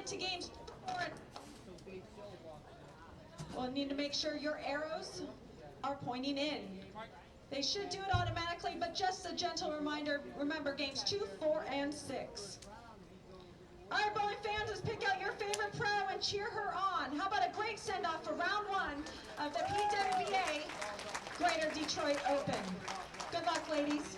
into games 4 and we'll need to make sure your arrows are pointing in. They should do it automatically, but just a gentle reminder, remember games 2, 4, and 6. All right, bowling fans, let's pick out your favorite pro and cheer her on. How about a great send-off for round 1 of the PWBA Greater Detroit Open. Good luck, ladies.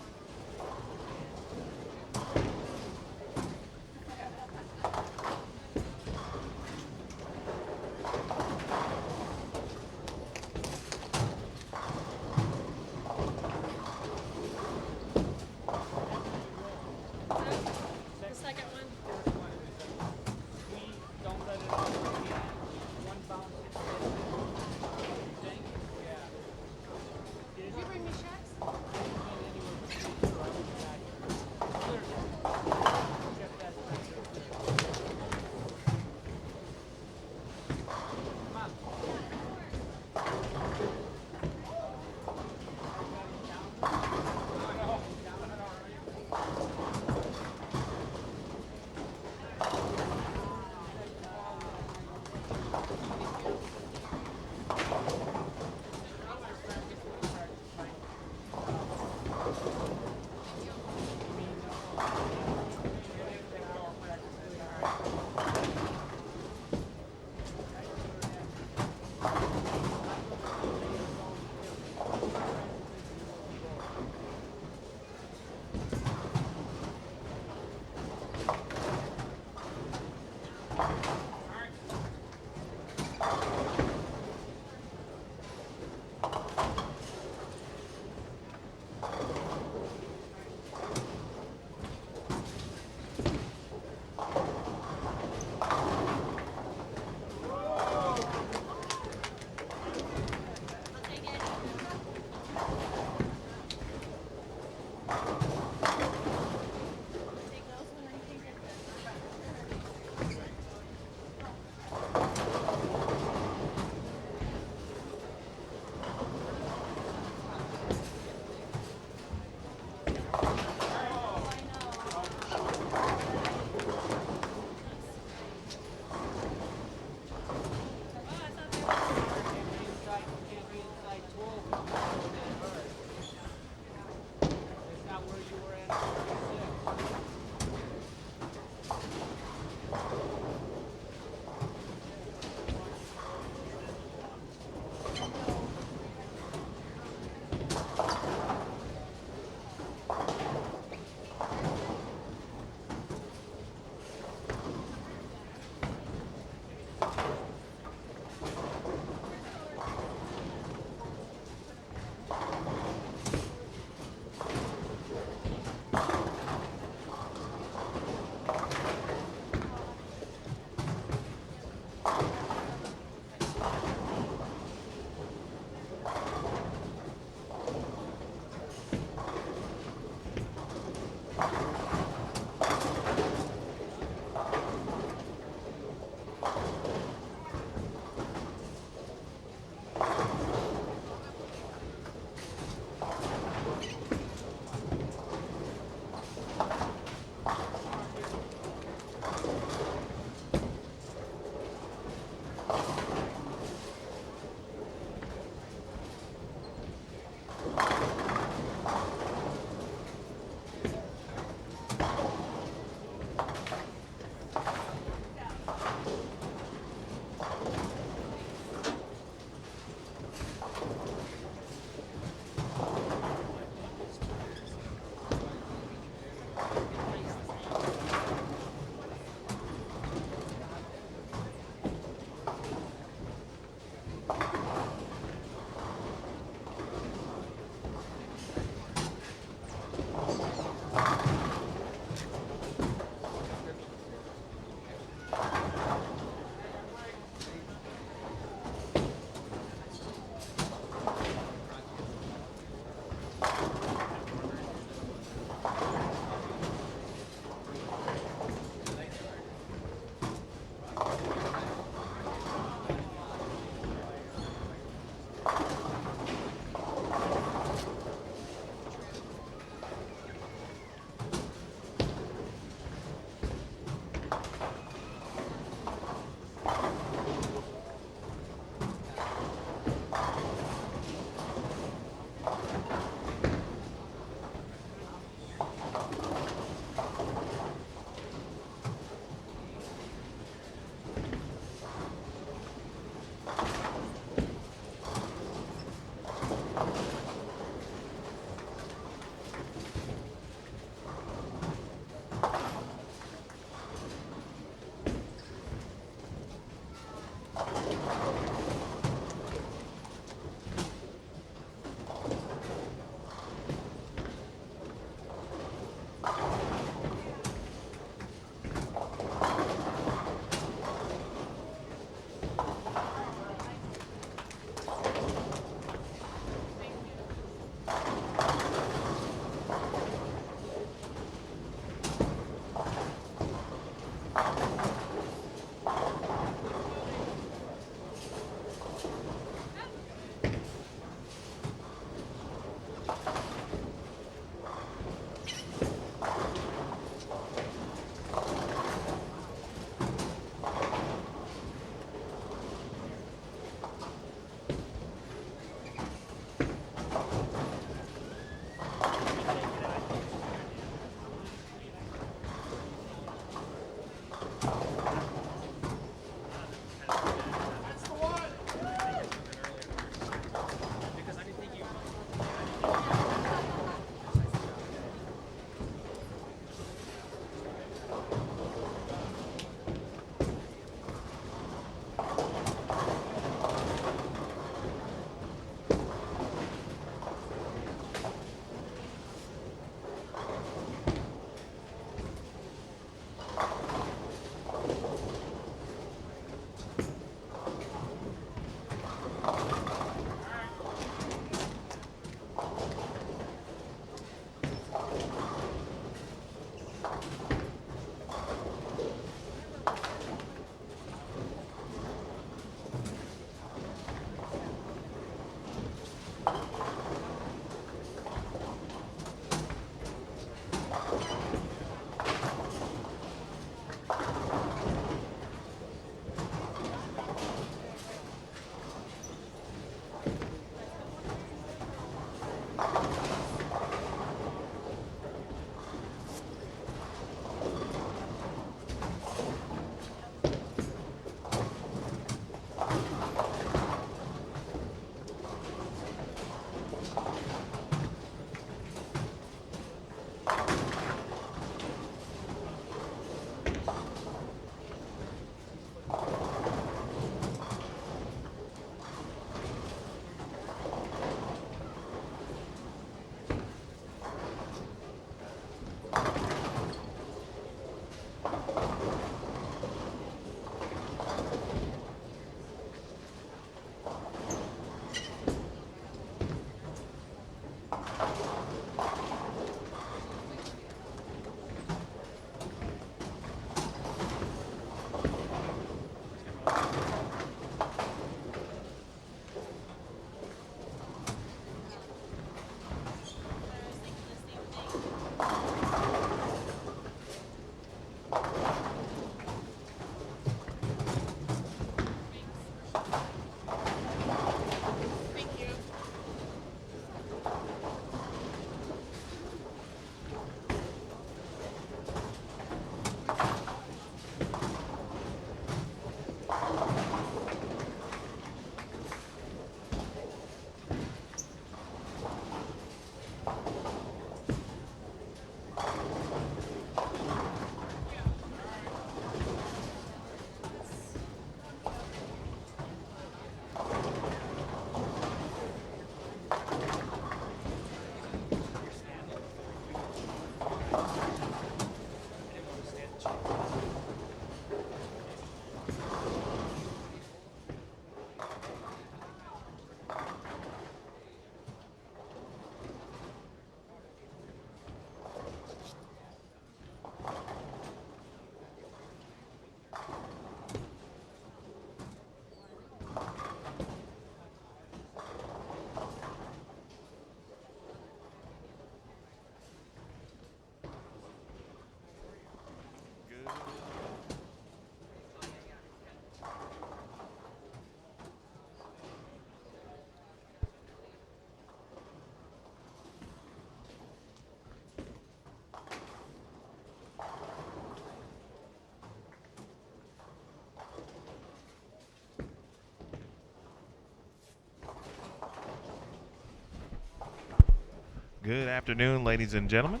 Good afternoon, ladies and gentlemen.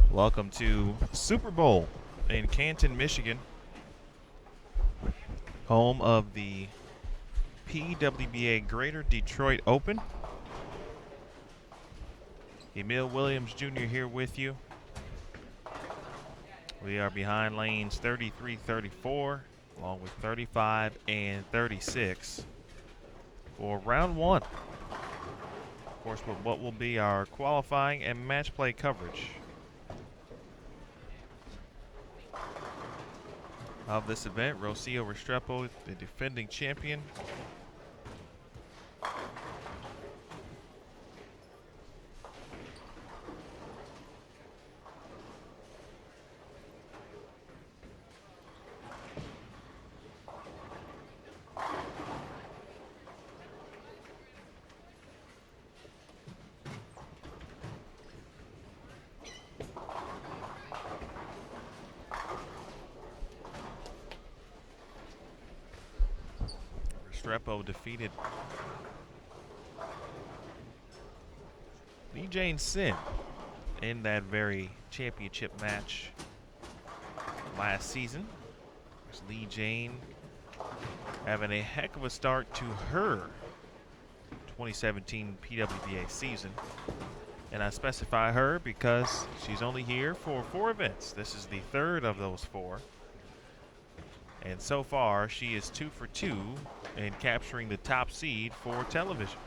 Welcome to Super Bowl in Canton, Michigan, home of the PWBA Greater Detroit Open. Emil Williams Jr. here with you. We are behind lanes 33-34, along with 35 and 36 for round one. Of course, with what will be our qualifying and match play coverage of this event. Rocio Restrepo, the defending champion. Restrepo defeated Lee Jane Sin in that very championship match last season. Lee Jane having a heck of a start to her 2017 PWBA season. And I specify her because she's only here for 4 events. This is the third of those 4. And so far, she is 2 for 2 in capturing the top seed for television.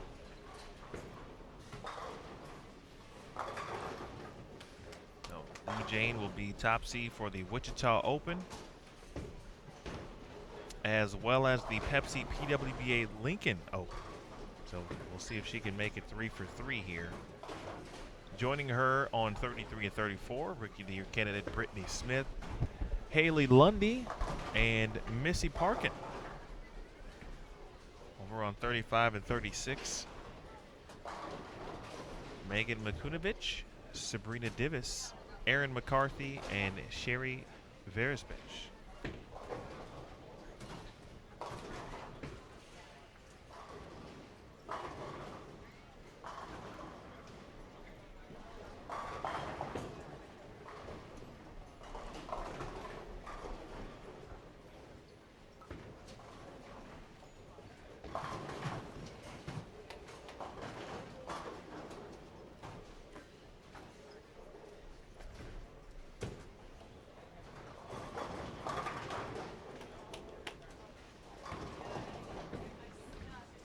So Lee Jane will be top seed for the Wichita Open, as well as the Pepsi PWBA Lincoln Open. So we'll see if she can make it 3 for 3 here. Joining her on 33 and 34, Rookie of the Year candidate Brittany Smith, Haley Lundy, and Missy Parkin. Over on 35 and 36, Megan Makunovich, Sabrina Divis, Erin McCarthy, and Sherry Verisbich.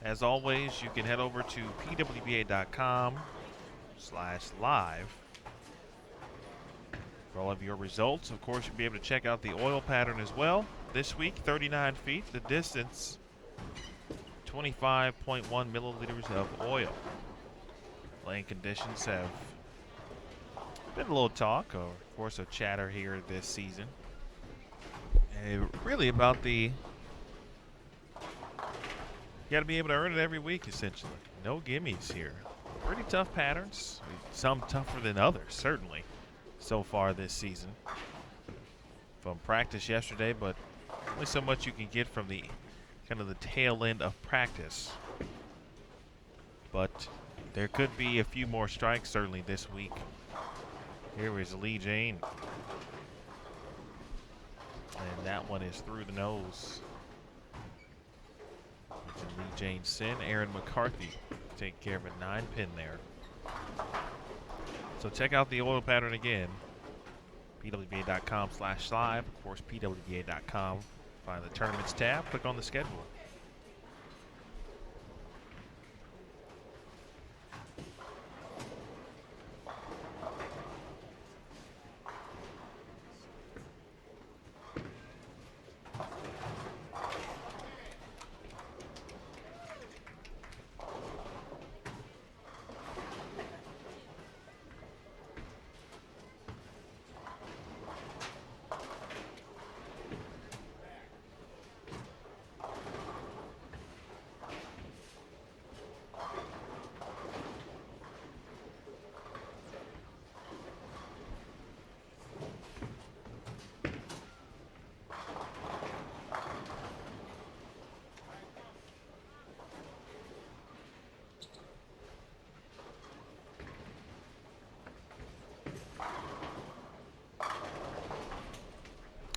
As always, you can head over to pwba.com/live for all of your results. Of course, you'll be able to check out the oil pattern as well. This week, 39 feet. The distance, 25.1 milliliters of oil. Lane conditions have been a little talk, or of course, a chatter here this season. And really about the... You got to be able to earn it every week, essentially. No gimmies here. Pretty tough patterns. Some tougher than others, certainly, so far this season. From practice yesterday, but only so much you can get from the kind of the tail end of practice. But there could be a few more strikes, certainly, this week. Here is Lee Jane. And that one is through the nose. Lee Jane Sin, Erin McCarthy take care of a 9-pin there. So check out the oil pattern again. pwba.com/live. Of course, pwba.com. Find the tournaments tab. Click on the schedule.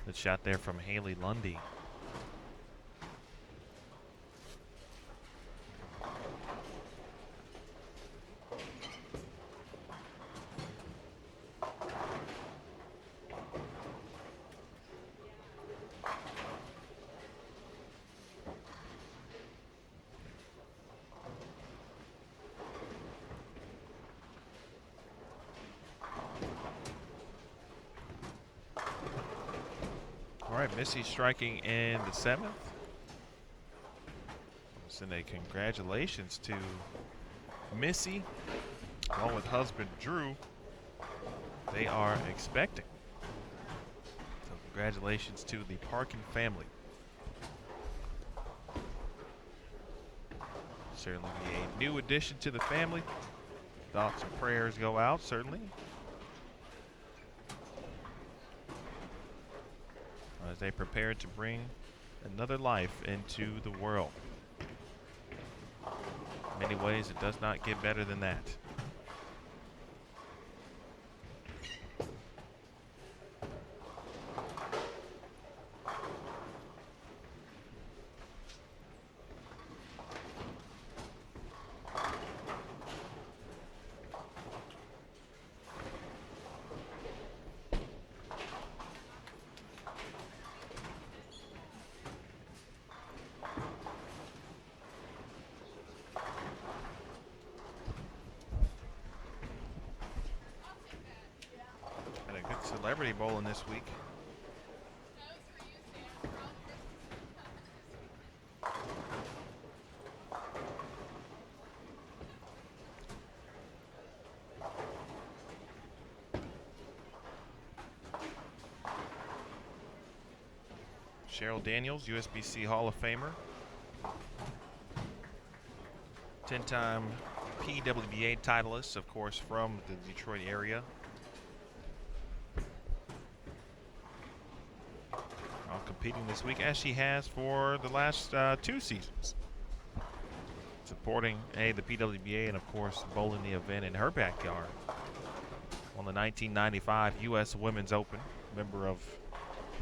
Good shot there from Haley Lundy. All right, Missy striking in the 7th. Send a congratulations to Missy, along with husband Drew. They are expecting. So congratulations to the Parkin family. Certainly a new addition to the family. Thoughts and prayers go out, certainly, as they prepare to bring another life into the world. In many ways, it does not get better than that. Celebrity bowling this week. Cheryl Daniels, USBC Hall of Famer. 10-time PWBA titleist, of course, from the Detroit area. Competing this week, as she has for the last 2 seasons. Supporting the PWBA and, of course, bowling the event in her backyard. On the 1995 U.S. Women's Open, member of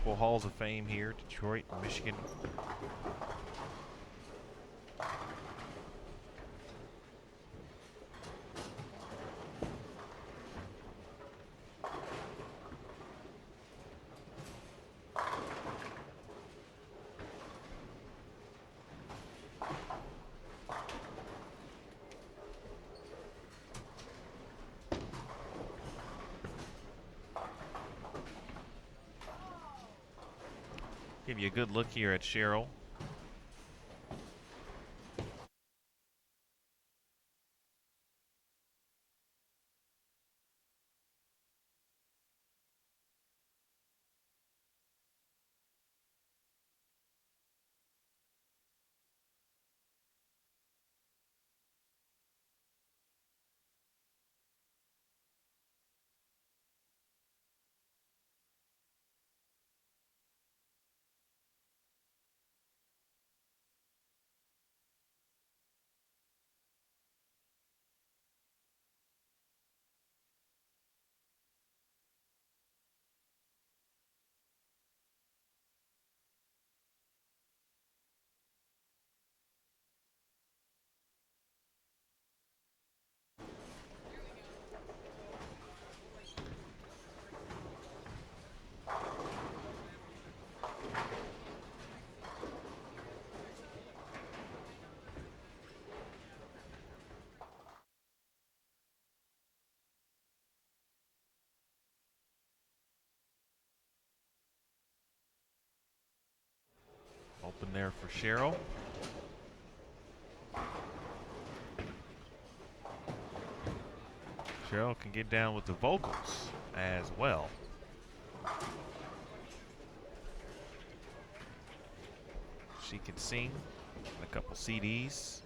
full Halls of Fame here, Detroit, Michigan. Give you a good look here at Cheryl. Open there for Cheryl. Cheryl can get down with the vocals as well. She can sing a couple CDs.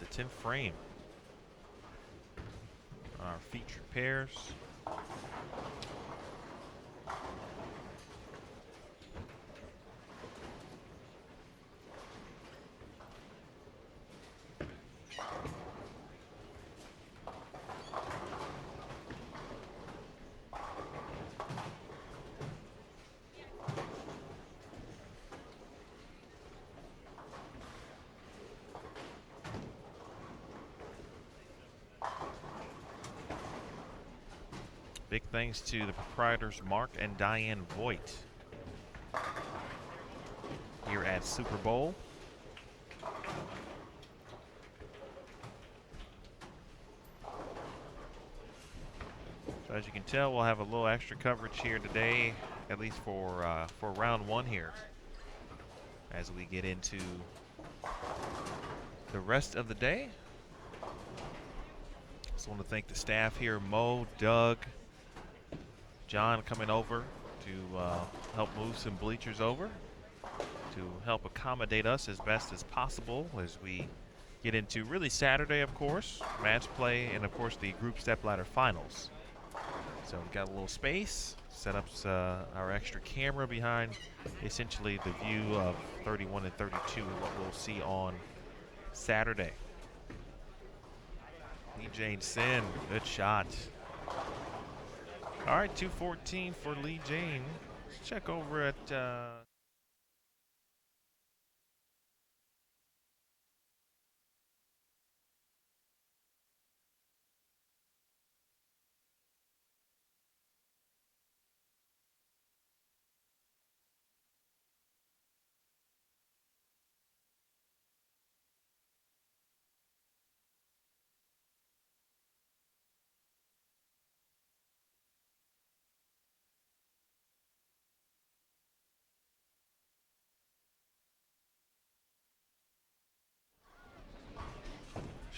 the 10th frame. Our featured pairs. Big thanks to the proprietors Mark and Diane Voigt here at Super Bowl. So as you can tell, we'll have a little extra coverage here today, at least for round one here, as we get into the rest of the day. Just want to thank the staff here, Mo, Doug, John coming over to help move some bleachers over to help accommodate us as best as possible as we get into really Saturday, of course, match play, and of course the group step ladder finals. So we've got a little space, set up our extra camera behind essentially the view of 31 and 32 and what we'll see on Saturday. Lee Jane Sin, good shot. All right, 214 for Lee Jane. Let's check over at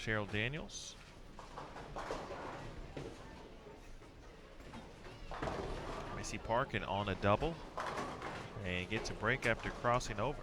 Cheryl Daniels. Missy Parkin on a double and gets a break after crossing over.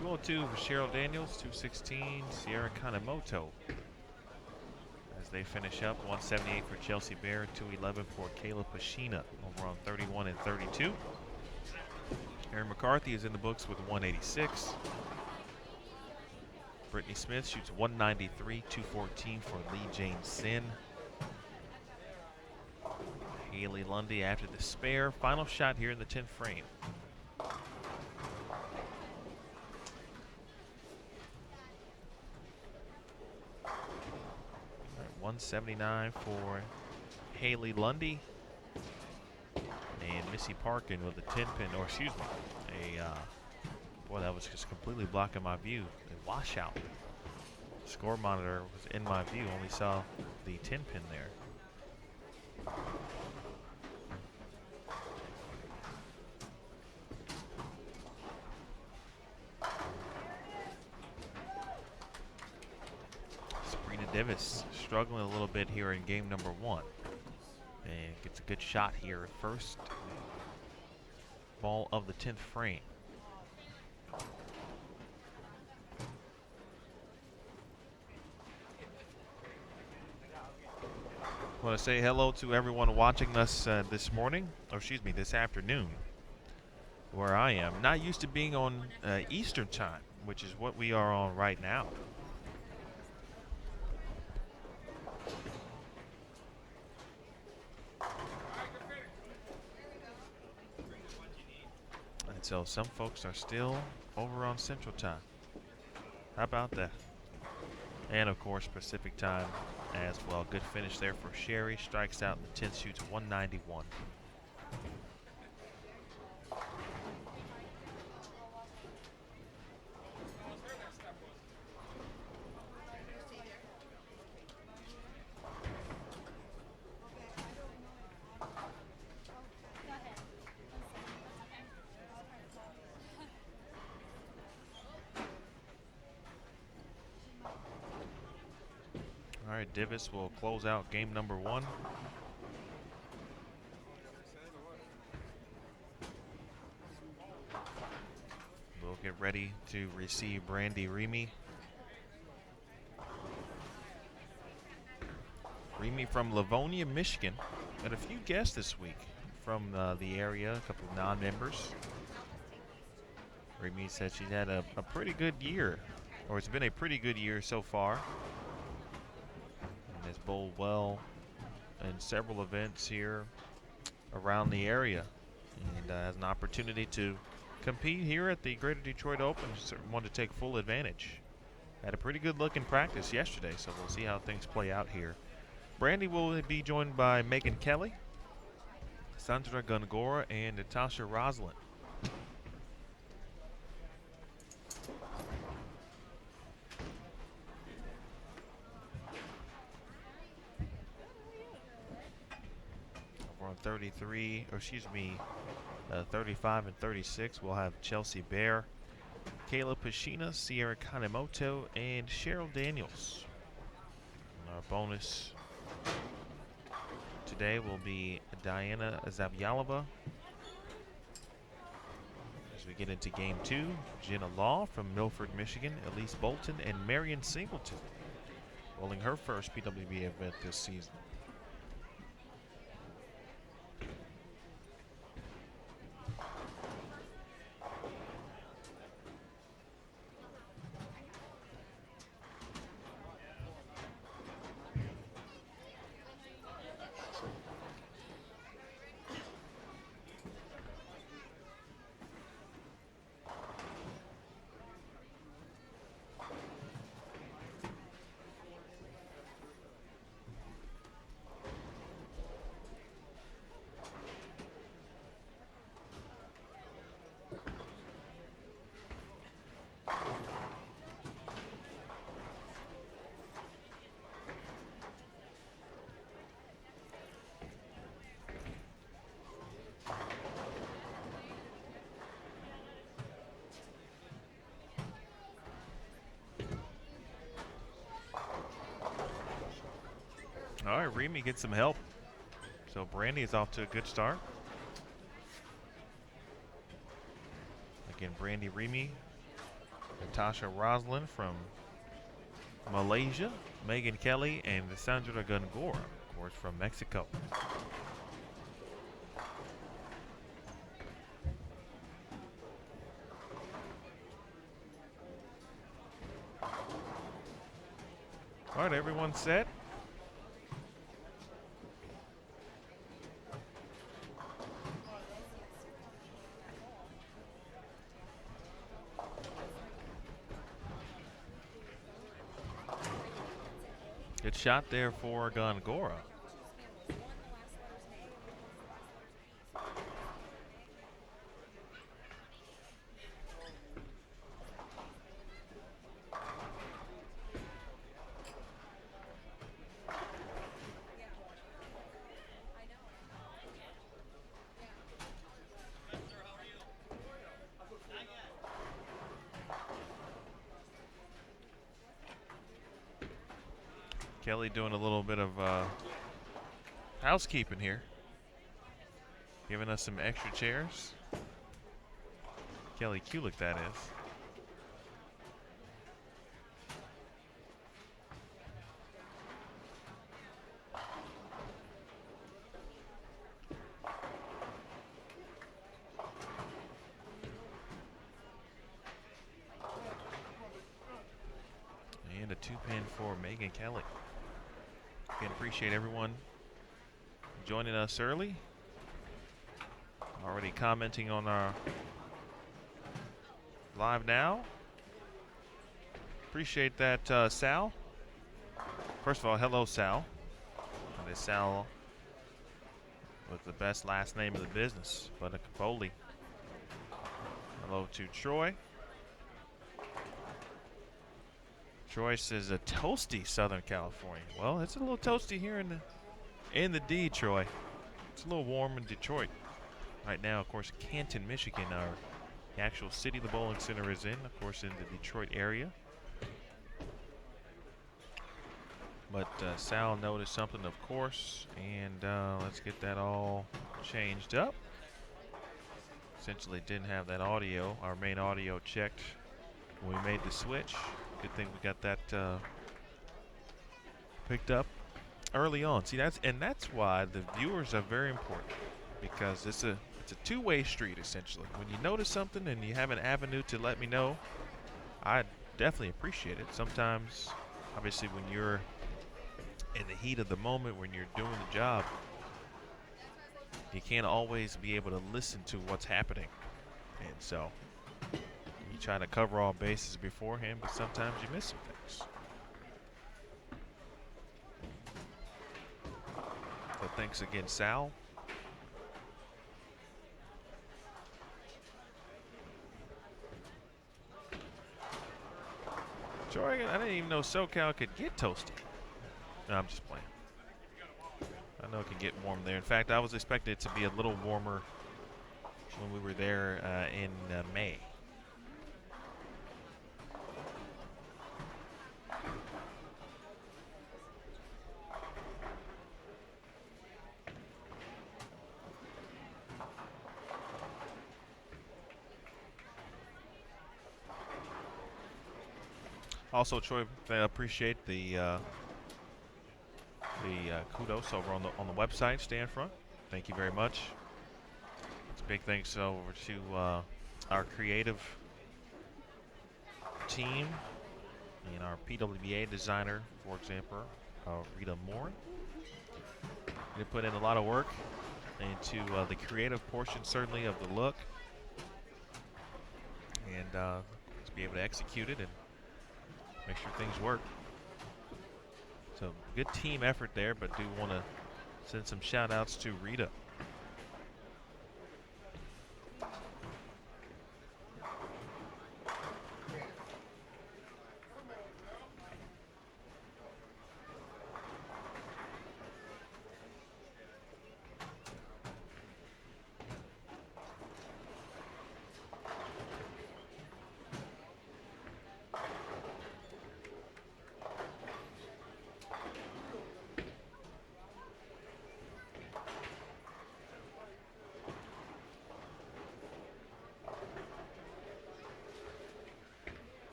.202 for Cheryl Daniels, 216 Sierra Kanemoto. As they finish up, 178 for Chelsea Bear, 211 for Kayla Pashina over on 31 and 32. Erin McCarthy is in the books with 186. Brittany Smith shoots 193, 214 for Lee Jane Sin. Haley Lundy after the spare. Final shot here in the 10th frame. 179 for Haley Lundy. And Missy Parkin with a 10-pin, or excuse me, boy, that was just completely blocking my view. A washout. Score monitor was in my view, only saw the 10-pin there. Davis struggling a little bit here in game number one, and gets a good shot here. First ball of the 10th frame. I want to say hello to everyone watching us this morning, or excuse me, this afternoon, where I am. Not used to being on Eastern time, which is what we are on right now. So some folks are still over on Central Time. How about that? And of course Pacific Time as well. Good finish there for Sherry. Strikes out in the 10th, shoots 191. right, Divis will close out game number 1. We'll get ready to receive Brandy Remy. Remy from Livonia, Michigan. Got a few guests this week from the area, a couple of non-members. Remy said she's had a pretty good year, or it's been a pretty good year so far. And has bowled well in several events here around the area, and has an opportunity to compete here at the Greater Detroit Open. Wanted to take full advantage. Had a pretty good look in practice yesterday, so we'll see how things play out here. Brandy will be joined by Megan Kelly, Sandra Gongora, and Natasha Roslin. Over on 33, or excuse me, 35 and 36, we'll have Chelsea Bear, Kayla Pashina, Sierra Kanemoto, and Cheryl Daniels. And our bonus today will be Diana Zabyalova. As we get into game 2, Jenna Law from Milford, Michigan, Elise Bolton, and Marion Singleton, bowling her first PWBA event this season. All right, Remy gets some help. So Brandy is off to a good start. Again, Brandy Remy, Natasha Roslin from Malaysia, Megan Kelly, and Sandra Gongora, of course, from Mexico. All right, everyone set. Good shot there for Gongora. Kelly doing a little bit of housekeeping here, giving us some extra chairs. Kelly Kulik, that is. And a 2-pin for Megan Kelly. Again, appreciate everyone joining us early. Already commenting on our live now. Appreciate that, Sal. First of all, hello, Sal. And it's Sal with the best last name of the business, but a Capoli. Hello to Troy. Troy says a toasty Southern California. Well, it's a little toasty here in the D, Troy. It's a little warm in Detroit. Right now, of course, Canton, Michigan, the actual city the bowling center is in, of course, in the Detroit area. But Sal noticed something, of course, and let's get that all changed up. Essentially didn't have that audio, our main audio, checked when we made the switch. Good thing we got that picked up early on. See, that's why the viewers are very important, because it's a two-way street essentially. When you notice something and you have an avenue to let me know, I definitely appreciate it. Sometimes, obviously, when you're in the heat of the moment, when you're doing the job, you can't always be able to listen to what's happening, and so you try to cover all bases beforehand, but sometimes you miss some things. So thanks again, Sal. Troy, I didn't even know SoCal could get toasty. No, I'm just playing. I know it can get warm there. In fact, I was expecting it to be a little warmer when we were there in May. Also, Troy, I appreciate the kudos over on the website, Stand Front. Thank you very much. It's a big thanks over to our creative team and our PWBA designer, for example, Rita Moore. They put in a lot of work into the creative portion, certainly, of the look, and to be able to execute it and make sure things work. So good team effort there, but do want to send some shout outs to Rita.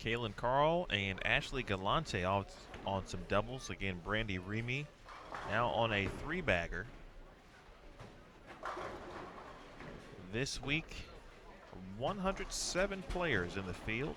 Kaylin Carl and Ashley Galante on some doubles. Again, Brandy Remy now on a three-bagger. This week, 107 players in the field.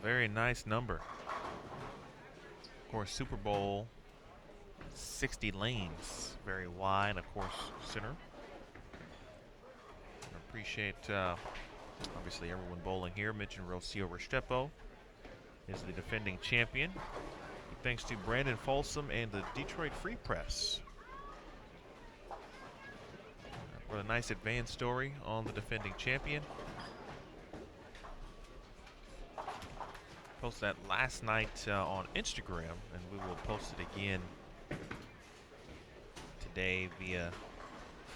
Very nice number. Of course, Super Bowl, 60 lanes, very wide, of course, center. I appreciate, obviously, everyone bowling here. Mention Rocio Restrepo is the defending champion. Thanks to Brandon Folsom and the Detroit Free Press for a nice advanced story on the defending champion. Posted that last night on Instagram, and we will post it again today via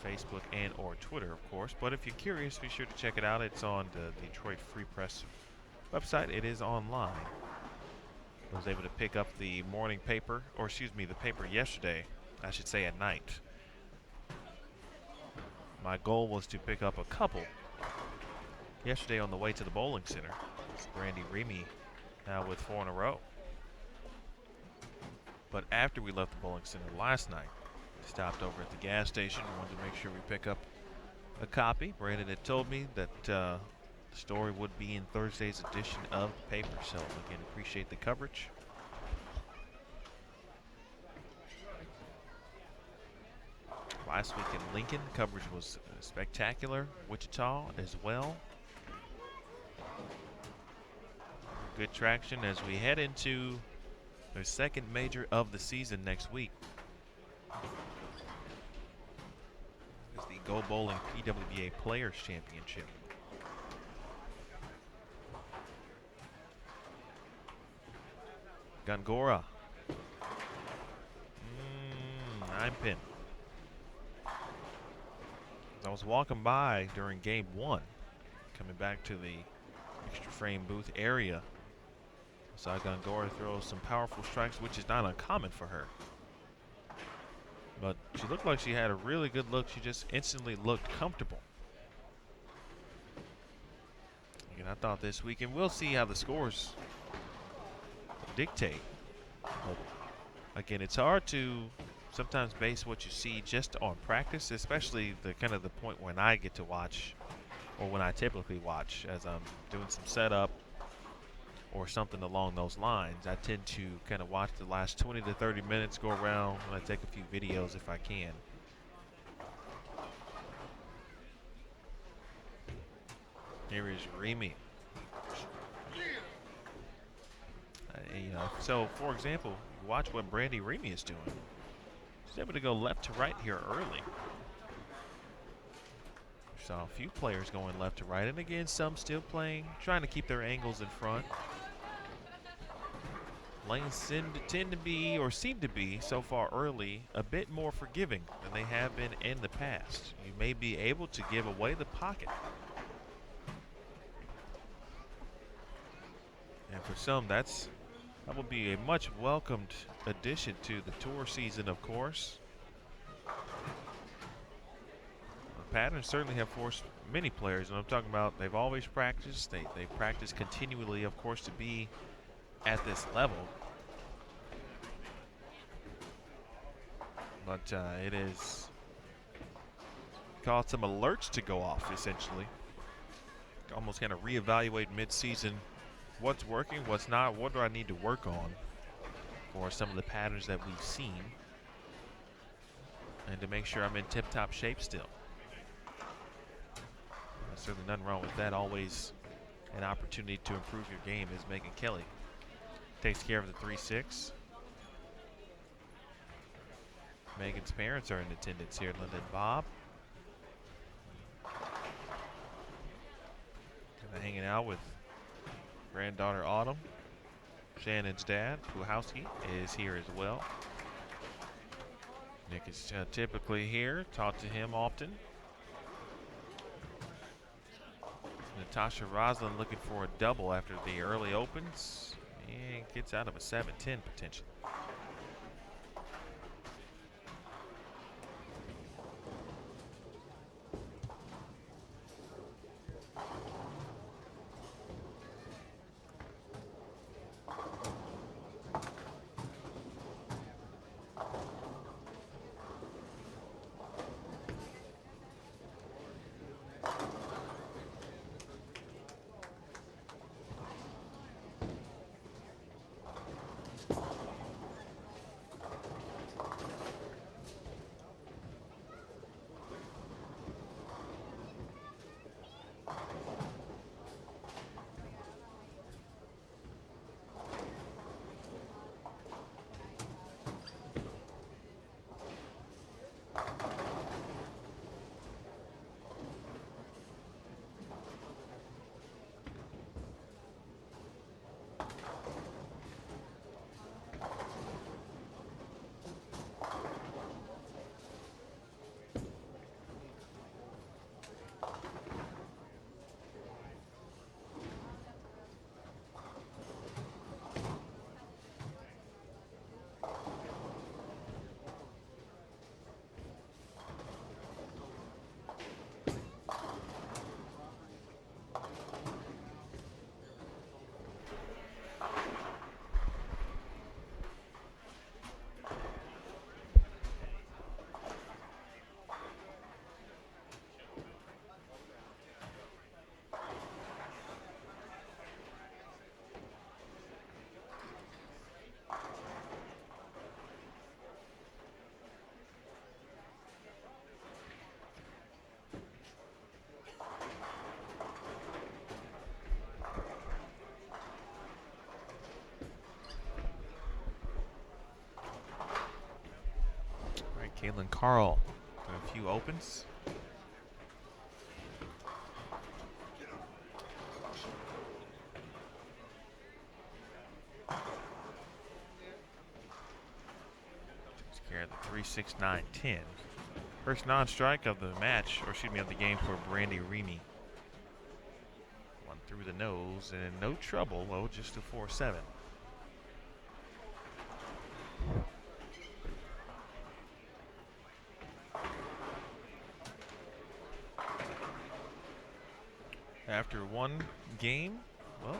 Facebook and or Twitter, of course. But if you're curious, be sure to check it out. It's on the Detroit Free Press website. It is online. I was able to pick up the morning paper, or excuse me, the paper yesterday, I should say at night. My goal was to pick up a couple yesterday on the way to the bowling center. It's Brandy Remy now with 4 in a row. But after we left the bowling center last night, we stopped over at the gas station. Wanted to make sure we pick up a copy. Brandon had told me that the story would be in Thursday's edition of the paper. So again, appreciate the coverage. Last week in Lincoln, coverage was spectacular. Wichita as well. Good traction as we head into the second major of the season next week. It's the Go Bowling PWBA Players Championship. Gongora. 9-pin. I was walking by during game 1, coming back to the extra frame booth area. Saw Gongora throw some powerful strikes, which is not uncommon for her. But she looked like she had a really good look. She just instantly looked comfortable. Again, I thought this weekend we'll see how the scores dictate. But again, it's hard to sometimes base what you see just on practice, especially the kind of the point when I get to watch, or when I typically watch as I'm doing some setup or something along those lines. I tend to kind of watch the last 20 to 30 minutes go around, and I take a few videos if I can. Here is Remy. So for example, watch what Brandy Remy is doing. She's able to go left to right here early. Saw a few players going left to right, and again, some still playing, trying to keep their angles in front. Lanes tend to be, or seem to be, so far early, a bit more forgiving than they have been in the past. You may be able to give away the pocket. And for some, that will be a much welcomed addition to the tour season, of course. The patterns certainly have forced many players, and I'm talking about they've always practiced. They practice continually, of course, to be at this level. But it has caused some alerts to go off, essentially. Almost kind of reevaluate mid-season what's working, what's not, what do I need to work on for some of the patterns that we've seen, and to make sure I'm in tip-top shape still. There's certainly nothing wrong with that. Always an opportunity to improve your game, as Megan Kelly takes care of the 3-6. Megan's parents are in attendance here, Linda and Bob. Hanging out with granddaughter Autumn. Shannon's dad, Puhowski, is here as well. Nick is typically here, talk to him often. Natasha Roslin looking for a double after the early opens, and gets out of a 7-10 potentially. Caitlin Carl doing a few opens. Takes care of the 3-6-9-10. First non-strike of the match, or excuse me, of the game for Brandy Remy. One through the nose and no trouble. Oh, just a 4-7. After one game, well,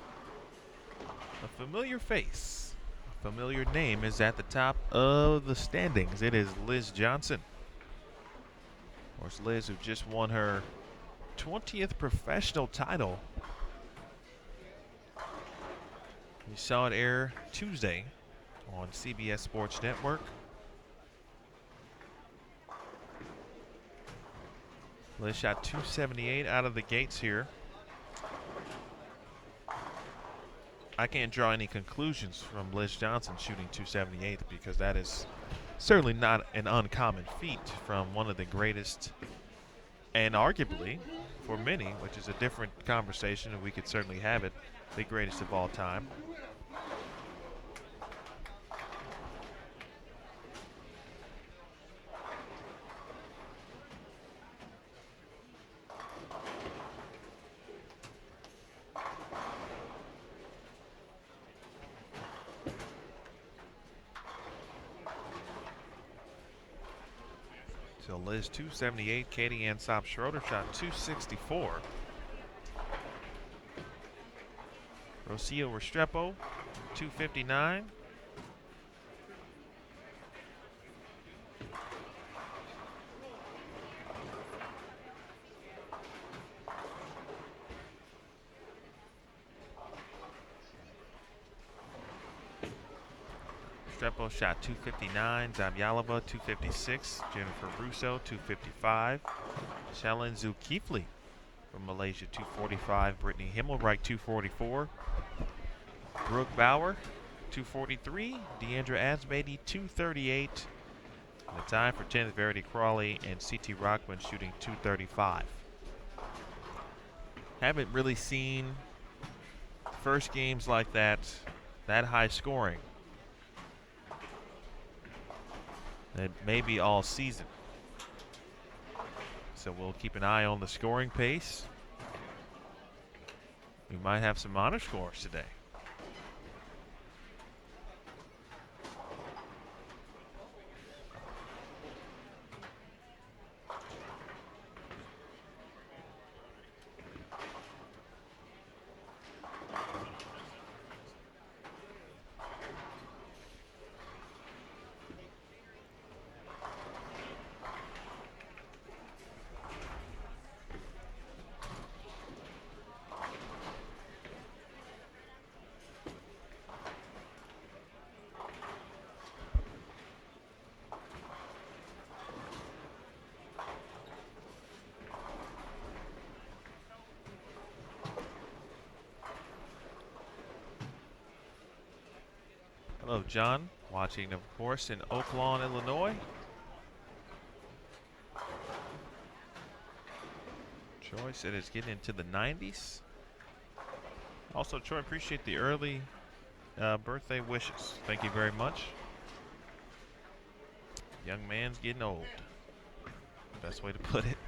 a familiar face, a familiar name is at the top of the standings. It is Liz Johnson. Of course, Liz, who just won her 20th professional title. We saw it air Tuesday on CBS Sports Network. Liz shot 278 out of the gates here. I can't draw any conclusions from Liz Johnson shooting 278 because that is certainly not an uncommon feat from one of the greatest, and arguably for many, which is a different conversation, and we could certainly have it, the greatest of all time. So Liz 278, Katie Ann Schroeder shot 264. Rocio Restrepo 259. Restrepo shot 259. Zabyalova 256. Jennifer Russo 255. Shellen Zulkifli from Malaysia 245. Brittany Himmelreich 244. Brooke Bauer 243. Deandra Asbady 238. And the time for 10th, Verity Crawley and C.T. Rockman shooting 235. Haven't really seen first games like that high scoring. It may be all season. So we'll keep an eye on the scoring pace. We might have some honor scores today. Hello, John, watching, of course, in Oak Lawn, Illinois. Troy said it's getting into the 90s. Also, Troy, appreciate the early birthday wishes. Thank you very much. Young man's getting old. Best way to put it.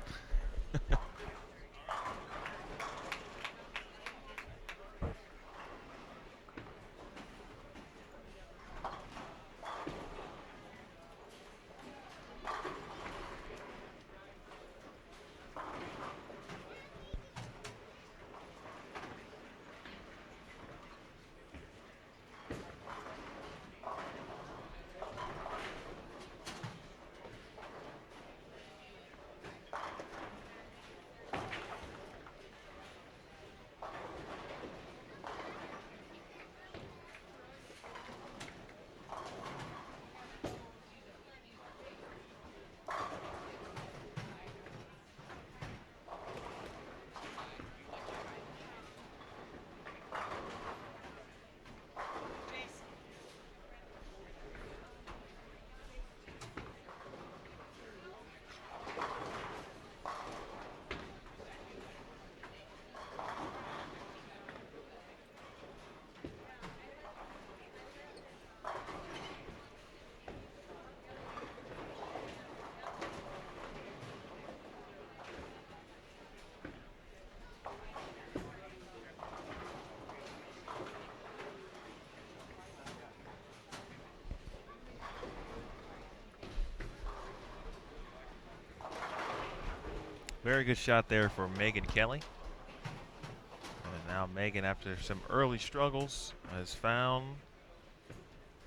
Very good shot there for Megan Kelly. And now Megan, after some early struggles, has found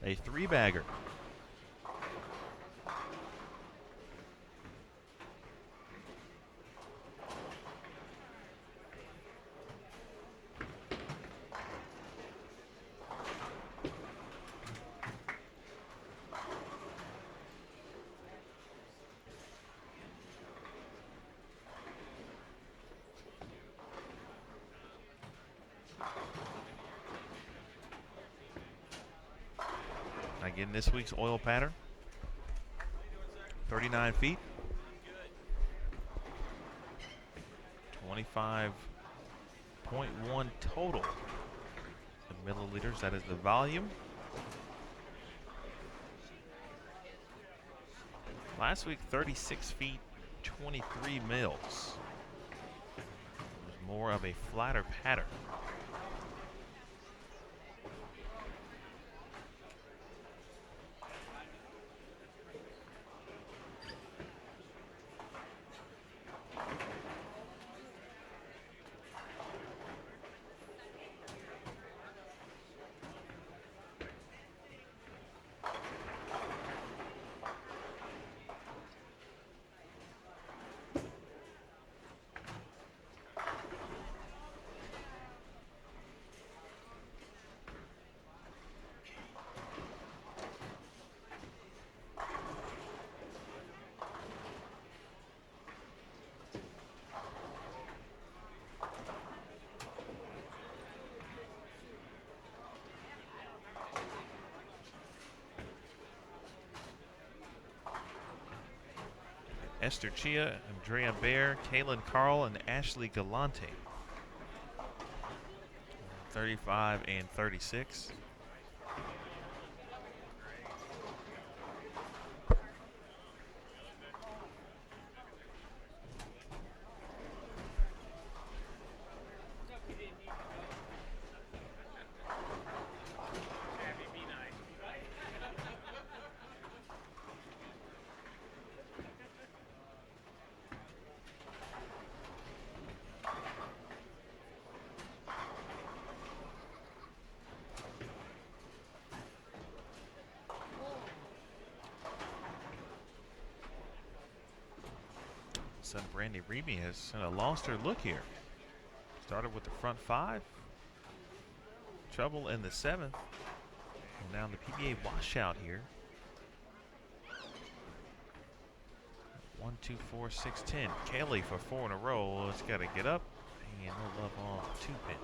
a three-bagger. Again, this week's oil pattern, 39 feet, 25.1 total in milliliters. That is the volume. Last week, 36 feet, 23 mils. It was more of a flatter pattern. Esther Chia, Andrea Bear, Kaylin Carl, and Ashley Galante. 35 and 36. Son Brandy Reeby has kind of lost her look here. Started with the front five. Trouble in the seventh. And now the PBA washout here. 1, 2, 4, 6, 10. Kelly for 4 in a row. It's got to get up. And no love on 2-pin.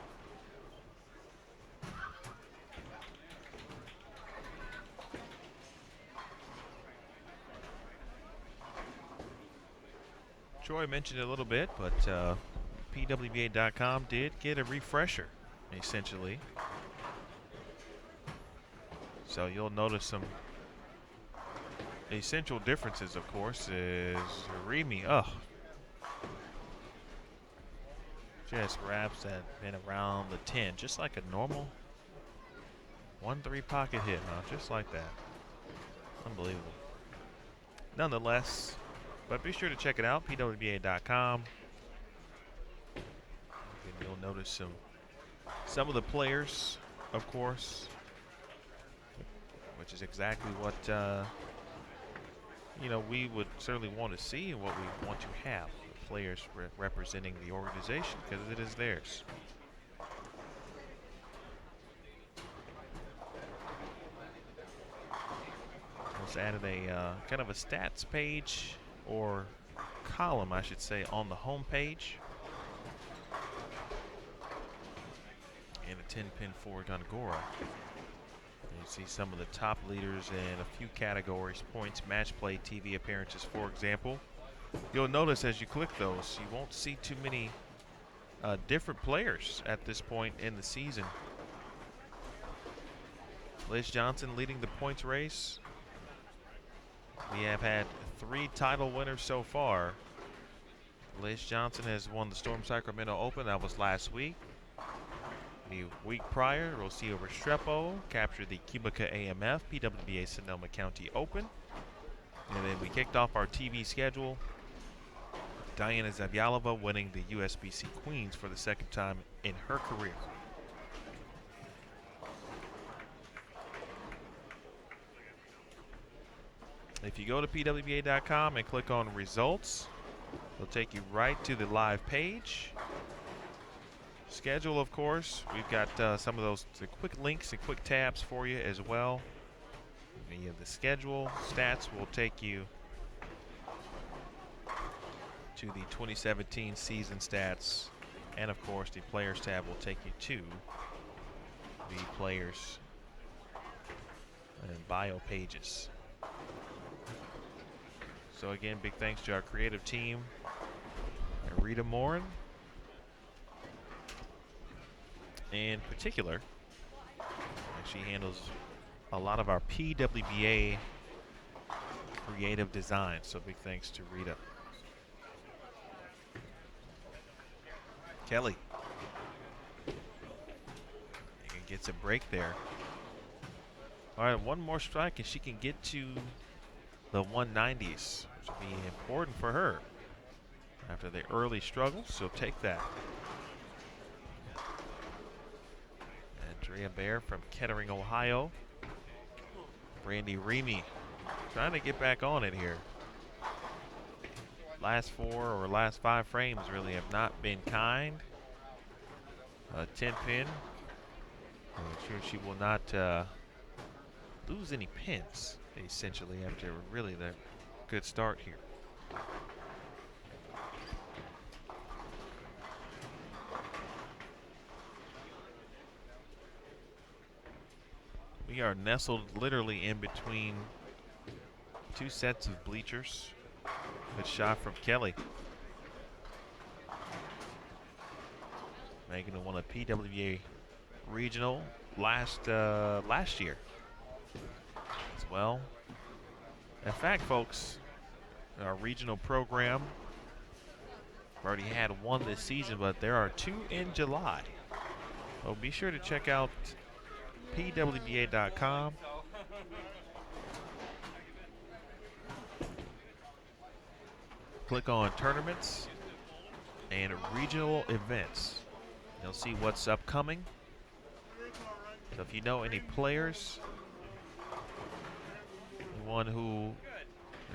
Troy mentioned it a little bit, but PWBA.com did get a refresher, essentially. So you'll notice some essential differences, of course, is Remy. Just wraps that pin around the 10, just like a normal 1-3 pocket hit, just like that. Unbelievable. Nonetheless, but be sure to check it out, PWBA.com. And you'll notice some of the players, of course, which is exactly what we would certainly want to see and what we want to have. The players representing the organization, because it is theirs. Let's added a kind of a stats page, or column, I should say, on the home page. And a 10-pin for Gongora. You see some of the top leaders in a few categories: points, match play, TV appearances, for example. You'll notice as you click those, you won't see too many different players at this point in the season. Liz Johnson leading the points race. We have had 3 title winners so far. Liz Johnson has won the Storm Sacramento Open. That was last week. The week prior, Rocio Restrepo captured the Cubica AMF PWBA Sonoma County Open. And then we kicked off our TV schedule Diana Zavyalova winning the USBC Queens for the second time in her career. If you go to PWBA.com and click on results, it'll take you right to the live page. Schedule, of course. We've got some of those quick links and quick tabs for you as well. You have the schedule. Stats will take you to the 2017 season stats. And, of course, the players tab will take you to the players and bio pages. So again, big thanks to our creative team, Rita Morin, in particular. She handles a lot of our PWBA creative design, so big thanks to Rita. Kelly gets a break there. All right, one more strike and she can get to the 190s, which will be important for her. After the early struggles, she'll take that. Andrea Bear from Kettering, Ohio. Brandy Remy trying to get back on it here. Last 4 or last 5 frames really have not been kind. 10 pin. I'm sure she will not lose any pins, essentially, after really the good start here. We are nestled literally in between 2 sets of bleachers. Good shot from Kelly. Megan won a PWBA regional last year as well. In fact, folks, our regional program already had 1 this season, but there are 2 in July. So be sure to check out PWBA.com. Click on tournaments and regional events. You'll see what's upcoming. So if you know any players, anyone who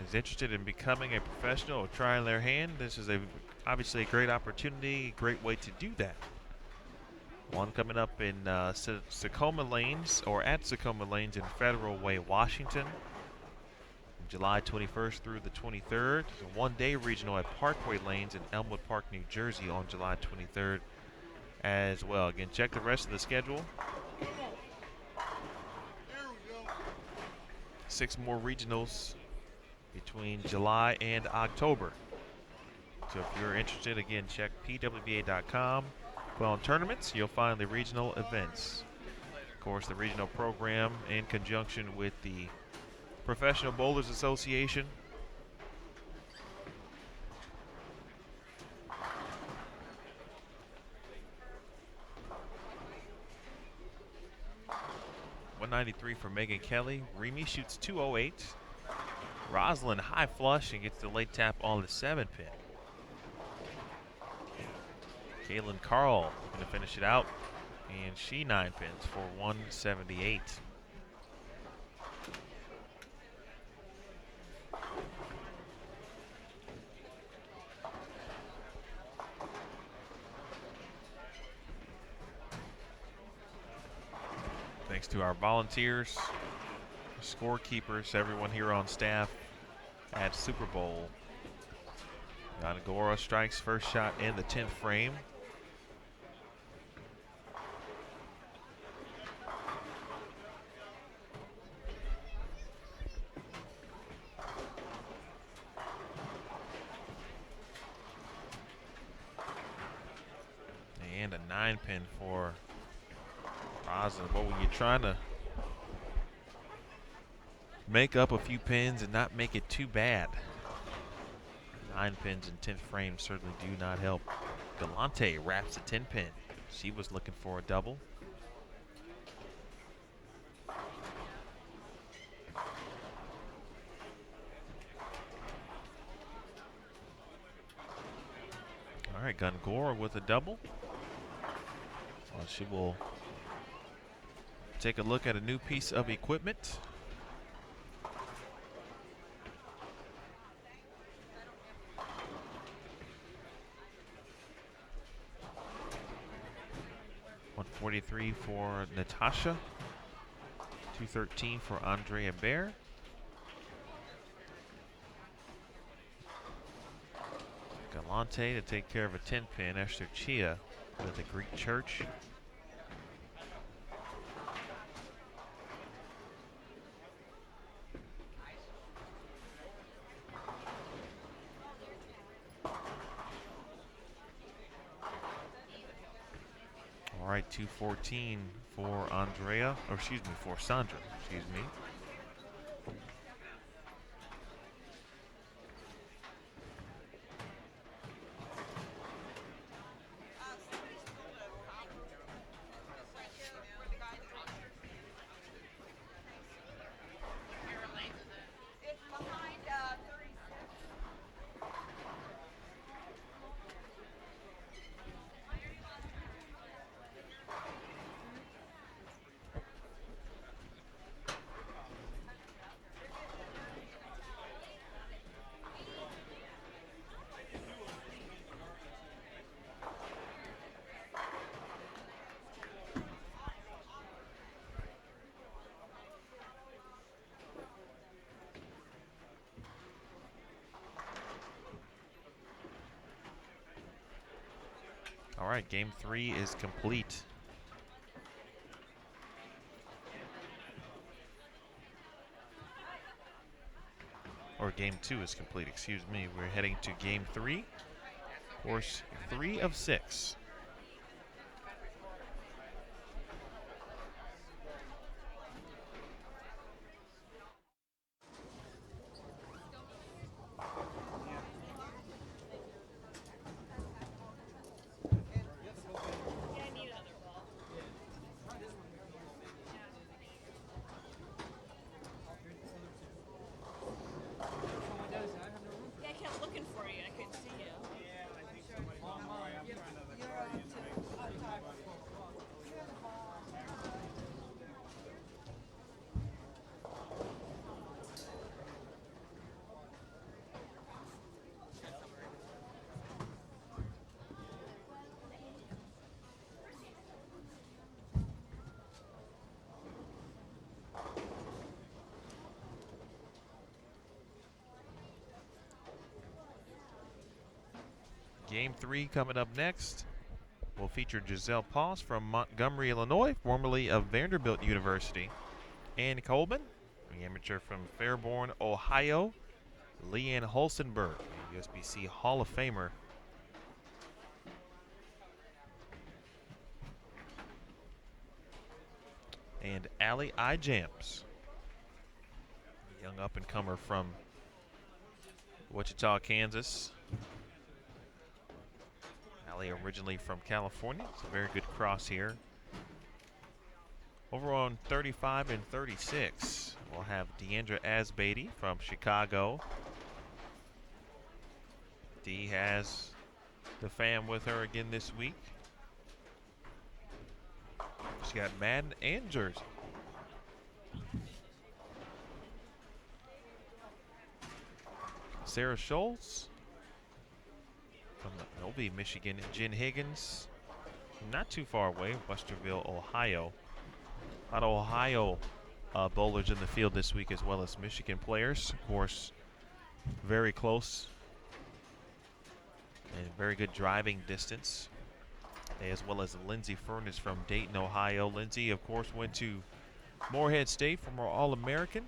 is interested in becoming a professional or trying their hand, this is obviously a great opportunity, great way to do that. One coming up in Tacoma Lanes, or at Tacoma Lanes in Federal Way, Washington, July 21st through the 23rd. A 1-day regional at Parkway Lanes in Elmwood Park, New Jersey on July 23rd as well. Again, check the rest of the schedule. 6 more regionals between July and October. So if you're interested, again, check PWBA.com. Go on tournaments, you'll find the regional events. Of course, the regional program in conjunction with the Professional Bowlers Association. .193 for Megan Kelly. Remy shoots .208. Rosalind high flush and gets the late tap on the 7-pin. Kaylin Carl going to finish it out, and she 9 pins for 178. Thanks to our volunteers, scorekeepers, everyone here on staff at Super Bowl. Nagora strikes first shot in the 10th frame. And a 9-pin for Rosalind. But when you're trying to make up a few pins and not make it too bad, 9 pins in 10th frame certainly do not help. Galante wraps a 10-pin. She was looking for a double. right, Gungora with a double. Well, she will take a look at a new piece of equipment. .143 for Natasha. 213 for Andrea Baer. Galante to take care of a 10-pin. Esther Chia with the Greek Church. All right, 214 for Andrea, or excuse me, for Sandra, excuse me. All right, game 3 is complete. Or game 2 is complete, excuse me. We're heading to game 3. Course 3 of 6. Game 3 coming up next. Will feature Giselle Poss from Montgomery, Illinois, formerly of Vanderbilt University. Ann Coleman, the amateur from Fairborn, Ohio. Leanne Holstenberg, USBC Hall of Famer. And Allie Ijams, young up-and-comer from Wichita, Kansas. Allie originally from California. It's a very good cross here. Over on 35 and 36, we'll have Deandra Asbeatty from Chicago. Dee has the fam with her again this week. She's got Madden and Jersey. Sarah Schultz from Novi, Michigan. Jen Higgins, not too far away, Westerville, Ohio. A lot of Ohio bowlers in the field this week, as well as Michigan players. Of course, very close and very good driving distance, as well as Lindsey Furness from Dayton, Ohio. Lindsey, of course, went to Morehead State from our All-American.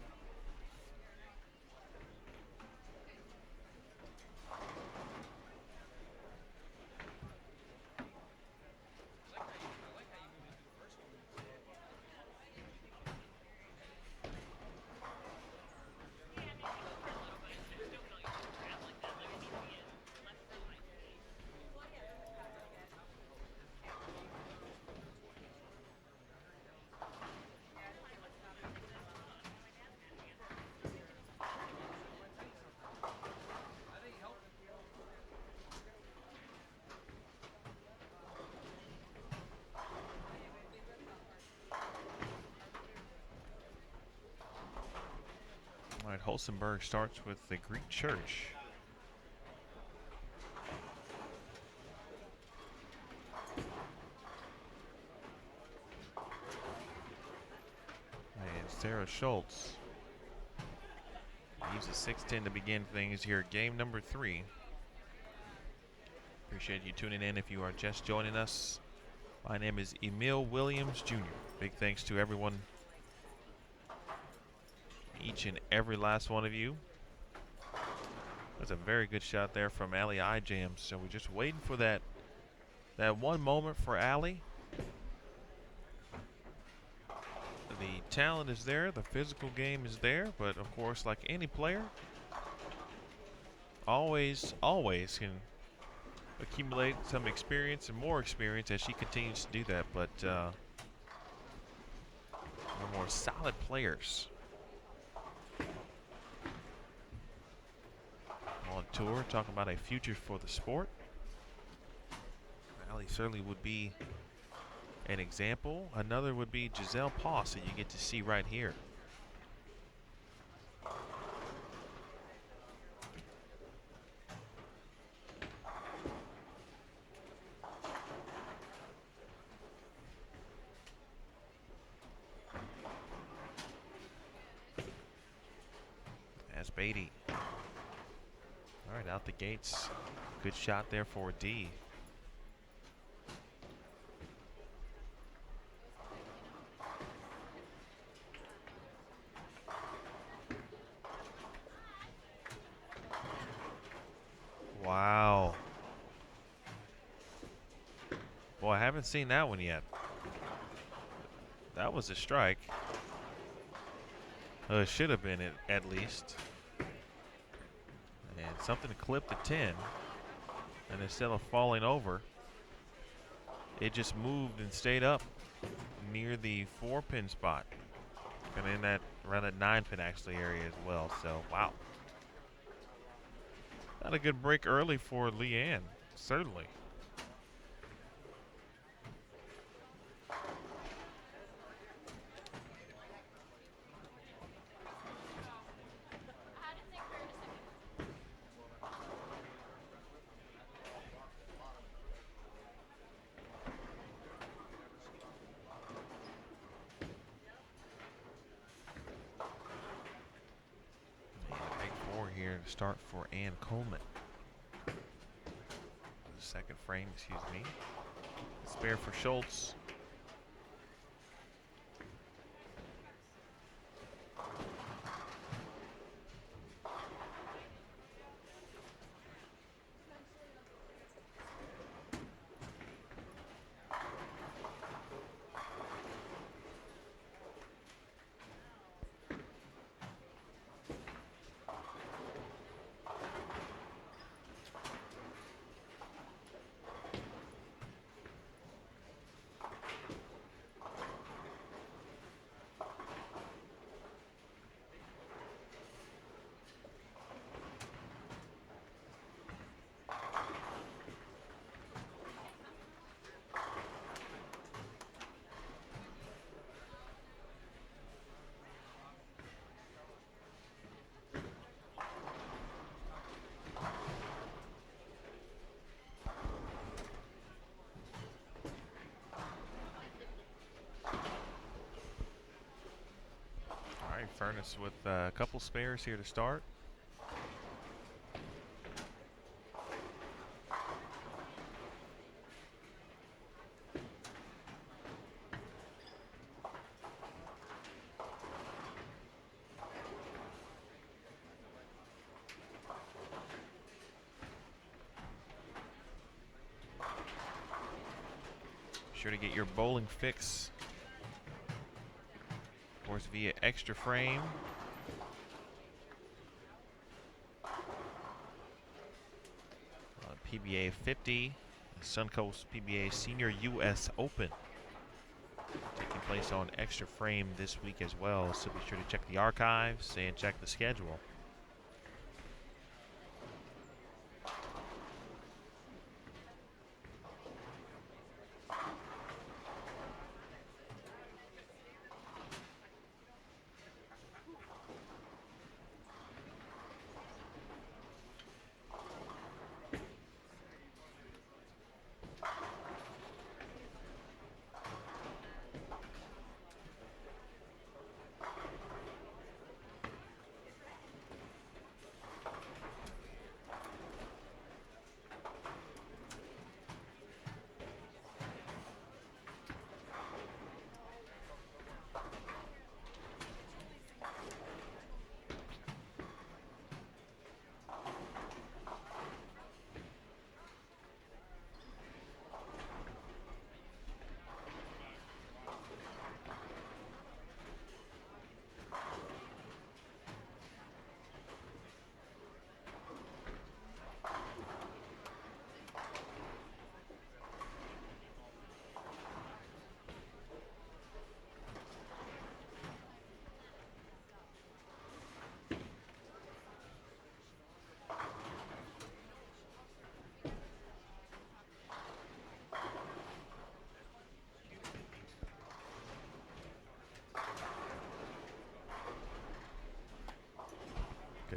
Colsenberg starts with the Greek Church. And Sarah Schultz uses 6'10" to begin things here. Game number 3. Appreciate you tuning in if you are just joining us. My name is Emil Williams Jr. Big thanks to everyone, each and every last one of you. That's a very good shot there from Allie Ijam. So we're just waiting for that one moment for Allie. The talent is there, the physical game is there, but of course, like any player, always can accumulate some experience and more experience as she continues to do that. But we're more solid players on tour, talking about a future for the sport. Allie certainly would be an example. Another would be Giselle Poss that you get to see right here. As Beatty. All right, out the gates. Good shot there for D. Wow. Boy, I haven't seen that one yet. That was a strike. It should have been it at least. And something clipped the 10. And instead of falling over, it just moved and stayed up near the 4-pin spot. And in that, around that 9-pin actually area as well. So, wow. Not a good break early for Leanne, certainly. Start for Ann Coleman. Second frame, excuse me. Spare for Schultz. Furnace with a couple spares here to start. Be sure to get your bowling fix, of course, via Extra Frame. PBA 50, Suncoast PBA Senior US Open, taking place on Extra Frame this week as well. So be sure to check the archives and check the schedule.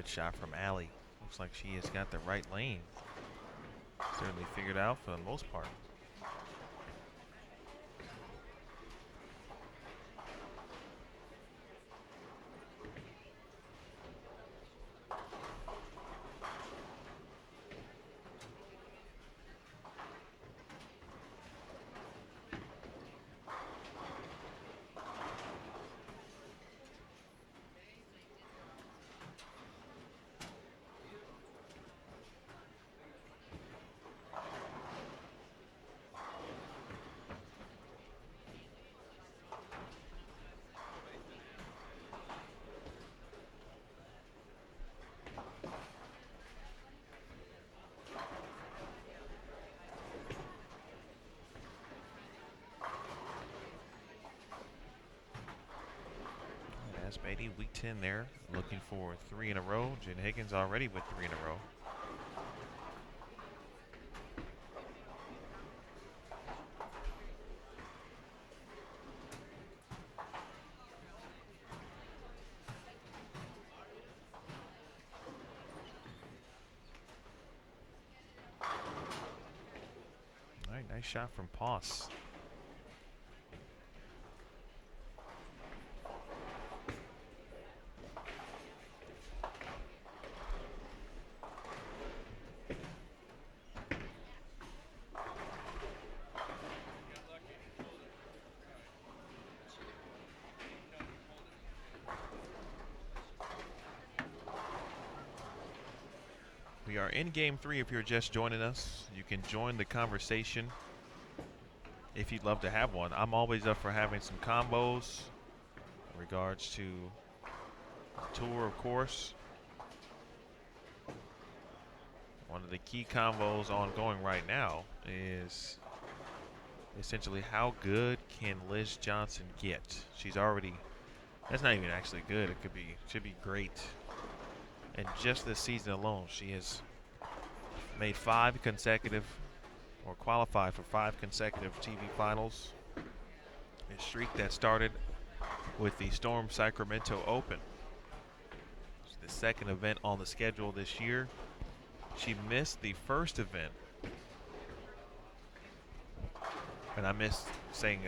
Good shot from Allie. Looks like she has got the right lane certainly figured out for the most part. Beatty, week 10 there, looking for 3 in a row. Jen Higgins already with 3 in a row. All right, nice shot from Poss. We are in game 3 if you're just joining us. You can join the conversation if you'd love to have one. I'm always up for having some combos in regards to the tour, of course. One of the key combos ongoing right now is essentially how good can Liz Johnson get? She's already, that's not even actually good. It should be great. And just this season alone, she has made 5 consecutive, or qualified for 5 consecutive TV finals. A streak that started with the Storm Sacramento Open. It's the second event on the schedule this year. She missed the first event. And I missed saying,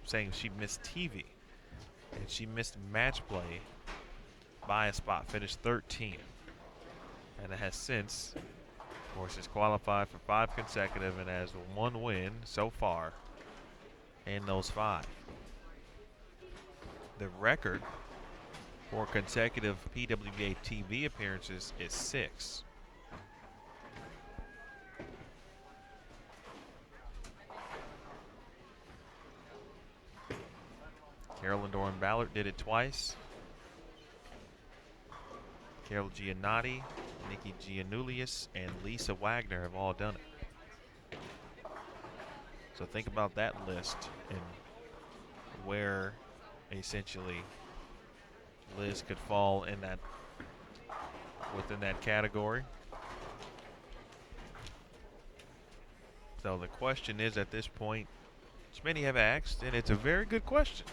saying she missed TV. And she missed match play by a spot, finished 13. And it has since, of course, has qualified for 5 consecutive and has 1 win so far in those 5. The record for consecutive PWBA TV appearances is 6. Carolyn Doran Ballard did it twice. Carol Giannotti, Nikki Giannoulias, and Lisa Wagner have all done it. So think about that list and where essentially Liz could fall in that, within that category. So the question is at this point, which many have asked, and it's a very good question.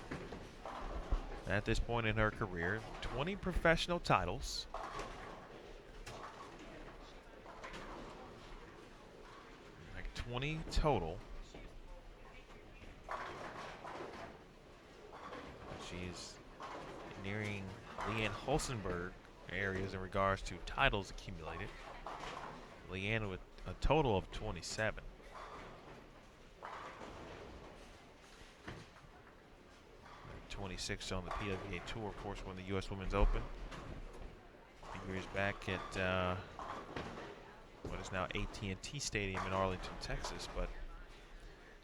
At this point in her career, 20 professional titles. Like 20 total. She's nearing Leanne Hulsenberg areas in regards to titles accumulated. Leanne with a total of 27. And 26 on the PWBA Tour, of course, won the U.S. Women's Open. A few years back at what is now AT&T Stadium in Arlington, Texas. But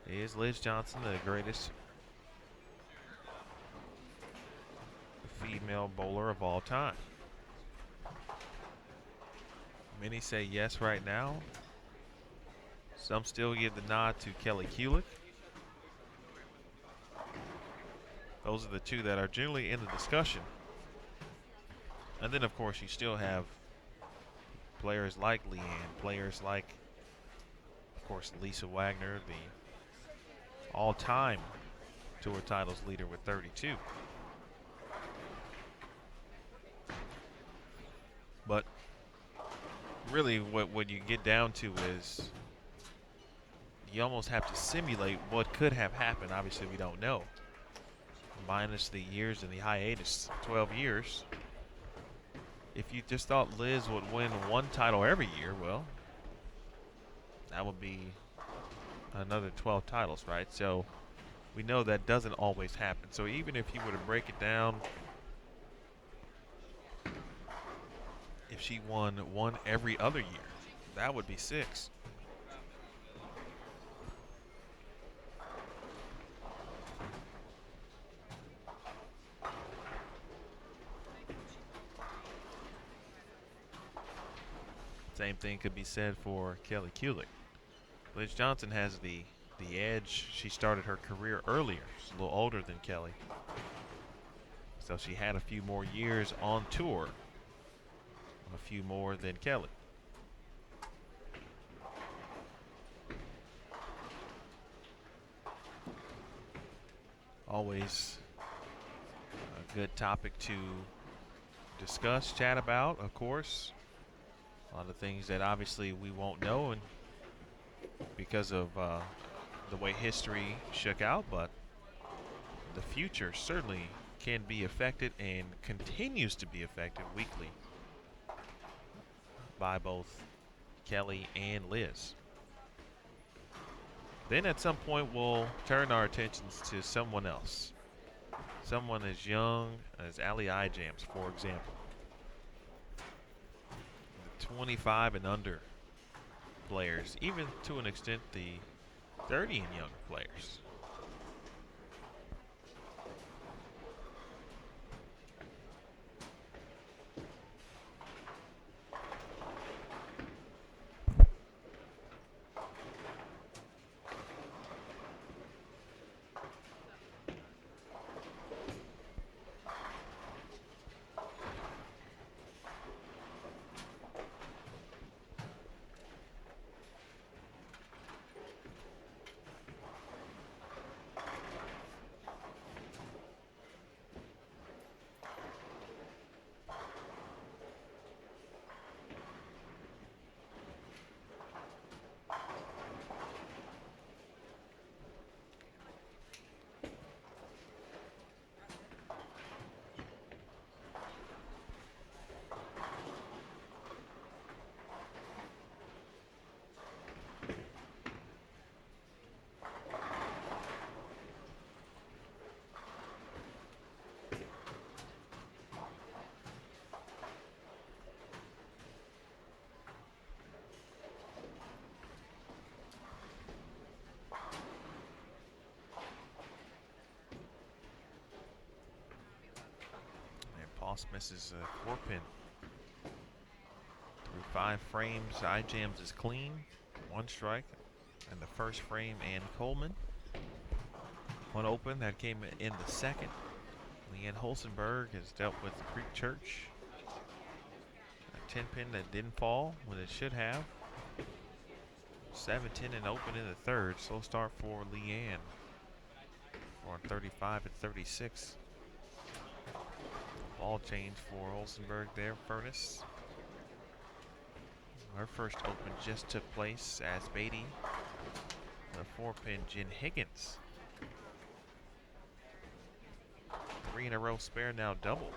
is Liz Johnson the greatest female bowler of all time? Many say yes right now. Some still give the nod to Kelly Kulick. Those are the two that are generally in the discussion. And then, of course, you still have players like Leanne, players like, of course, Lisa Wagner, the all-time tour titles leader with 32. But really, what you get down to is you almost have to simulate what could have happened. Obviously, we don't know. Minus the years in the hiatus, 12 years. If you just thought Liz would win one title every year, well, that would be another 12 titles, right? So we know that doesn't always happen. So even if you were to break it down, if she won one every other year, that would be 6. Same thing could be said for Kelly Kulick. Liz Johnson has the edge. She started her career earlier. She's a little older than Kelly. So she had a few more years on tour. A few more than Kelly. Always a good topic to discuss, chat about, of course. A lot of things that obviously we won't know and because of the way history shook out, but the future certainly can be affected and continues to be affected weekly by both Kelly and Liz. Then at some point we'll turn our attentions to someone else. Someone as young as Allie Ijams, for example. The 25 and under players, even to an extent the 30 and younger players. Poss misses a 4-pin. Through 5 frames, Ijams is clean. 1 strike in the first frame, and Coleman. 1 open, that came in the second. Leanne Holstenberg has dealt with Creek Church. A 10-pin that didn't fall when it should have. 7-10 and open in the third. Slow start for Leanne. On 35 and 36. Ball change for Olsenberg there, Furness. Her first open just took place as Beatty. The 4-pin Jen Higgins. 3 in a row spare, now double.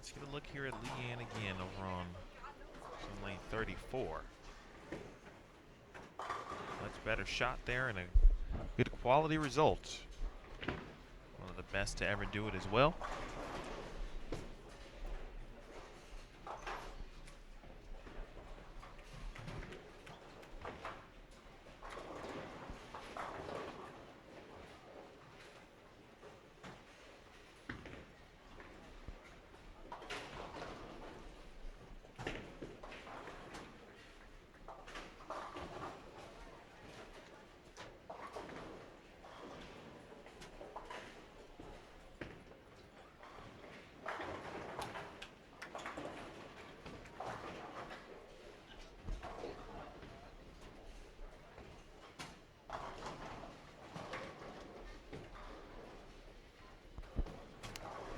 Let's get a look here at Leanne again over on lane 34. Much better shot there and a good quality result. One of the best to ever do it as well.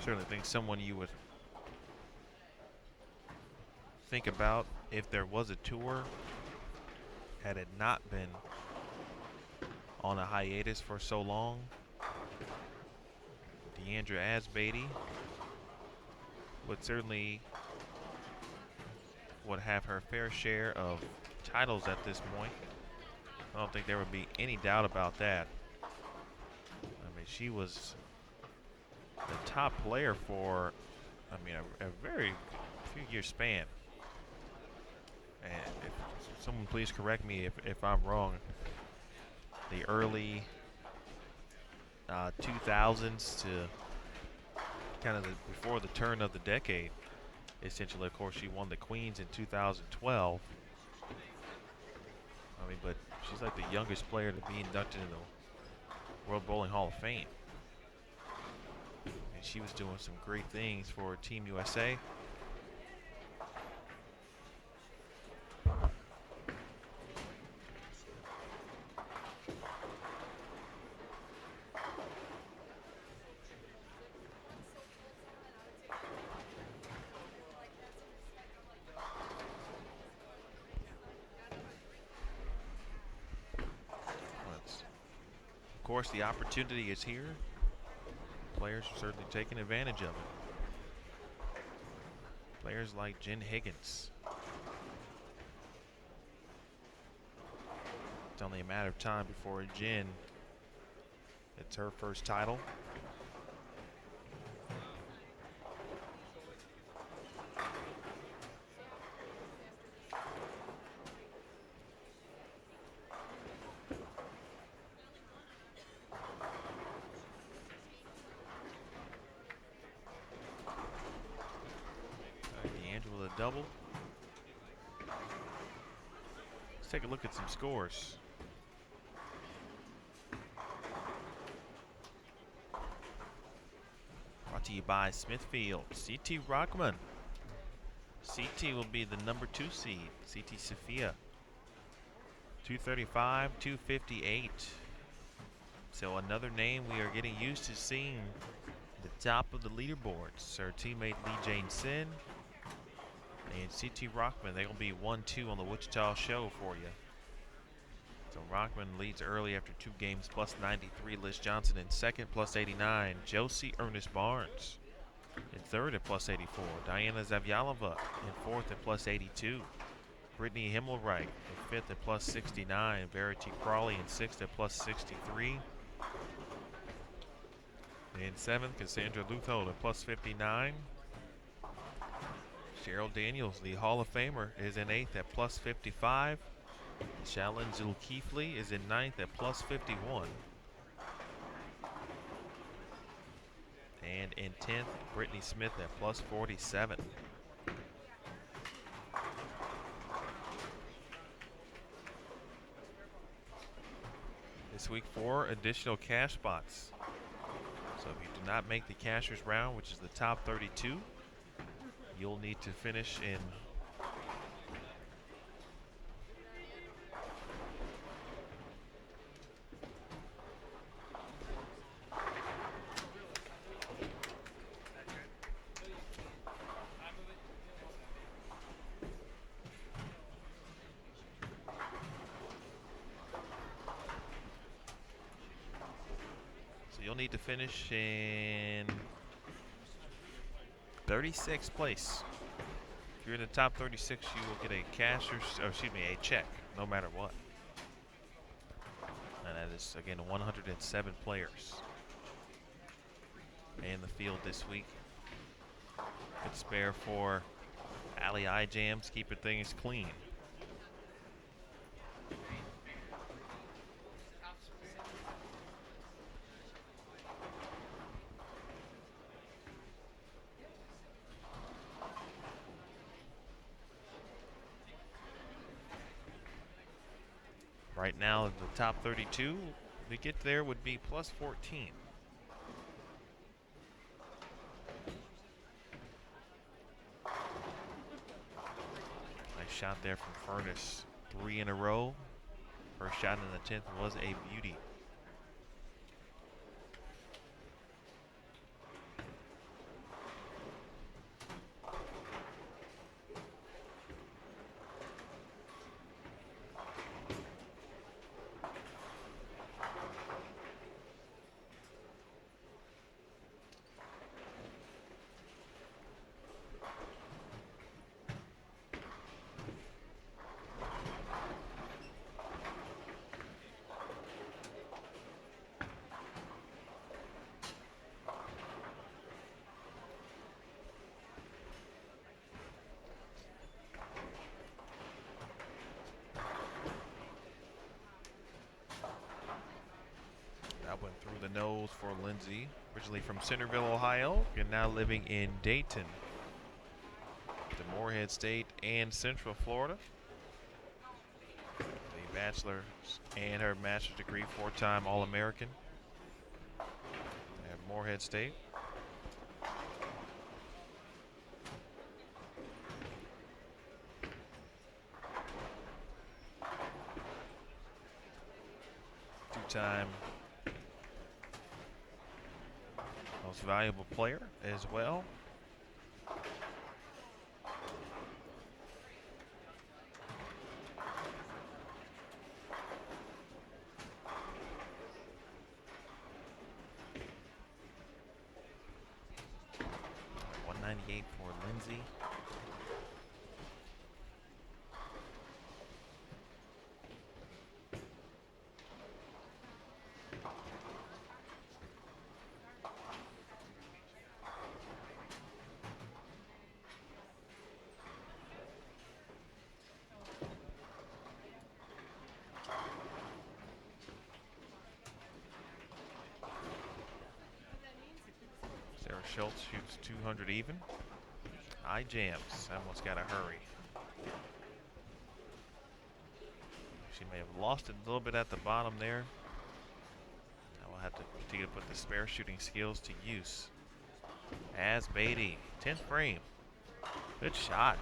Certainly think someone you would think about if there was a tour had it not been on a hiatus for so long. Deandra Asbeatty would certainly have her fair share of titles at this point. I don't think there would be any doubt about that. I mean, she was the top player for, I mean, a very few-year span. And if someone please correct me if I'm wrong. The early 2000s to kind of before the turn of the decade. Essentially, of course, she won the Queens in 2012. I mean, but she's like the youngest player to be inducted in the World Bowling Hall of Fame. And she was doing some great things for Team USA. Of course, the opportunity is here. Players are certainly taking advantage of it. Players like Jen Higgins. It's only a matter of time before Jen, it's her first title. Double. Let's take a look at some scores. Brought to you by Smithfield. CT Rockman. CT will be the number 2 seed. CT Sophia. 235, 258. So another name we are getting used to seeing at the top of the leaderboards. Our teammate Lee Jane Sin. And CT Rockman, they will be 1-2 on the Wichita show for you. So Rockman leads early after 2 games, plus 93. Liz Johnson in second, plus 89. Josie Ernest Barnes in third at plus 84. Diana Zavyalova in fourth at plus 82. Brittany Himmelreich in fifth at plus 69. Verity Crawley in sixth at plus 63. In seventh, Cassandra Luthold at plus 59. Cheryl Daniels, the Hall of Famer, is in 8th at plus 55. Shalyn Zulkifli is in 9th at plus 51. And in 10th, Brittany Smith at plus 47. This week, 4 additional cash spots. So if you do not make the cashers round, which is the top 32, you'll need to finish in 36th place. If you're in the top 36, you will get a a check, no matter what. And that is, again, 107 players in the field this week. Good spare for Alley Eye Jams, keeping things clean. Right now, the top 32, to get there would be plus 14. Nice shot there from Furness. 3 in a row. First shot in the 10th was a beauty. Went through the nose for Lindsay, originally from Centerville, Ohio, and now living in Dayton, the Morehead State and Central Florida. The bachelor's and her master's degree, 4-time All-American at Morehead State. Two-time most valuable player as well. .198 for Lindsay. Schultz shoots 200 even. Eye jams. Someone's got to hurry. She may have lost it a little bit at the bottom there. Now we'll have to continue to put the spare shooting skills to use. As Beatty, 10th frame. Good shot.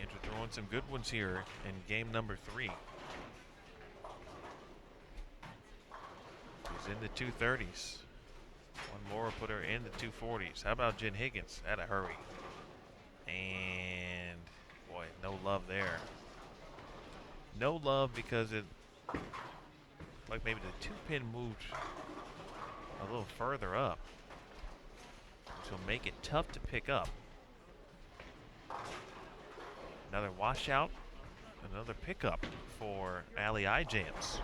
Andrew throwing some good ones here in game number 3. In the 230s. One more put her in the 240s. How about Jen Higgins? At a hurry. And boy, no love there. No love because it like maybe the 2-pin moved a little further up, which will make it tough to pick up. Another washout, another pickup for Alley Eye Jams.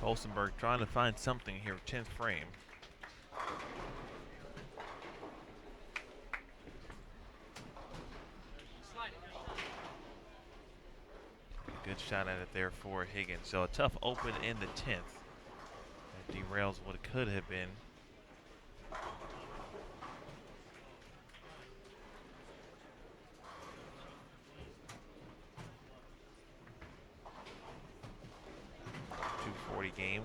Olsenberg trying to find something here, 10th frame. Good shot at it there for Higgins. So a tough open in the 10th. That derails what it could have been. Game.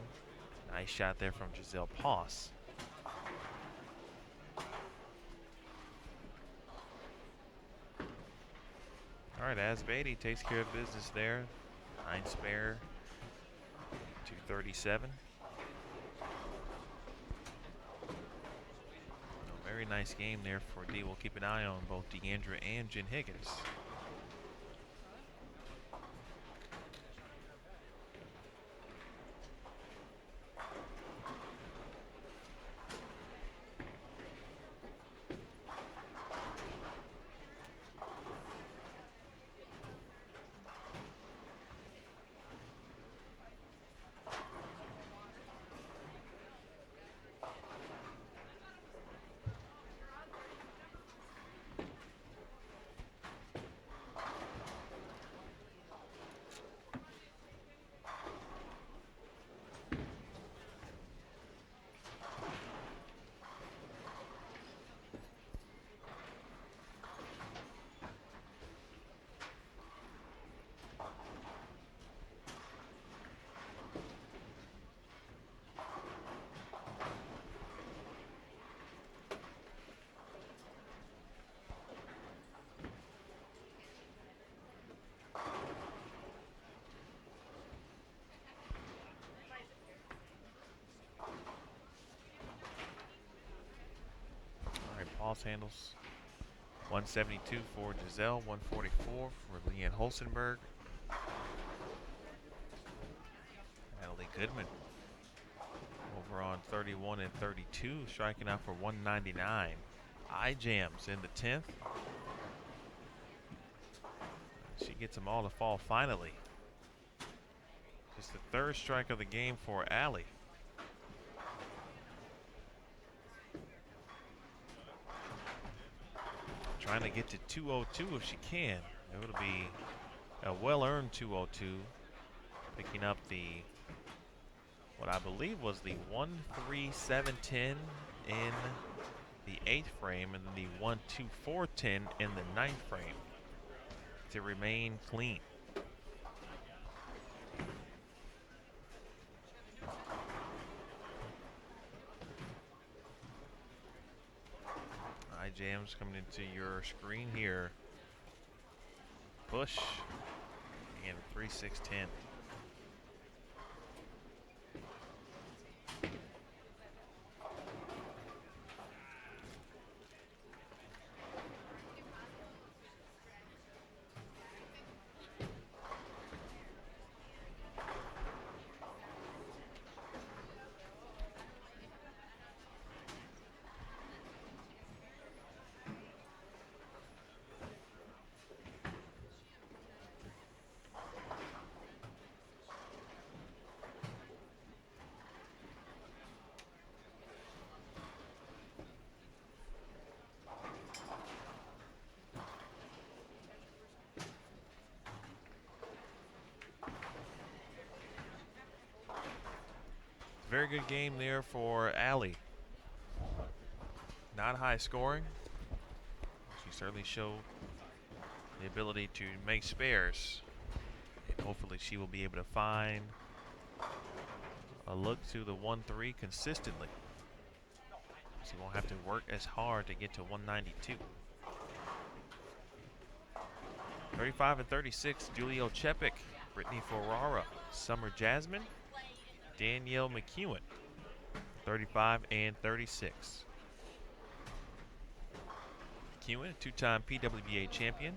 Nice shot there from Giselle Poss. right, Asbeatty takes care of business there. 9 spare, 237. Very nice game there for D. We'll keep an eye on both Deandra and Jen Higgins. Pause handles. 172 for Giselle, 144 for Leanne Holstenberg. Natalie Goodman over on 31 and 32, striking out for 199. I-Jams in the 10th. She gets them all to fall finally. Just the third strike of the game for Allie. Trying to get to 202 if she can. It'll be a well-earned 202. Picking up the, what I believe was the 13710 in the 8th frame and then the 12410 in the 9th frame to remain clean. Jams coming into your screen here. Push and 3-6-10. Very good game there for Allie. Not high scoring. She certainly showed the ability to make spares. And hopefully she will be able to find a look to the 1-3 consistently. She won't have to work as hard to get to 192. 35 and 36, Julio Chepik, Brittany Ferrara, Summer Jasmine, Danielle McEwen, 35 and 36. McEwen, two-time PWBA champion.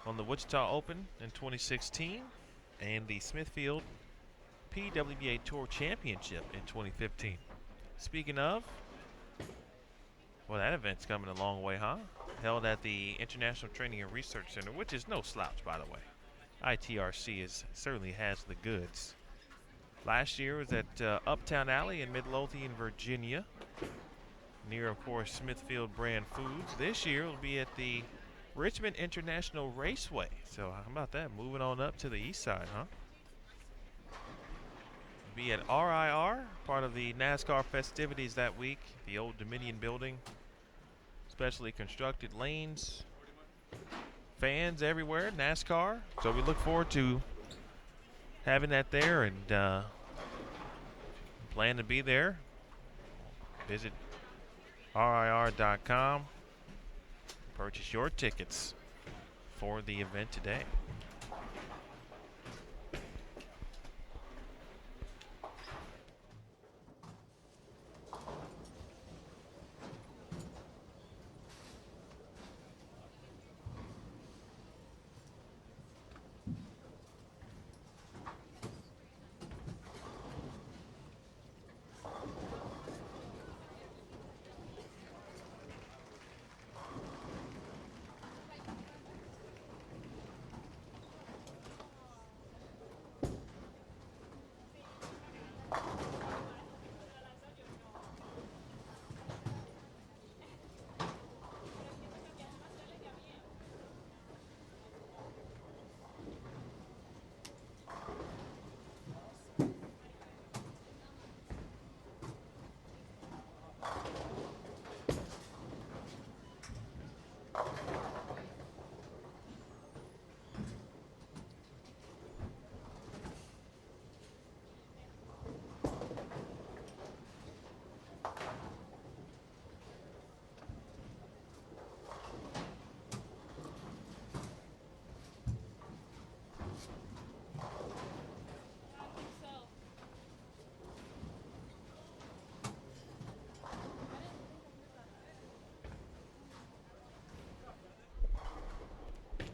Won the Wichita Open in 2016 and the Smithfield PWBA Tour Championship in 2015. Speaking of, well, that event's coming a long way, huh? Held at the International Training and Research Center, which is no slouch, by the way. ITRC certainly has the goods. Last year was at Uptown Alley in Midlothian, Virginia, near, of course, Smithfield Brand Foods. This year will be at the Richmond International Raceway. So how about that? Moving on up to the east side, huh? Be at RIR, part of the NASCAR festivities that week. The old Dominion building, specially constructed lanes. Fans everywhere, NASCAR. So we look forward to having that there and plan to be there. Visit RIR.com. purchase your tickets for the event today.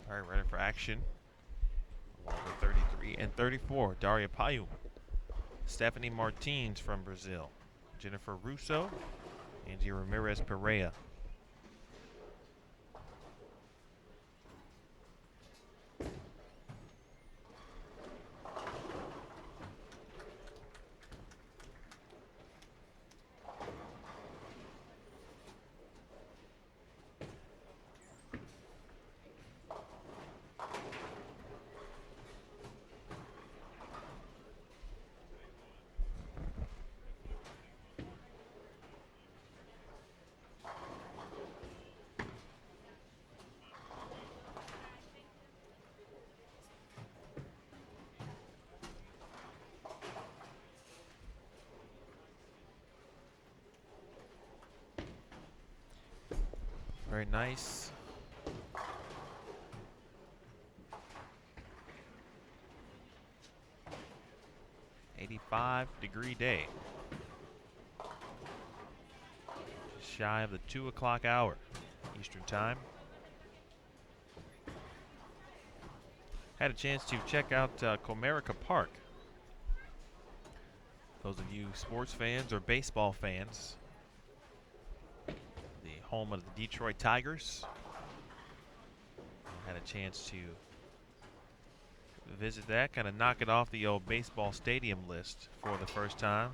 All right, ready for action. Along with 33 and 34, Daria Payum. Stephanie Martins from Brazil. Jennifer Russo. Angie Ramirez Pereira. Very nice. '85-degree day. Just shy of the 2 o'clock hour Eastern time. Had a chance to check out Comerica Park. Those of you sports fans or baseball fans, the home of the Detroit Tigers. Had a chance to visit that, kind of knock it off the old baseball stadium list for the first time.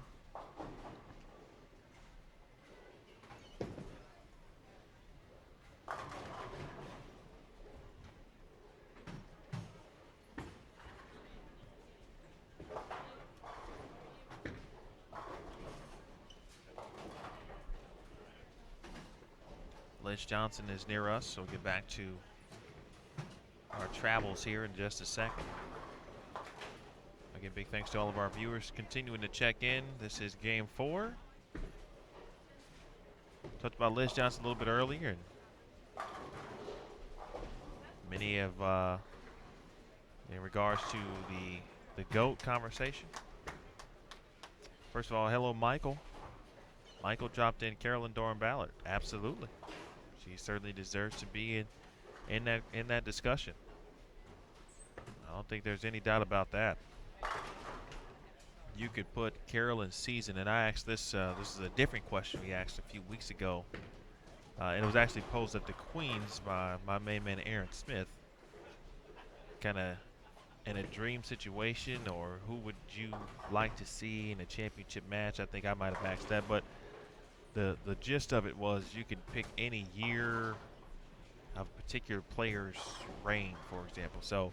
Liz Johnson is near us, so we'll get back to our travels here in just a second. Again, big thanks to all of our viewers continuing to check in. This is game 4. Talked about Liz Johnson a little bit earlier, and many of in regards to the GOAT conversation. First of all, hello, Michael. Michael dropped in Carolyn Doran-Ballard. Absolutely. She certainly deserves to be in that discussion. I don't think there's any doubt about that. You could put Carolyn's season, and I asked this. This is a different question we asked a few weeks ago, and it was actually posed at the Queens by my main man Aaron Smith. Kind of in a dream situation, or who would you like to see in a championship match? I think I might have asked that, but the gist of it was you could pick any year of a particular player's reign, for example. So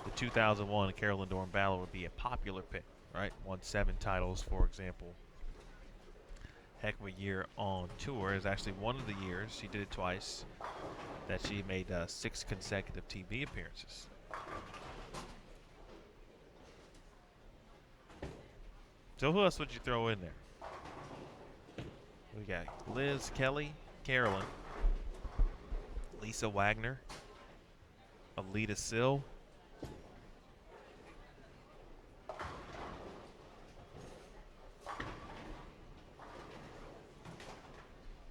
the 2001 Carolyn Doran-Ballard would be a popular pick, right? Won 7 titles, for example. Heck of a year on tour. Is actually one of the years, she did it twice, that she made 6 consecutive TV appearances. So who else would you throw in there? We got Liz, Kelly, Carolyn, Lisa Wagner, Alita Sill,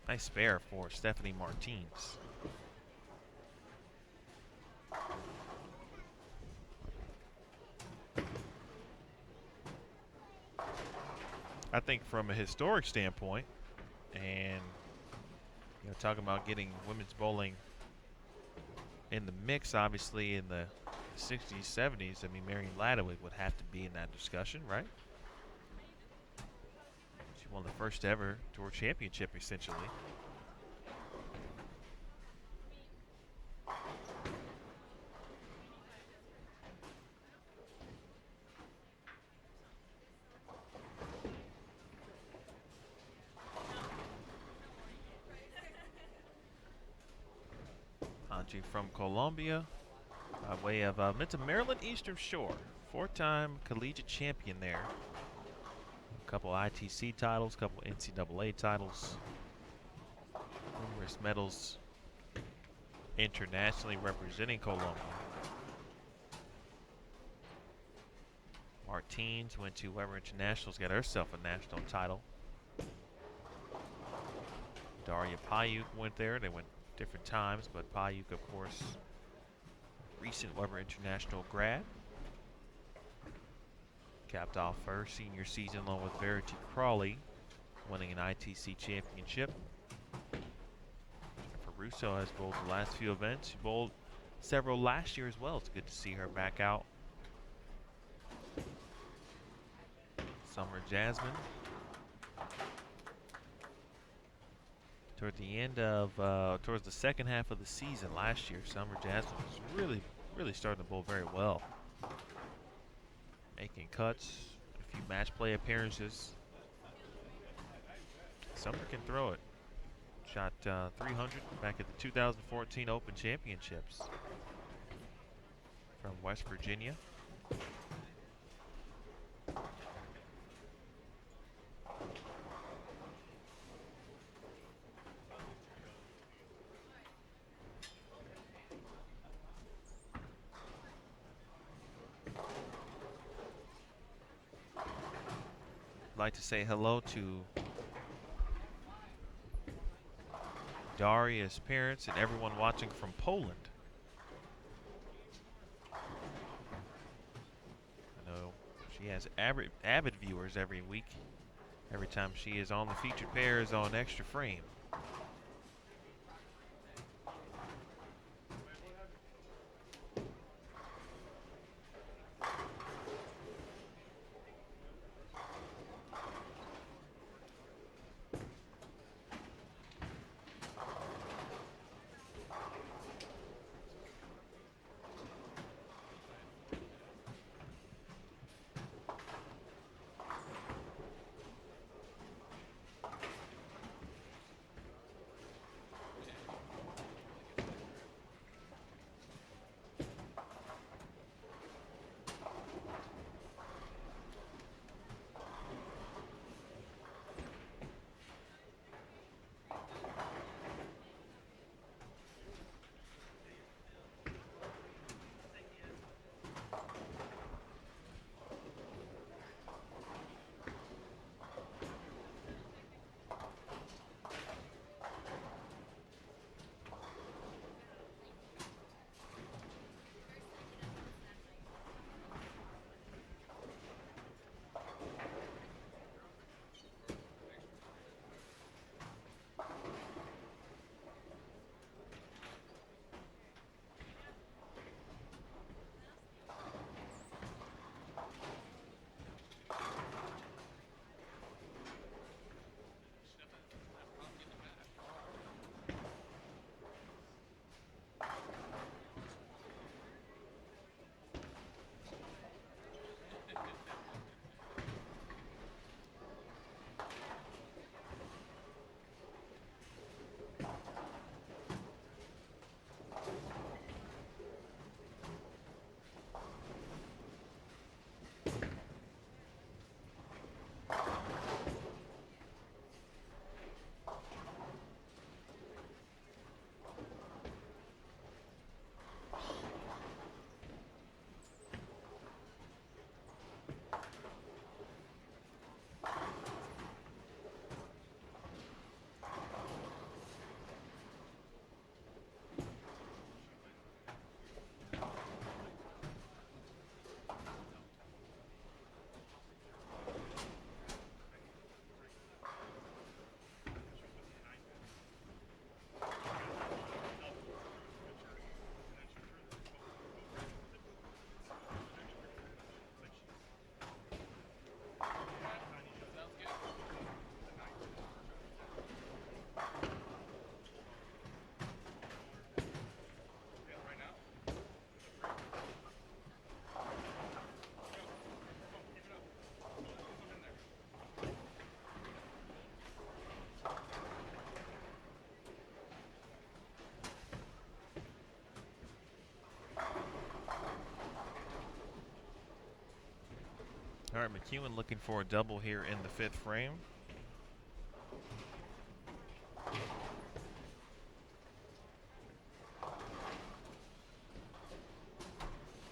nice spare for Stephanie Martins. I think from a historic standpoint, and talking about getting women's bowling in the mix, obviously in the 60s, 70s, I mean, Marion Ladowig would have to be in that discussion, right? She won the first ever tour championship, essentially. Angie from Colombia, by way of went to Maryland Eastern Shore, 4-time collegiate champion there. A couple ITC titles, couple NCAA titles, numerous medals internationally representing Colombia. Martins went to Weber Internationals, got herself a national title. Daria Payuk went there. They went different times, but Payuk, of course, recent Weber International grad. Capped off her senior season along with Verity Crawley, winning an ITC championship. Jennifer Russo has bowled the last few events. She bowled several last year as well. It's good to see her back out. Summer Jasmine. Toward the end of, towards the second half of the season last year, Summer Jasmine was really starting to bowl very well. Making cuts, a few match play appearances. Summer can throw it. Shot 300 back at the 2014 Open Championships from West Virginia. Like to say hello to Daria's parents and everyone watching from Poland. I know she has avid viewers every week. Every time she is on the featured pairs on Extra Frame. right, McEwen looking for a double here in the 5th frame.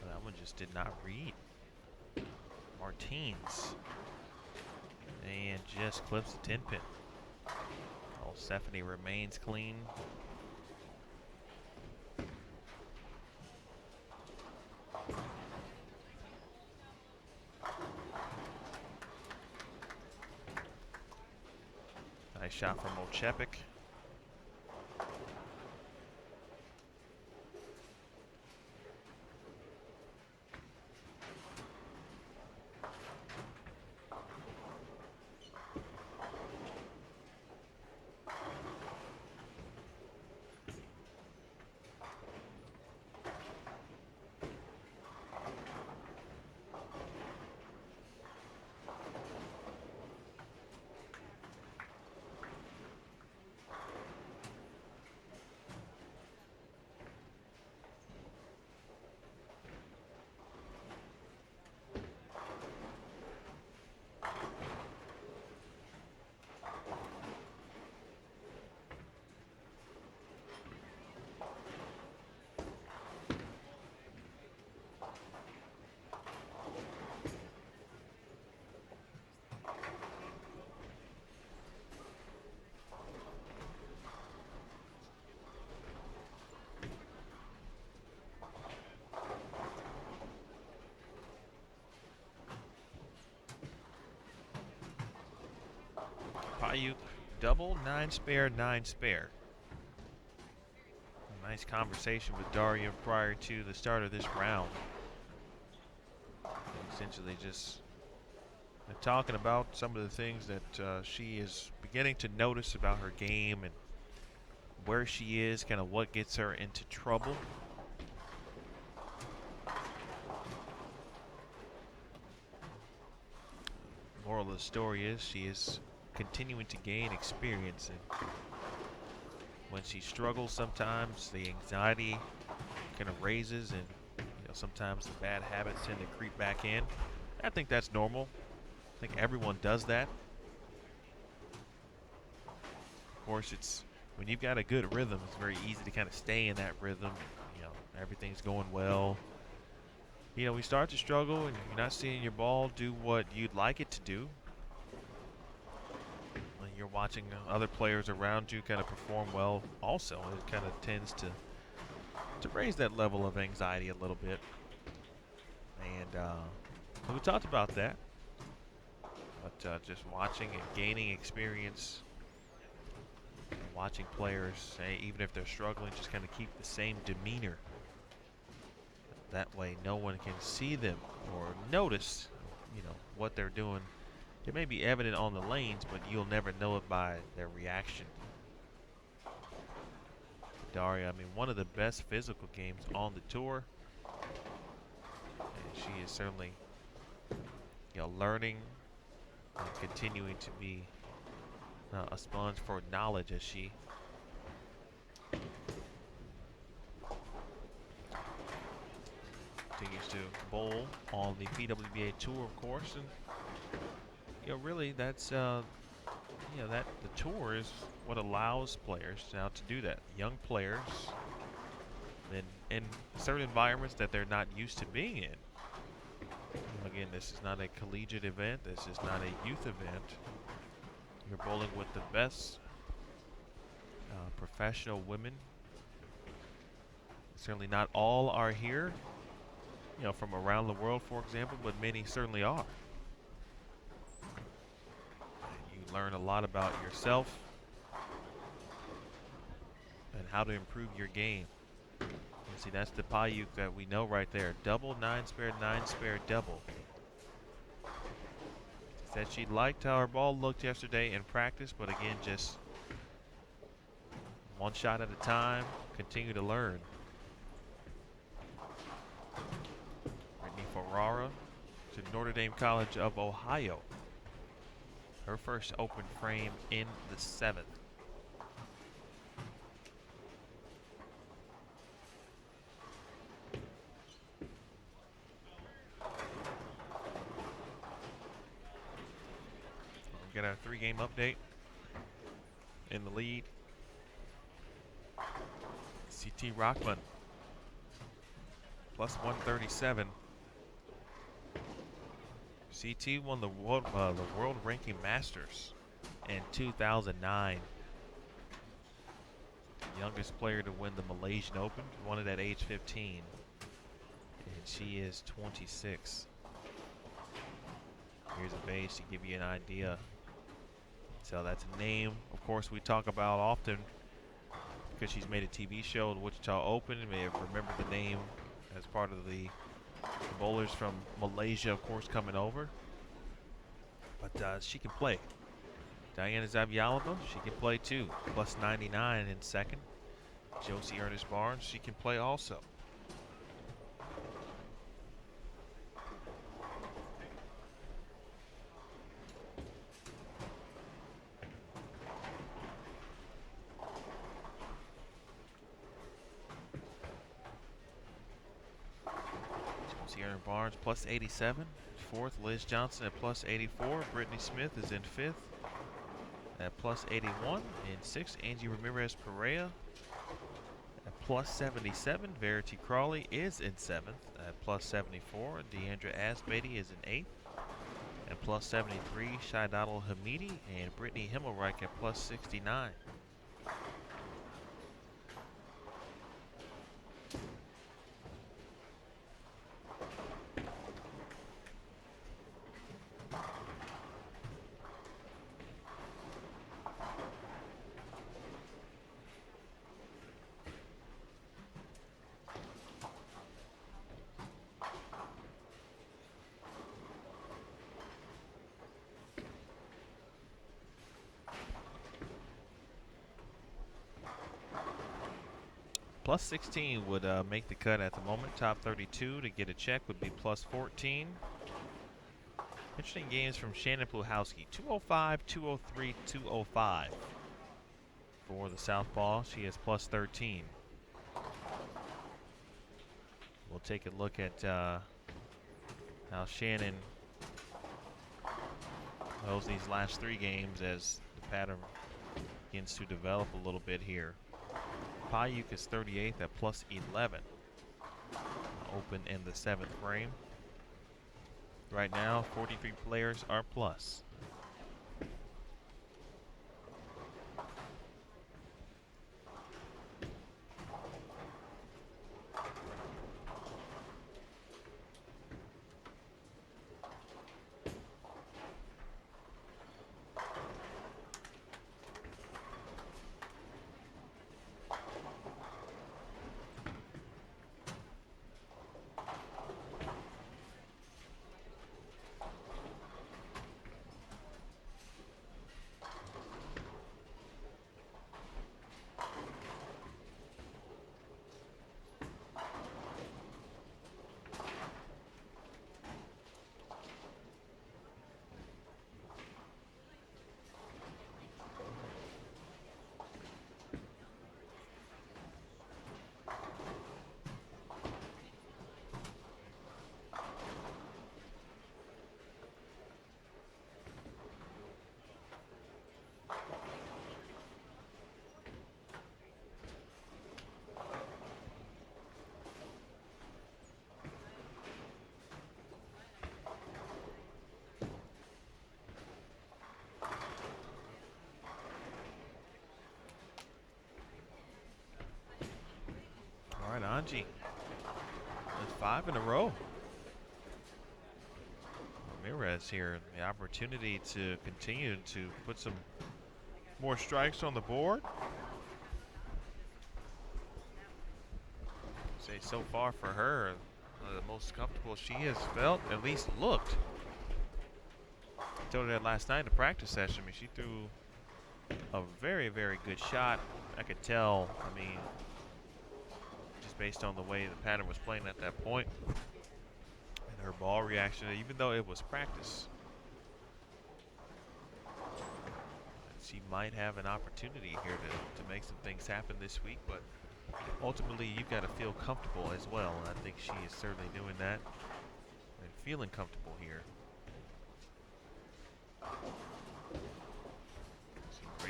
That one just did not read. Martins. And just clips the 10 pin. Oh, Stephanie remains clean. Nice shot from Ochepik. Payuk double, 9 spare, 9 spare. A nice conversation with Daria prior to the start of this round. Essentially just talking about some of the things that she is beginning to notice about her game and where she is, kind of what gets her into trouble. Moral of the story is she is continuing to gain experience, and when she struggles sometimes the anxiety kind of raises, and sometimes the bad habits tend to creep back in. I think that's normal. I think everyone does that. Of course, it's when you've got a good rhythm, it's very easy to kind of stay in that rhythm. Everything's going well. We start to struggle and you're not seeing your ball do what you'd like it to do. You're watching other players around you kind of perform well also. It kind of tends to raise that level of anxiety a little bit. And we talked about that. But just watching and gaining experience, and watching players, even if they're struggling, just kind of keep the same demeanor. That way no one can see them or notice, what they're doing. It may be evident on the lanes, but you'll never know it by their reaction. Daria, one of the best physical games on the tour. And she is certainly, learning and continuing to be a sponge for knowledge as she continues to bowl on the PWBA Tour, of course. And really that's that the tour is what allows players now to do that. Young players in certain environments that they're not used to being in. Again, this is not a collegiate event. This is not a youth event. You're bowling with the best professional women. Certainly not all are here, from around the world, for example, but many certainly are. You learn a lot about yourself and how to improve your game. See, that's the Payuk that we know right there. Double, 9 spare, 9 spare, double. She said she liked how her ball looked yesterday in practice, but again, just one shot at a time, continue to learn. Brittany Ferrara to Notre Dame College of Ohio. Her first open frame in the 7th. at our 3-game update. In the lead, CT Rockman, plus 137. CT won the world ranking Masters in 2009. Youngest player to win the Malaysian Open, won it at age 15. And she is 26. Here's a base to give you an idea. So that's a name, of course, we talk about often because she's made a TV show, the Wichita Open. You may have remembered the name as part of the bowlers from Malaysia, of course, coming over. But she can play. Diana Zavjalova, she can play too. Plus 99 in second. Josie Ernest Barnes, she can play also. Josie Ernest Barnes plus 87. Fourth, Liz Johnson at plus 84. Brittany Smith is in fifth at plus 81. In sixth, Angie Ramirez Perea at plus 77. Verity Crawley is in seventh at plus 74. Deandra Asbeatty is in eighth at plus 73. Shaidatul Hamidi and Brittany Himmelreich at plus 69. Plus 16 would make the cut at the moment. Top 32 to get a check would be plus 14. Interesting games from Shannon Pluhowski. 205, 203, 205. For the southpaw, she has plus 13. We'll take a look at how Shannon goes these last 3 games as the pattern begins to develop a little bit here. Payuk is 38th at plus 11. Open in the 7th frame. Right now, 43 players are plus. All right, Angie. That's 5 in a row. Ramirez here, the opportunity to continue to put some more strikes on the board. Say so far for her, the most comfortable she has felt, at least looked. I told her that last night in the practice session. I mean, she threw a very, very good shot. I could tell, I mean, just based on the way the pattern was playing at that point and her ball reaction, even though it was practice. She might have an opportunity here to make some things happen this week, but ultimately you've got to feel comfortable as well. And I think she is certainly doing that and feeling comfortable here.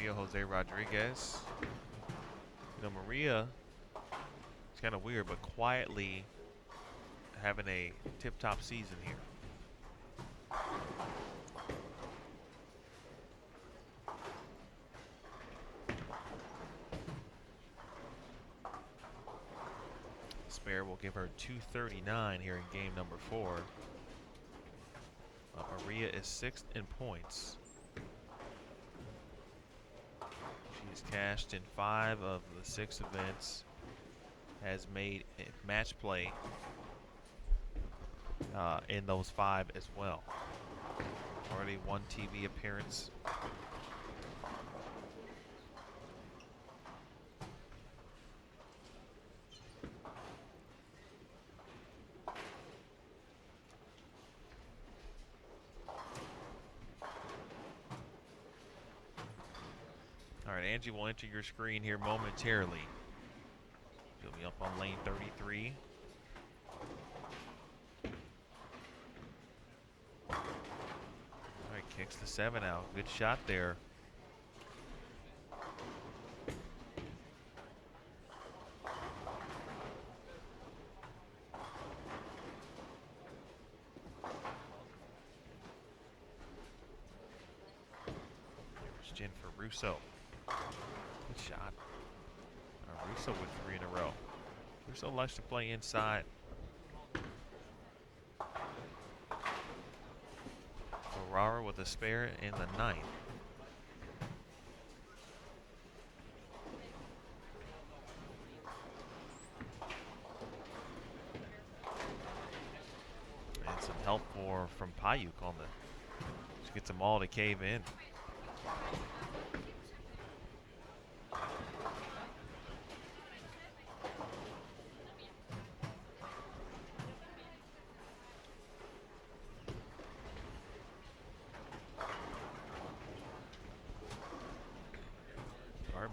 Maria Jose Rodriguez. You know, Maria, it's kind of weird, but quietly having a tip-top season here. Spare will give her 239 here in game number 4. Maria is 6th in points. She's cashed in 5 of the 6 events. Has made match play in those 5 as well. Already 1 TV appearance. All right, Angie will enter your screen here momentarily. She'll be up on lane 33. All right, kicks the 7 out. Good shot there. There's Jennifer Russo. Good shot. Russo with 3 in a row. Russo likes to play inside. Ferrara with a spare in the 9th. And some help from Payuk on the. Just gets them all to cave in.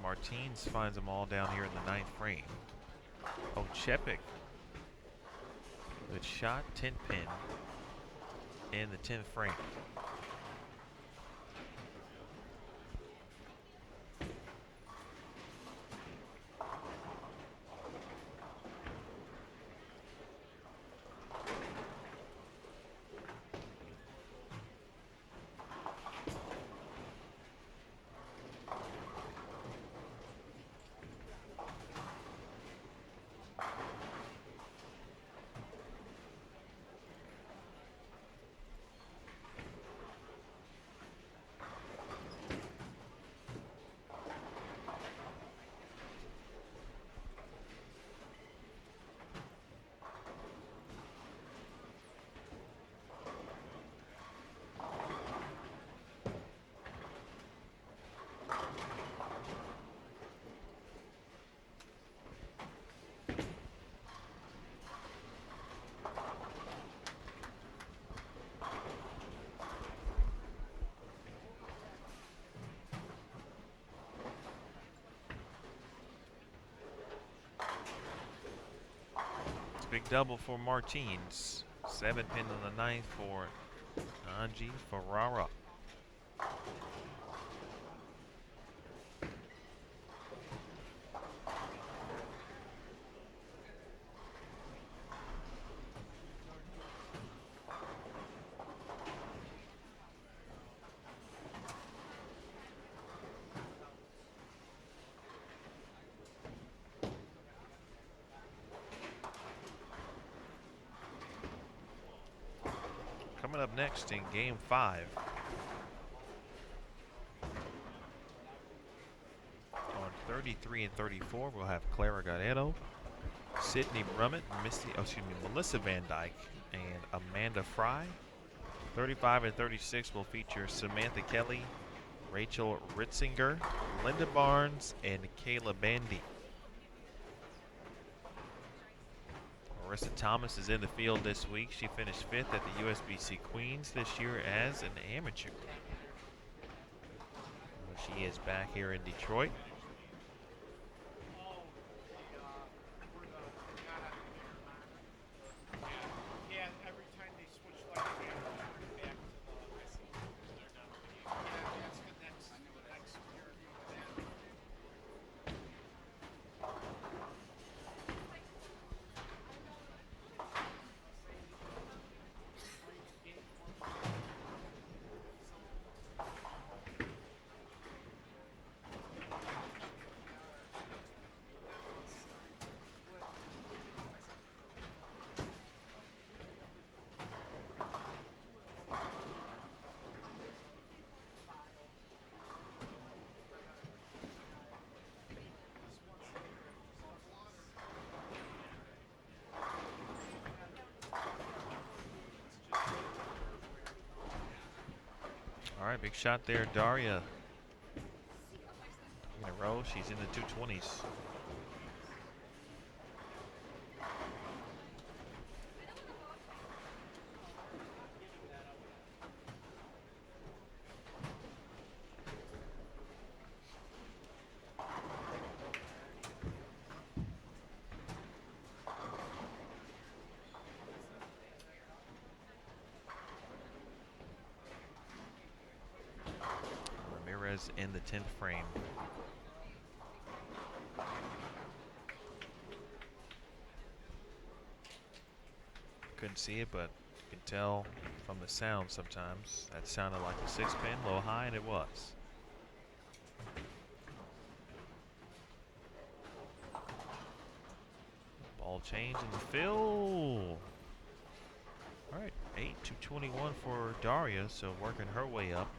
Martins finds them all down here in the 9th frame. Oh, Chepik. Good shot, 10 pin in the 10th frame. Big double for Martins. 7 pin in the 9th for Angie Ferrara. Coming up next in game 5. On 33 and 34, we'll have Clara Guerrero, Sydney Brummett, Melissa Van Dyke, and Amanda Fry. 35 and 36 will feature Samantha Kelly, Rachel Ritzinger, Linda Barnes, and Kayla Bandy. Marissa Thomas is in the field this week. She finished 5th at the USBC Queens this year as an amateur. She is back here in Detroit. right, big shot there, Daria. In a row, she's in the 220s. Ramirez in the 10th frame. Couldn't see it, but you can tell from the sound sometimes. That sounded like a 6-pin, low high, and it was. Ball change in the fill. All right, 8-221 for Daria, so working her way up.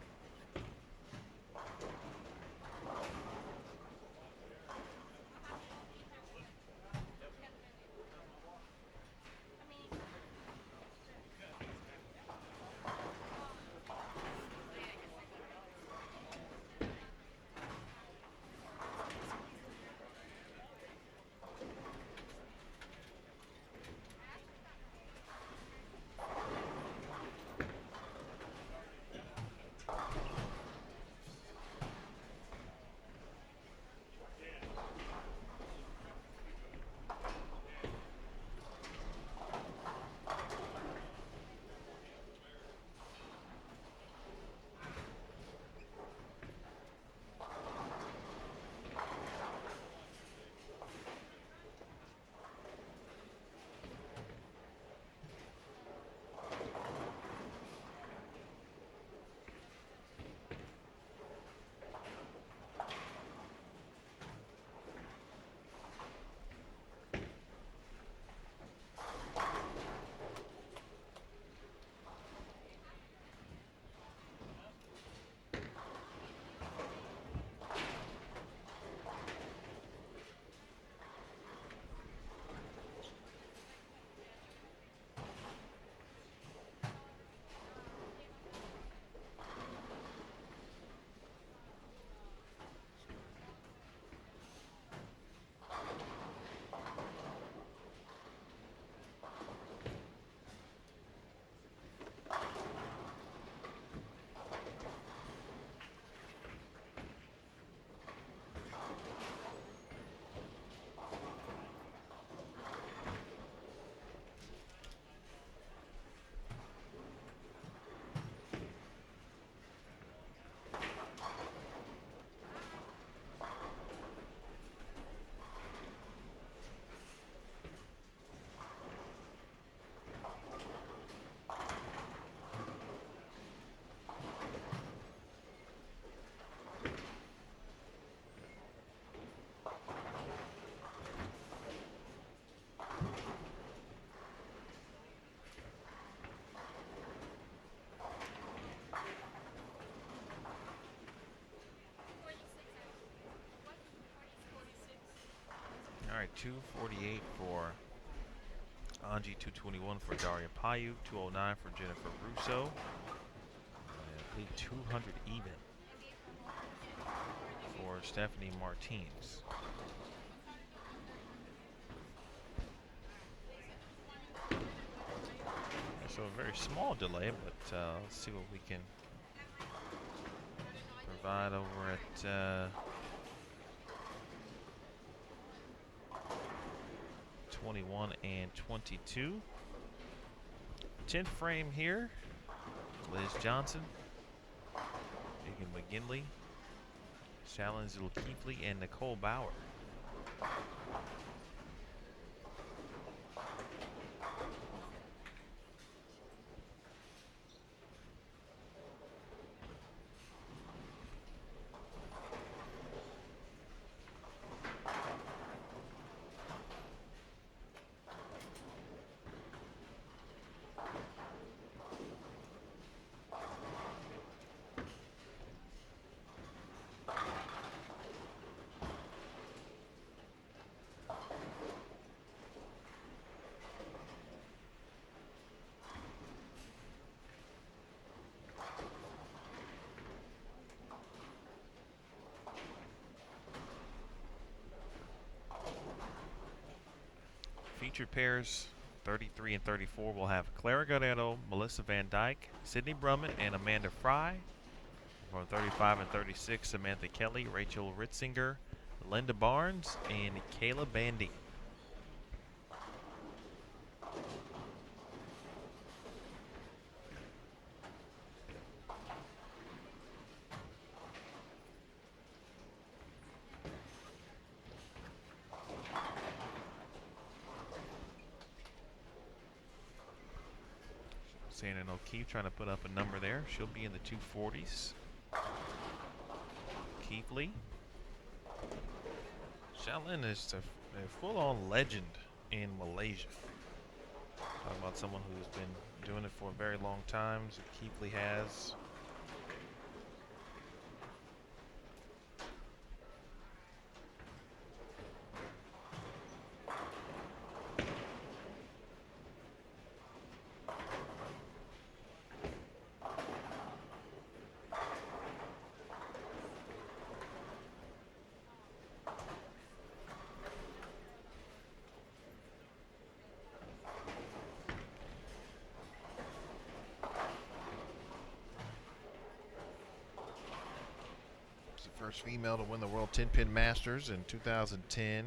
All right, 248 for Angie, 221 for Daria Payu, 209 for Jennifer Russo. And I believe 200 even for Stephanie Martins. So a very small delay, but let's see what we can provide over at 21 and 22. 10th frame here. Liz Johnson, Megan McGinley, Shallon Zulkifli, and Nicole Bauer. featured pairs 33 and 34 will have Clara Guerrero, Melissa Van Dyke, Sydney Brumman, and Amanda Fry. From 35 and 36, Samantha Kelly, Rachel Ritzinger, Linda Barnes, and Kayla Bandy. Shannon O'Keefe trying to put up a number there. She'll be in the 240s. Keithley. Shaolin is a full-on legend in Malaysia. Talking about someone who's been doing it for a very long time. So Keithley has. First female to win the World 10-Pin Masters in 2010.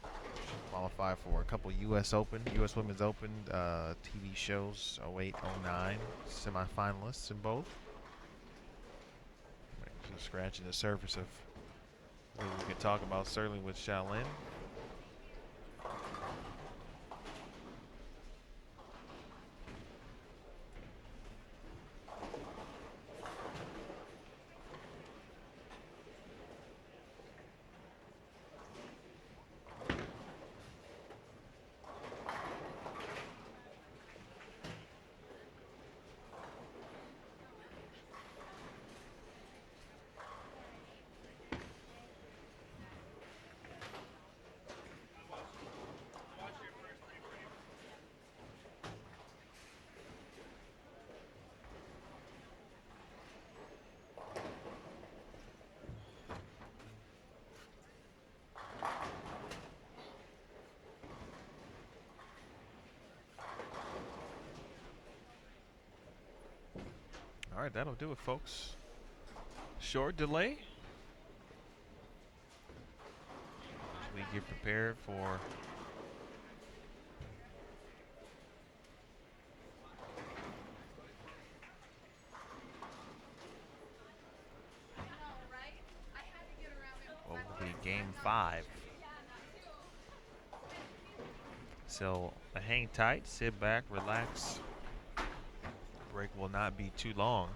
She qualified for a couple U.S. Women's Open TV shows, 08, 09, semifinalists in both. Just scratching the surface of what we could talk about, certainly with Shaolin. All right, that'll do it, folks. Short delay as we get prepared for what will be Game 5. So hang tight, sit back, relax. Break will not be too long.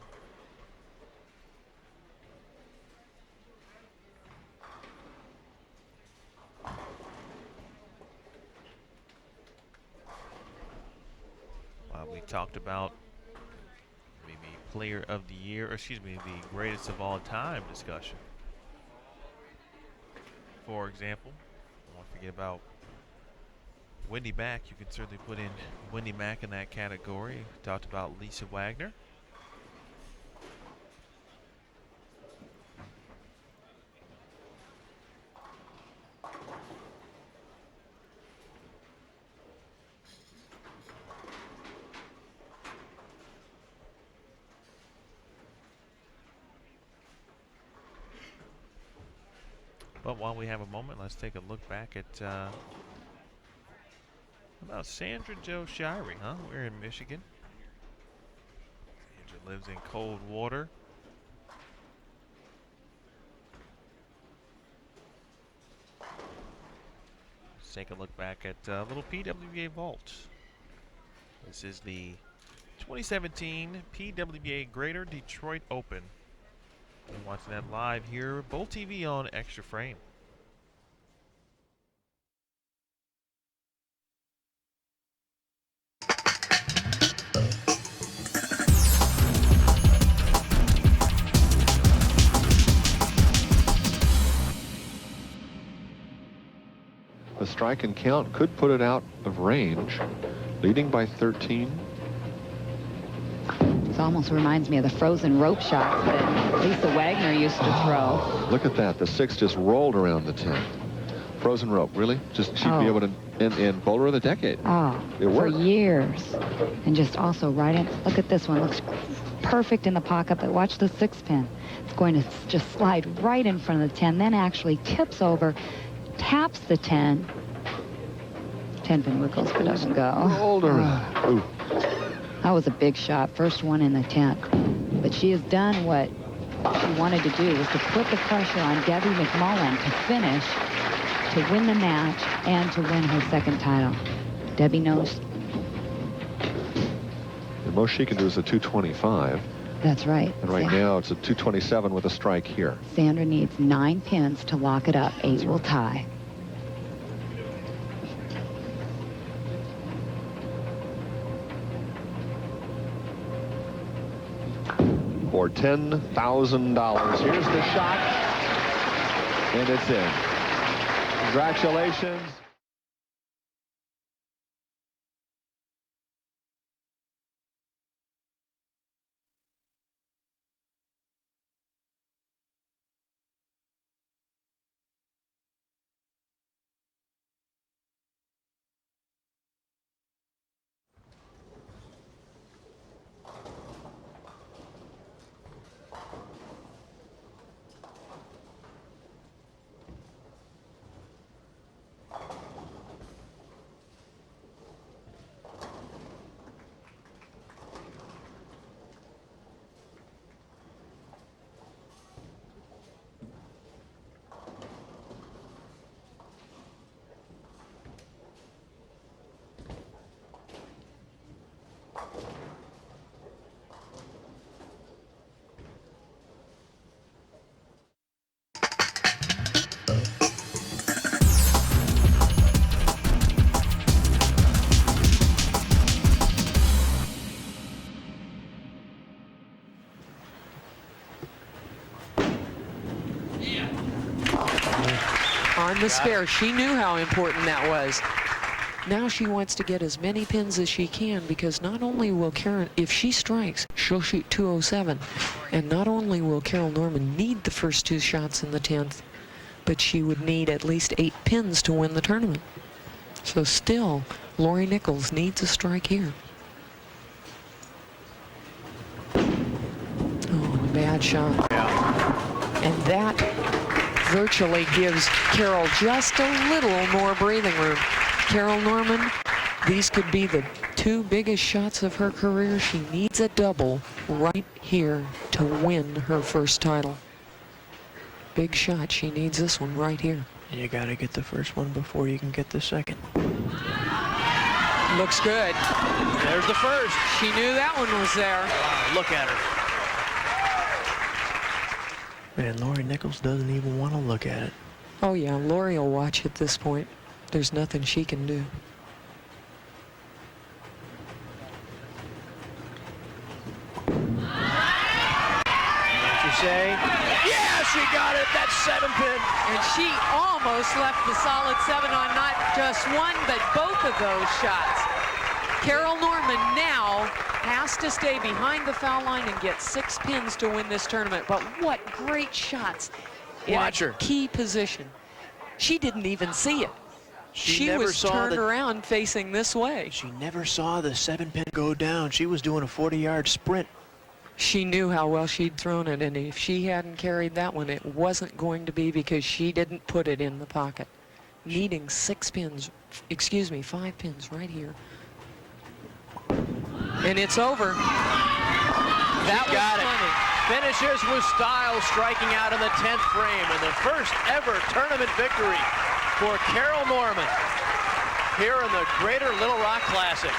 We talked about maybe player of the year, or excuse me, the greatest of all time discussion. For example, don't forget about Wendy Mack. You can certainly put in Wendy Mack in that category. We talked about Lisa Wagner. But while we have a moment, let's take a look back at about Sandra Jo Shirey, huh? We're in Michigan. Sandra lives in Coldwater. Let's take a look back at a little PWBA Vault. This is the 2017 PWBA Greater Detroit Open. I'm watching that live here, Bolt TV on Extra Frame. A strike and count could put it out of range, leading by 13. It almost reminds me of the frozen rope shots that Lisa Wagner used to throw. Look at that. The 6 just rolled around the 10. Frozen rope, really? Just she'd be able to, in bowler of the decade. Oh, It for worked. years. And just also right in. Look at this one. Looks perfect in the pocket, but watch the 6 pin. It's going to just slide right in front of the 10, then actually tips over, taps the 10. 10 pin wiggles, but doesn't go. Rolled around. Ooh. That was a big shot. First one in the 10th. But she has done what she wanted to do, was to put the pressure on Debbie McMullen to finish, to win the match, and to win her second title. Debbie knows. The most she can do is a 225. That's right. And right now it's a 227 with a strike here. Sandra needs 9 pins to lock it up. 8 will tie. For $10,000. Here's the shot. And it's in. Congratulations. On the spare. She knew how important that was. Now she wants to get as many pins as she can, because not only will Karen, if she strikes, she'll shoot 207. And not only will Carol Norman need the first 2 shots in the 10th, but she would need at least 8 pins to win the tournament. So still, Lori Nichols needs a strike here. Oh, bad shot. And that virtually gives Carol just a little more breathing room. Carol Norman, these could be the 2 biggest shots of her career. She needs a double right here to win her first title. Big shot. She needs this one right here. You got to get the first one before you can get the second. Looks good. There's the first. She knew that one was there. Look at her. Man, Lori Nichols doesn't even want to look at it. Oh yeah, Lori will watch at this point. There's nothing she can do. What you say? Yeah, she got it. That's 7 pin. And she almost left the solid 7 on not just one, but both of those shots. Carol Norman now has to stay behind the foul line and get 6 pins to win this tournament. But what great shots in Watch her. a key position. She didn't even see it. She never was saw turned around facing this way. She never saw the 7 pin go down. She was doing a 40-yard sprint. She knew how well she'd thrown it, and if she hadn't carried that one, it wasn't going to be, because she didn't put it in the pocket. Needing 6 pins, excuse me, 5 pins right here. And it's over. That was got it. funny. Finishes with style, striking out in the 10th frame, and the first ever tournament victory for Carol Norman here in the Greater Little Rock Classic.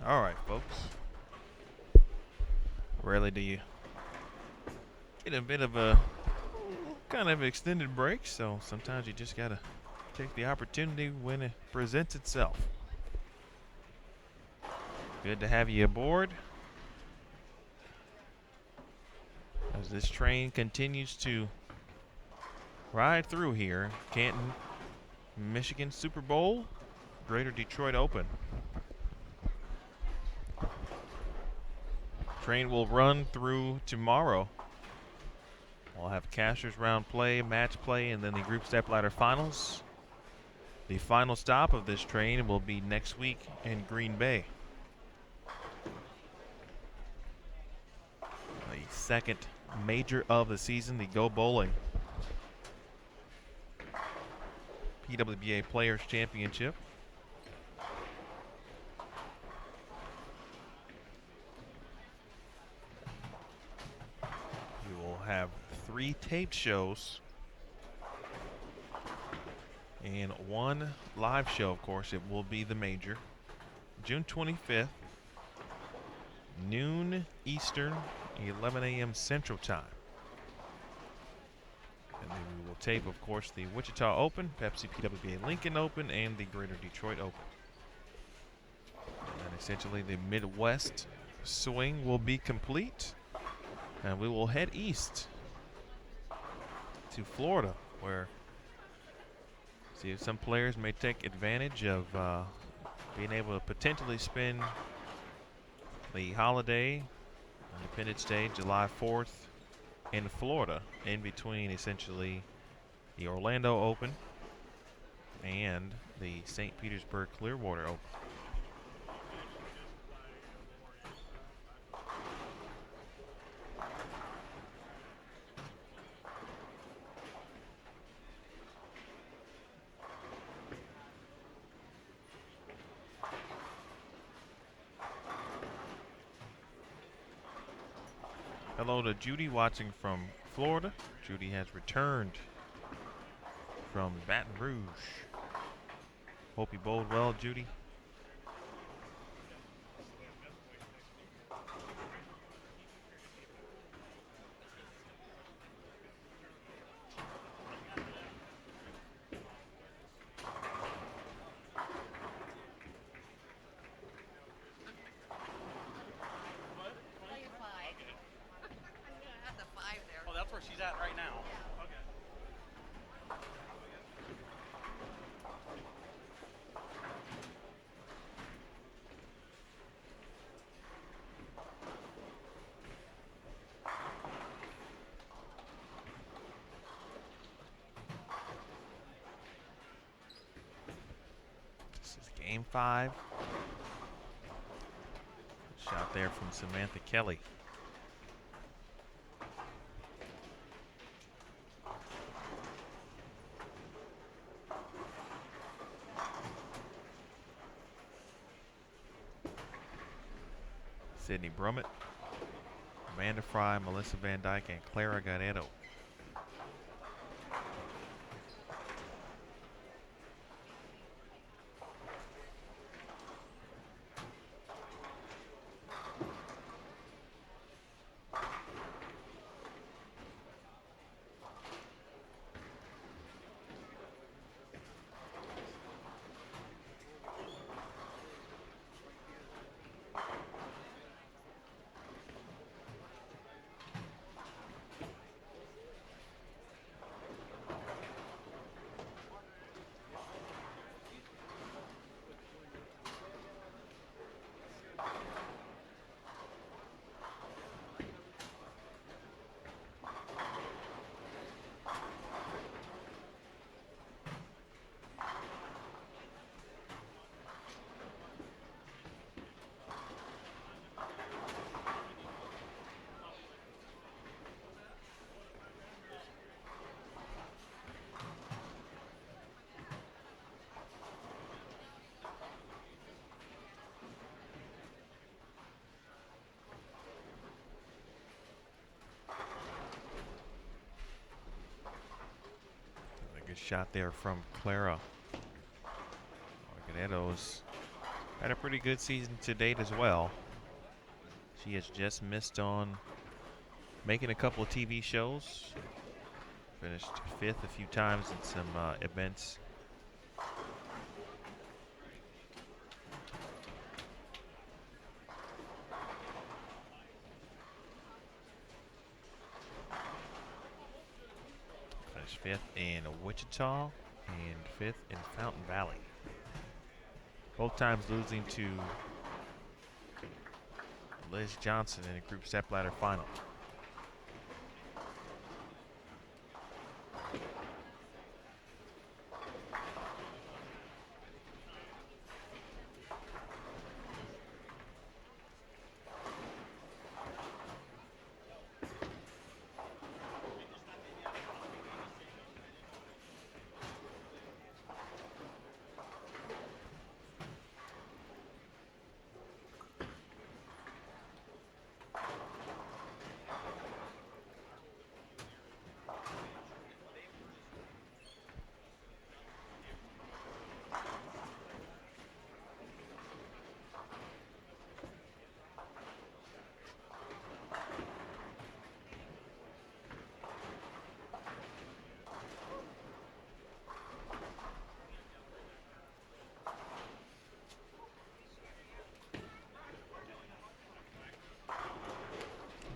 All right, folks. Rarely do you get a bit of a kind of extended break, so sometimes you just got to take the opportunity when it presents itself. Good to have you aboard as this train continues to ride through here. Canton, Michigan Super Bowl, Greater Detroit Open. Train will run through tomorrow. We'll have cashers round play, match play, and then the group step ladder finals. The final stop of this train will be next week in Green Bay. The second major of the season, the Go Bowling PWBA Players Championship. We will have 3 taped shows and 1 live show, of course. It will be the major. June 25th, noon Eastern, 11 a.m. Central Time. And then we will tape, of course, the Wichita Open, Pepsi PWBA Lincoln Open, and the Greater Detroit Open. And essentially the Midwest swing will be complete. And we will head east to Florida, where see if some players may take advantage of being able to potentially spend the holiday, Independence Day, July 4th, in Florida, in between essentially the Orlando Open and the St. Petersburg Clearwater Open. Hello to Judy watching from Florida. Judy has returned from Baton Rouge. Hope you bowled well, Judy. Oh, that's where she's at right now. This is game 5. Shot there from Samantha Kelly. Sydney Brummett, Amanda Fry, Melissa Van Dyke, and Clara Guerrero. Good shot there from Clara. Guerrero's Had a pretty good season to date as well. She has just missed on making a couple of TV shows. Finished 5th a few times in some events. Finished 5th in Wichita and 5th in Fountain Valley. Both times losing to Liz Johnson in a group stepladder final.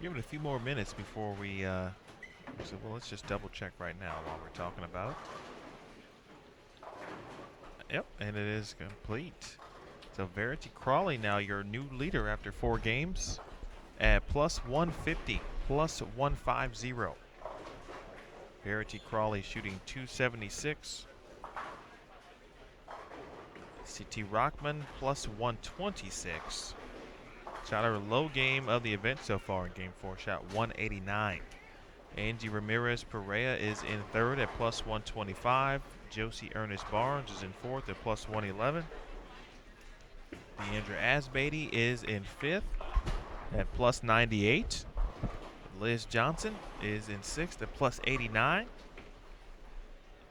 Give it a few more minutes before we so well, let's just double check right now while we're talking about it. Yep, and it is complete. So Verity Crawley now your new leader after 4 games at plus 150, plus 150. Verity Crawley shooting 276. CT Rockman plus 126. Shot her low game of the event so far in game 4, shot 189. Angie Ramirez Perea is in 3rd at plus 125. Josie Ernest Barnes is in 4th at plus 111. Deandra Asbeatty is in 5th at plus 98. Liz Johnson is in 6th at plus 89.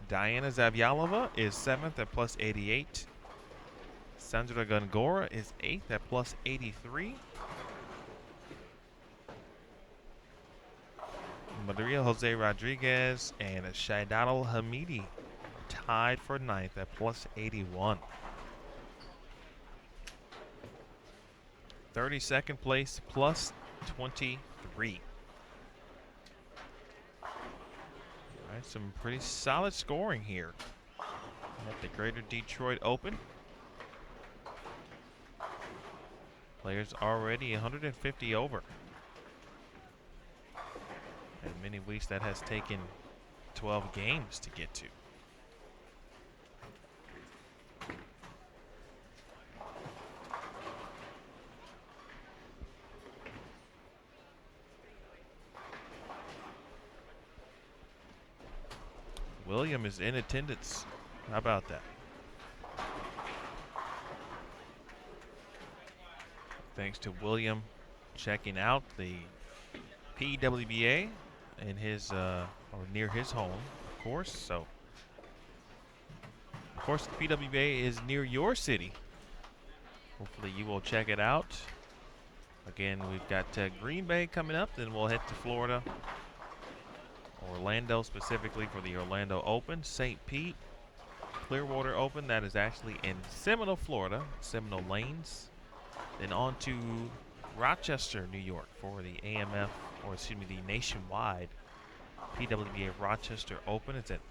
Diana Zavyalova is 7th at plus 88. Sandra Gongora is 8th at plus 83. Maria Jose Rodriguez and Shaidatul Hamidi tied for 9th at plus 81. 32nd place plus 23. All right, some pretty solid scoring here at the Greater Detroit Open. Players already 150 over. In many weeks that has taken 12 games to get to. William is in attendance. How about that? Thanks to William checking out the PWBA in his or near his home, of course. So, of course, the PWBA is near your city. Hopefully, you will check it out. Again, we've got Green Bay coming up, then we'll head to Florida, Orlando specifically for the Orlando Open, St. Pete, Clearwater Open. That is actually in Seminole, Florida, Seminole Lanes. Then on to Rochester, New York for the AMF, or excuse me, the nationwide PWBA Rochester Open. It's at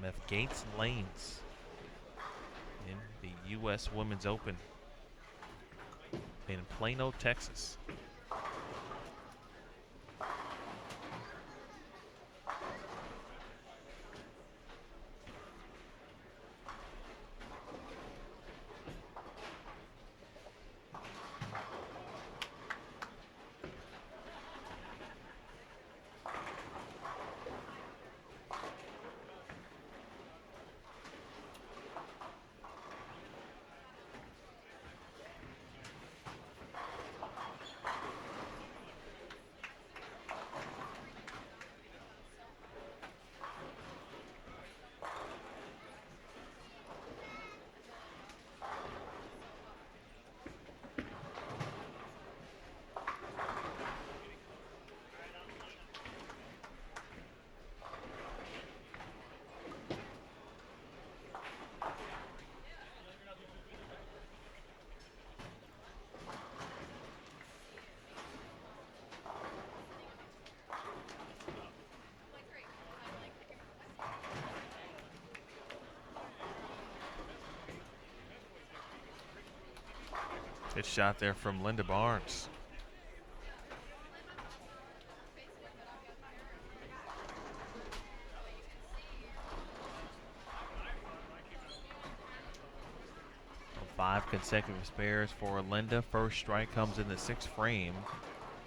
AMF Gates and Lanes in the U.S. Women's Open in Plano, Texas. Good shot there from Linda Barnes. Five consecutive spares for Linda. First strike comes in the 6th frame.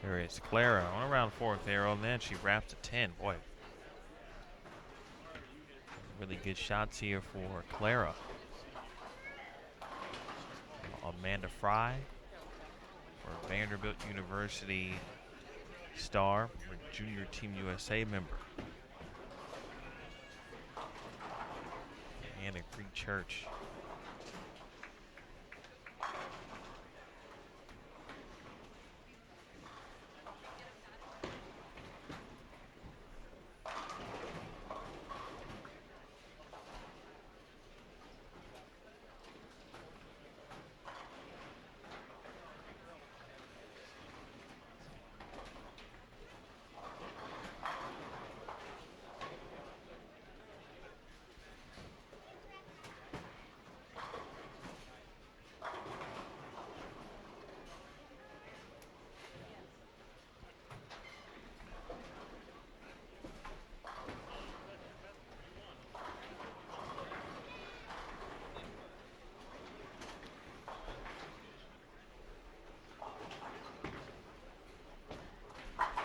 There is Clara on around 4th arrow, and then she wraps a 10. Boy, really good shots here for Clara. Amanda Fry, for Vanderbilt University star, for Junior Team USA member. And a Free Church.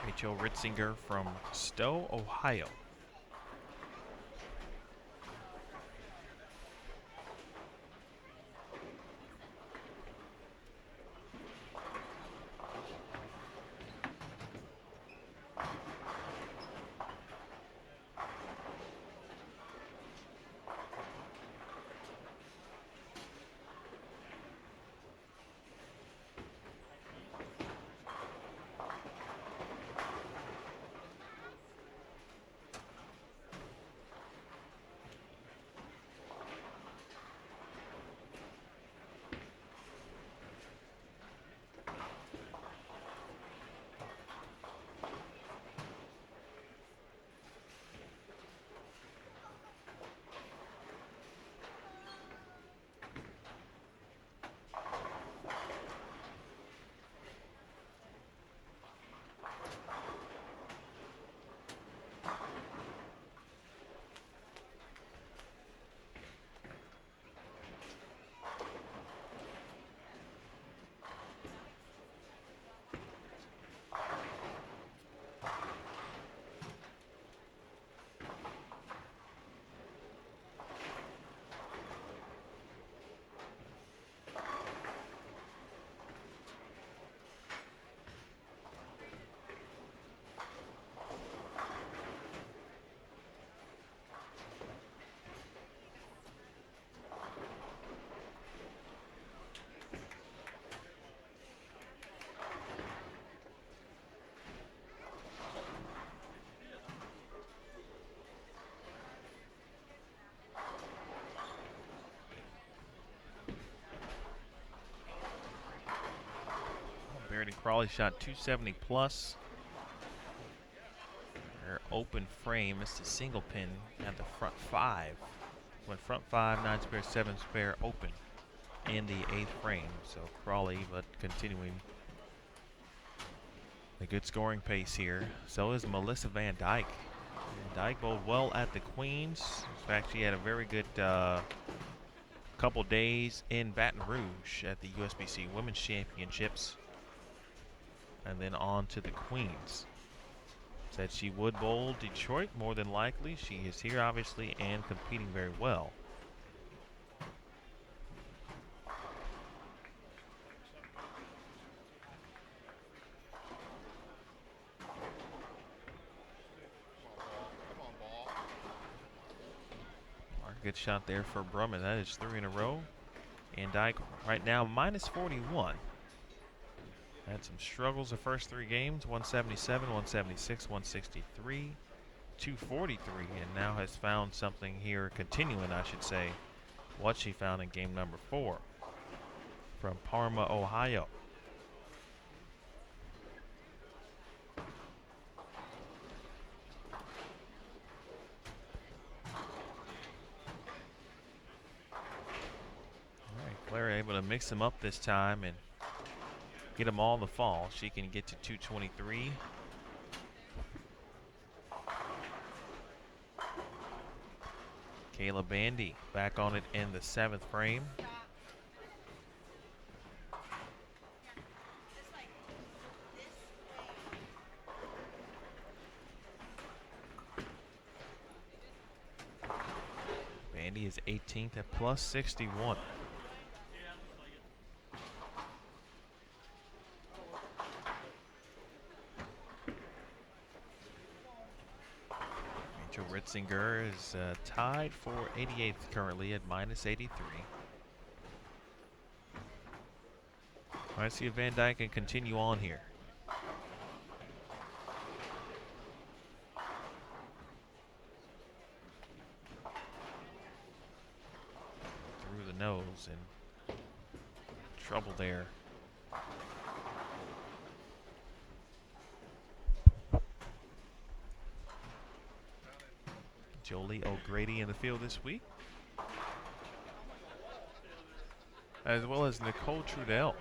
Rachel Ritzinger from Stowe, Ohio. Barrett and Crawley shot 270 plus. Their open frame missed a single pin at the front 5. Went front 5, 9 spare, 7 spare open in the 8th frame. So Crawley, but continuing a good scoring pace here. So is Melissa Van Dyke. Van Dyke bowled well at the Queens. In fact, she had a very good couple days in Baton Rouge at the USBC Women's Championships. And then on to the Queens. Said she would bowl Detroit more than likely. She is here obviously and competing very well. Good shot there for Brumman. That is 3 in a row. And Dyke right now minus 41. Had some struggles the first 3 games, 177, 176, 163, 243, and now has found something here, continuing, I should say, what she found in game number 4 from Parma, Ohio. All right, Claire able to mix them up this time and get them all in the fall. She can get to 223. Kayla Bandy back on it in the 7th frame. Bandy is 18th at plus 61. Rachel Ritzinger is tied for 88th currently at minus 83. All right, see if Van Dyke can continue on here. Through the nose and trouble there. Jolie O'Grady in the field this week, as well as Nicole Trudell.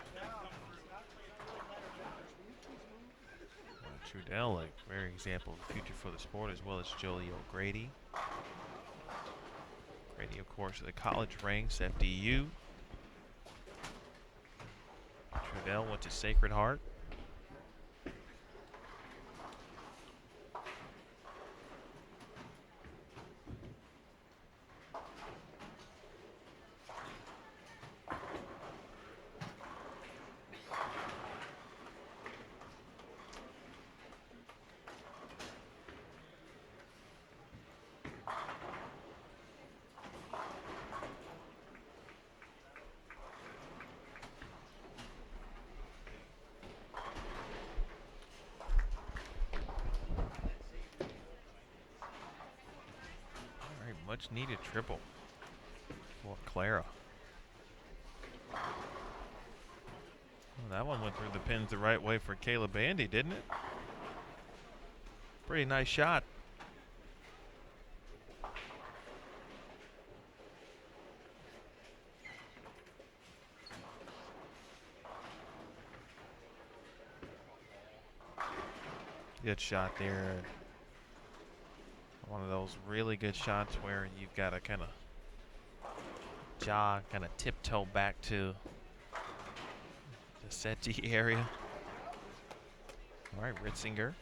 Trudell, a very example of the future for the sport, as well as Jolie O'Grady. Grady, of course, the college ranks, FDU. Trudell went to Sacred Heart. Much needed triple for Clara. Well, that one went through the pins the right way for Kayla Bandy, didn't it? Pretty nice shot. Good shot there. One of those really good shots where you've got to kind of jog, kind of tiptoe back to the settee area. All right, Ritzinger.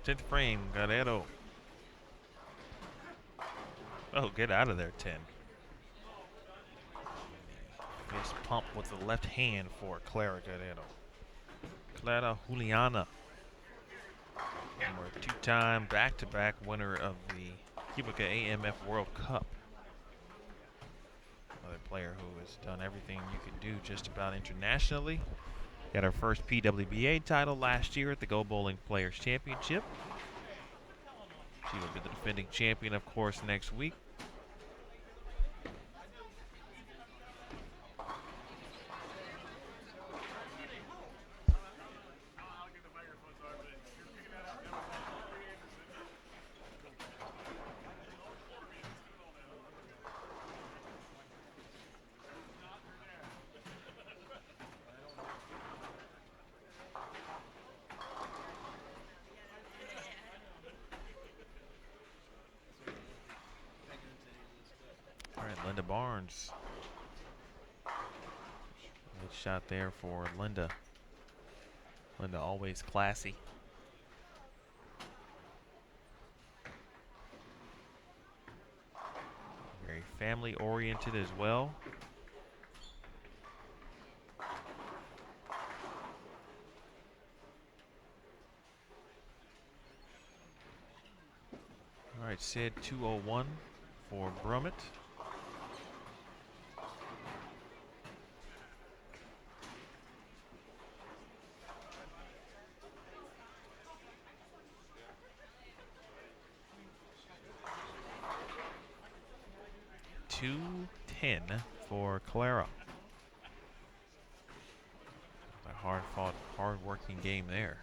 10th frame, Guerrero. Oh, get out of there, 10. Fist pump with the left hand for Clara Guerrero. Clara Juliana. Former two-time back-to-back winner of the PWBA AMF World Cup. Another player who has done everything you can do just about internationally. Got her first PWBA title last year at the Go Bowling Players Championship. She will be the defending champion, of course, next week. All right, Linda Barnes. Good shot there for Linda. Linda always classy. Very family oriented as well. All right, Sid 201 for Brummett. .210 for Clara. A hard-fought, hard-working game there.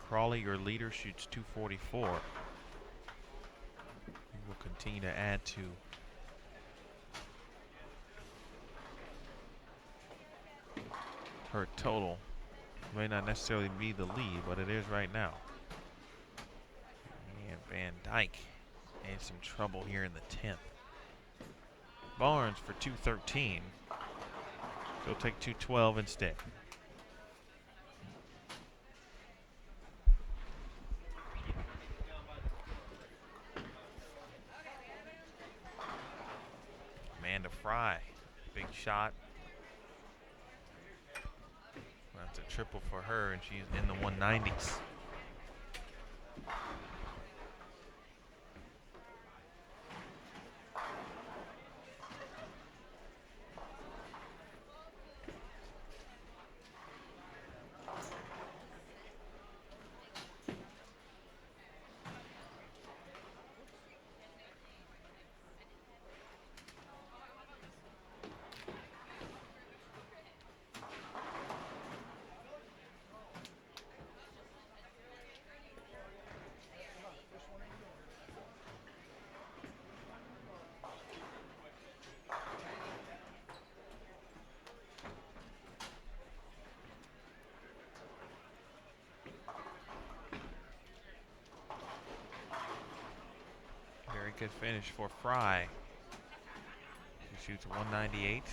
Crawley, your leader, shoots .244. He will continue to add to her total. May not necessarily be the lead, but it is right now. And Van Dyke in some trouble here in the 10th. Barnes for .213. He'll take .212 instead. Amanda Fry, big shot. That's a triple for her, and she's in the 190s. Good finish for Fry. She shoots 198.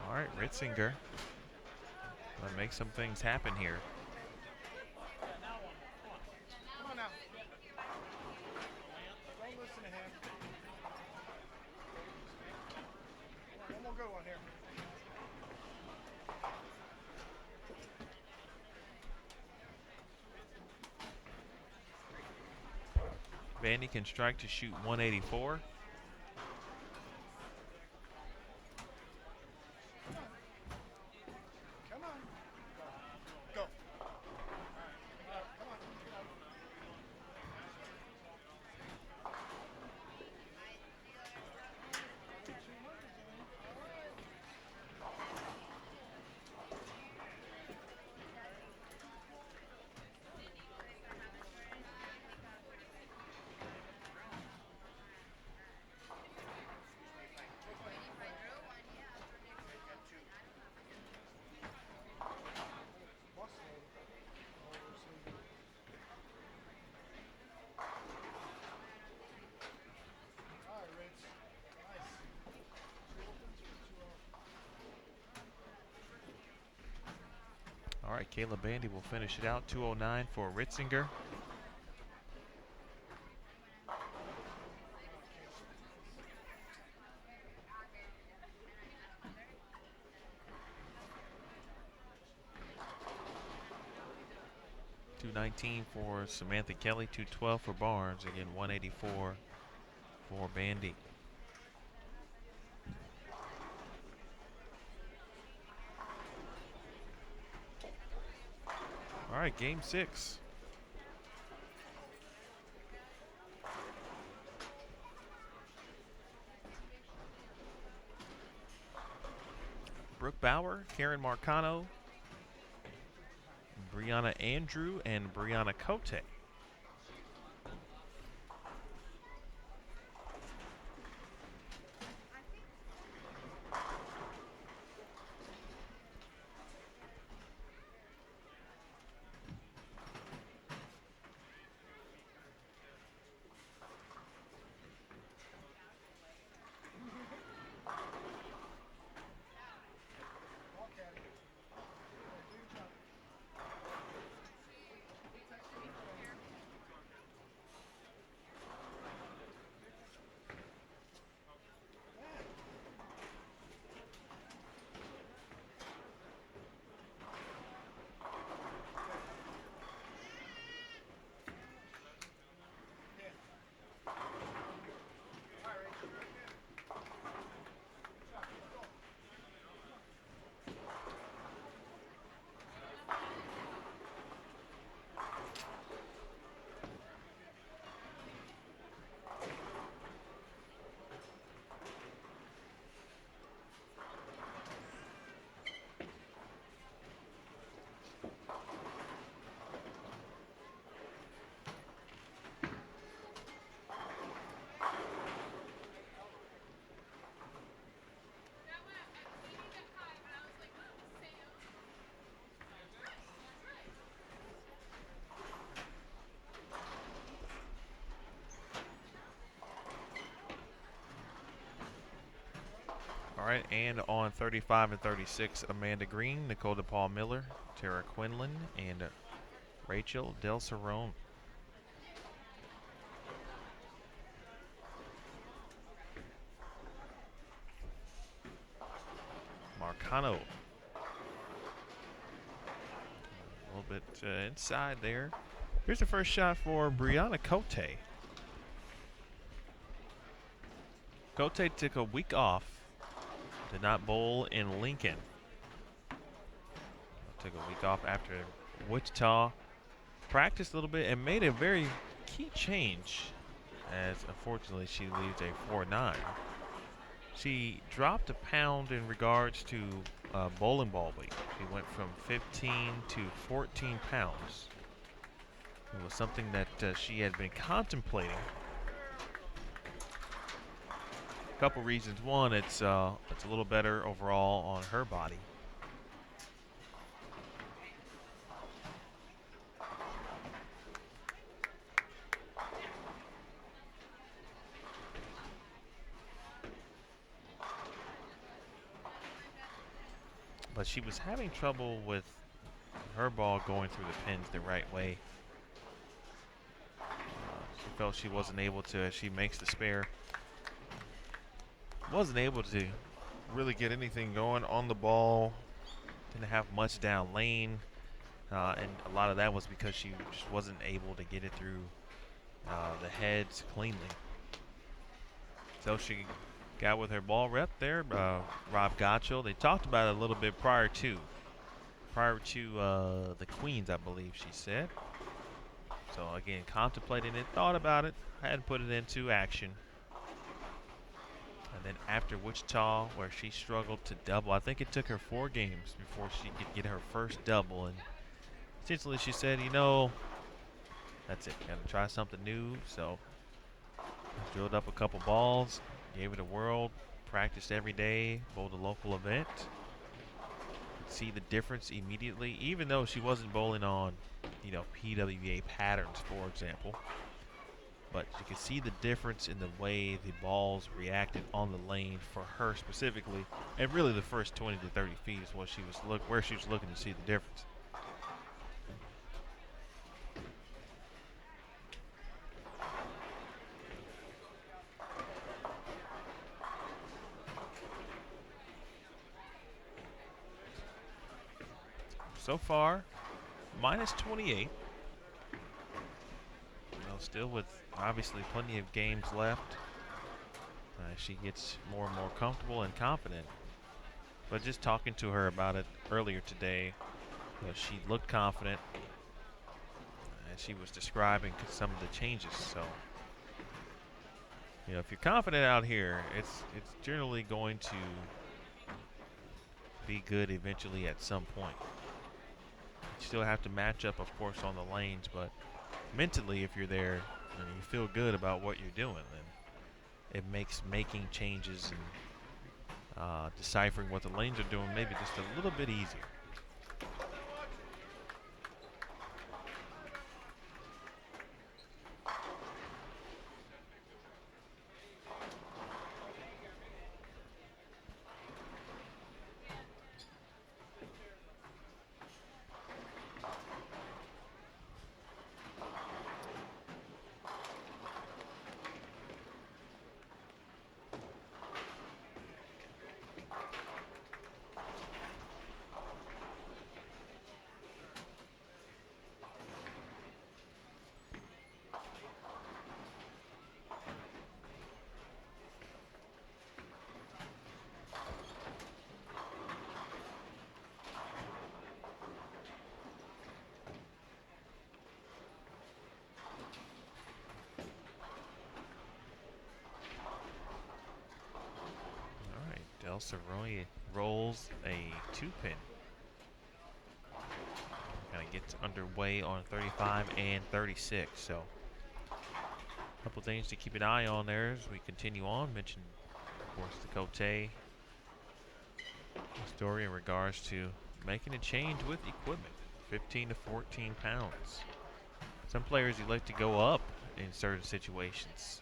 All right, Ritzinger. Gonna make some things happen here. Come on now. Don't listen to him. One more good one here. Vandy can strike to shoot 184. Come on. Go. right, Kayla Bandy will finish it out. 209 for Ritzinger. .219 for Samantha Kelly. 212 for Barnes. Again, 184 for Bandy. All right, game 6. Brooke Bauer, Karen Marcano, Brianna Andrew, and Brianna Cote. All right, and on 35 and 36, Amanda Green, Nicole DePaul Miller, Tara Quinlan, and Rachel Del Cerrone. Marcano. A little bit inside there. Here's the first shot for Brianna Cote. Cote took a week off. Did not bowl in Lincoln. Took a week off after Wichita. Practiced a little bit and made a very key change, as unfortunately she leaves a 4-9. She dropped a pound in regards to bowling ball weight. She went from 15 to 14 pounds. It was something that she had been contemplating. A couple reasons. One, it's a little better overall on her body. But she was having trouble with her ball going through the pins the right way. She felt she wasn't able to, as she makes the spare, wasn't able to really get anything going on the ball. Didn't have much down lane. And a lot of that was because she just wasn't able to get it through the heads cleanly. So she got with her ball rep there, Rob Gotchell. They talked about it a little bit prior to the Queens, I believe she said. So again, contemplating it, thought about it, hadn't put it into action. And then after Wichita, where she struggled to double, I think it took her 4 games before she could get her first double. And essentially she said, you know, that's it, gotta try something new. So drilled up a couple balls, gave it a whirl, practiced every day, bowled a local event. See the difference immediately, even though she wasn't bowling on, you know, PWBA patterns, for example. But you can see the difference in the way the balls reacted on the lane for her specifically, and really the first 20 to 30 feet is what she was where she was looking to see the difference. so far, minus 28. Well, still with obviously plenty of games left. She gets more and more comfortable and confident. But just talking to her about it earlier today, she looked confident. And she was describing some of the changes. So, if you're confident out here, it's generally going to be good eventually at some point. You still have to match up, of course, on the lanes, but mentally, if you're there and you feel good about what you're doing, then it makes making changes and deciphering what the lanes are doing maybe just a little bit easier. Del Cerrone rolls a 2-pin. Kind of gets underway on 35 and 36. So, a couple things to keep an eye on there as we continue on. Mentioned, of course, the Cote story in regards to making a change with equipment, 15 to 14 pounds. Some players elect to go up in certain situations.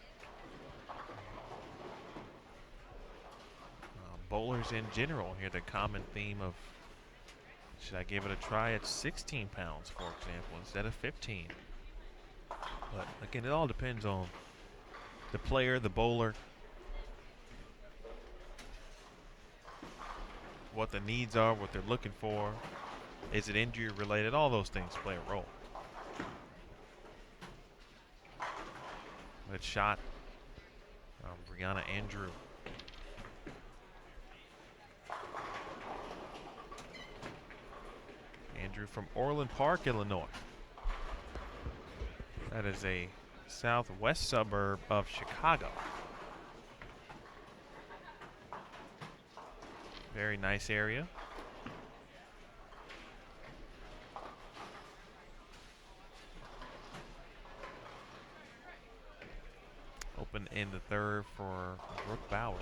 Bowlers in general hear the common theme of, should I give it a try at 16 pounds, for example, instead of 15? But again, it all depends on the player, the bowler, what the needs are, what they're looking for. Is it injury related? All those things play a role. Good shot, Brianna Andrew. Andrew from Orland Park, Illinois. That is a southwest suburb of Chicago. Very nice area. Open in the third for Brooke Bauer.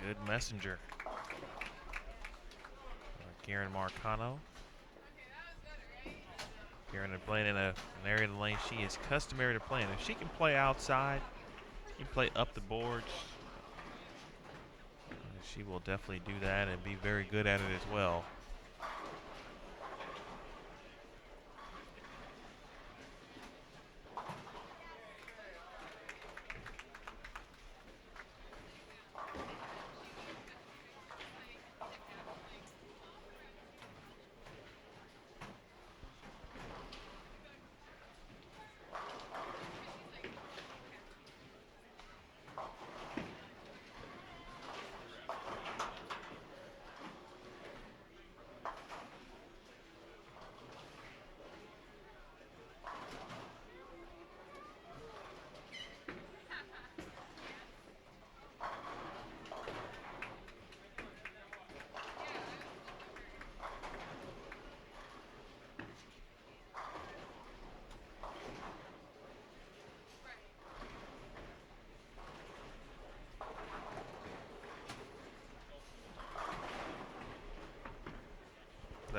Good messenger. Karen Marcano. Karen is playing in an area of the lane she is customary to play in. If she can play outside, she can play up the boards, she will definitely do that and be very good at it as well.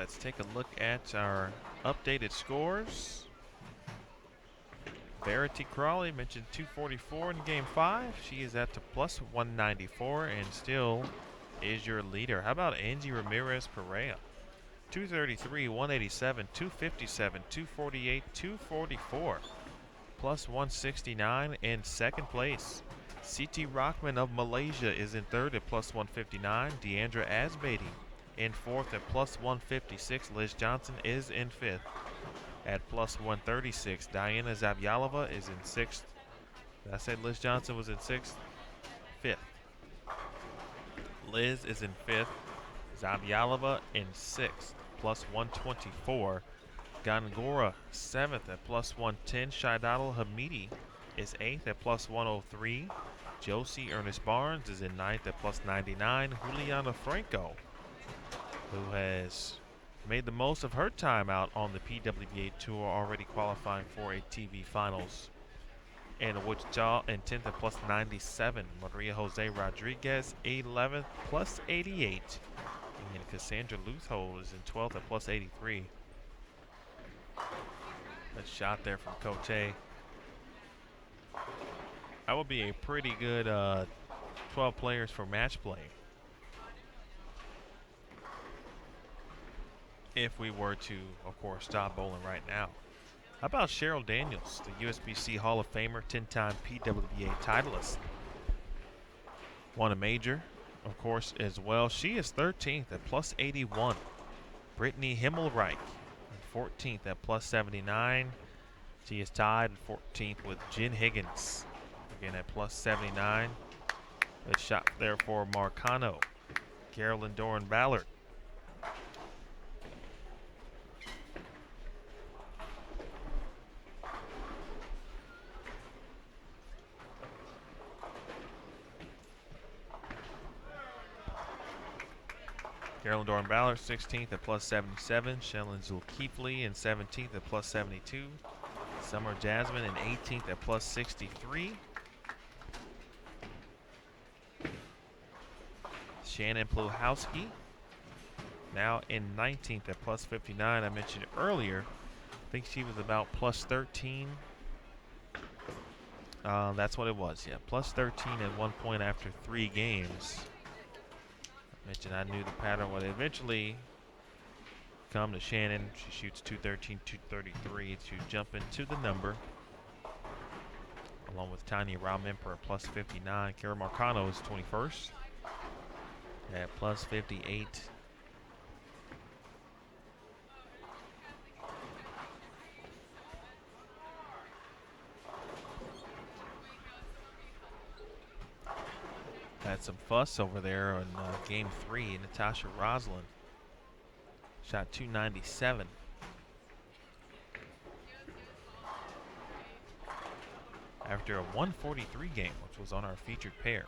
Let's take a look at our updated scores. Verity Crawley mentioned 244 in game 5. She is at to plus 194 and still is your leader. How about Angie Ramirez Perea? 233, 187, 257, 248, 244. Plus 169 in second place. CT Rockman of Malaysia is in third at plus 159. Deandra Asbady in fourth at plus 156. Liz Johnson is in fifth at plus 136. Diana Zavyalova is in sixth. Did I say Liz Johnson was in sixth? Fifth. Liz is in fifth. Zavyalova in sixth, plus 124. Gongora seventh at plus 110. Shaidatul Hamidi is eighth at plus 103. Josie Ernest Barnes is in ninth at plus 99. Juliana Franco, who has made the most of her time out on the PWBA Tour, already qualifying for a TV Finals in Wichita, and 10th at plus 97. Maria Jose Rodriguez 11th plus 88. And Cassandra Luthold is in 12th at plus 83. That shot there from Cote. That would be a pretty good 12 players for match play if we were to, of course, stop bowling right now. How about Cheryl Daniels, the USBC Hall of Famer, 10-time PWBA titleist? Won a major, of course, as well. She is 13th at plus 81. Brittany Himmelreich, 14th at plus 79. She is tied 14th with Jen Higgins, again at plus 79. A shot there for Marcano. Carolyn Doran Ballard. Carolyn Doran Ballard, 16th at plus 77. Shelly Zulkifli in 17th at plus 72. Summer Jasmine in 18th at plus 63. Shannon Pluhowski now in 19th at plus 59. I mentioned earlier, I think she was about plus 13. That's what it was, yeah. Plus 13 at one point after 3 games. I mentioned I knew the pattern would eventually come to Shannon. She shoots 213, 233 to jump into the number, along with Tanya Raumemper at plus 59. Kara Marcano is 21st at plus 58. Had some fuss over there on game 3. Natasha Roslin shot 297. After a 143 game, which was on our featured pair.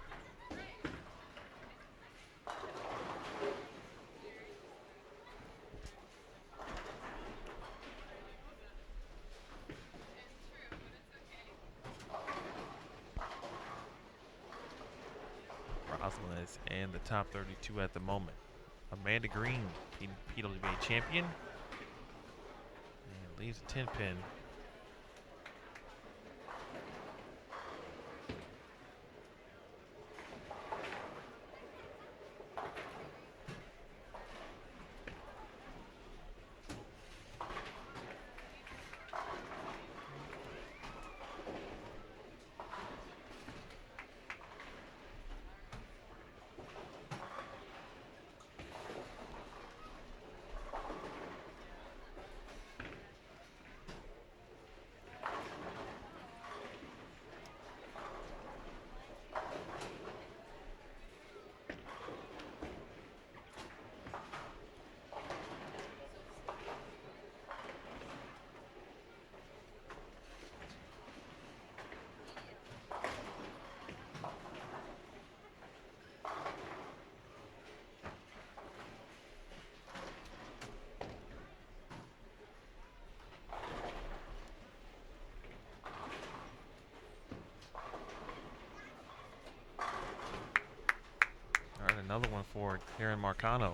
Roslin is in the top 32 at the moment. Amanda Green, PWBA champion, and leaves a 10 pin. Another one for Karen Marcano.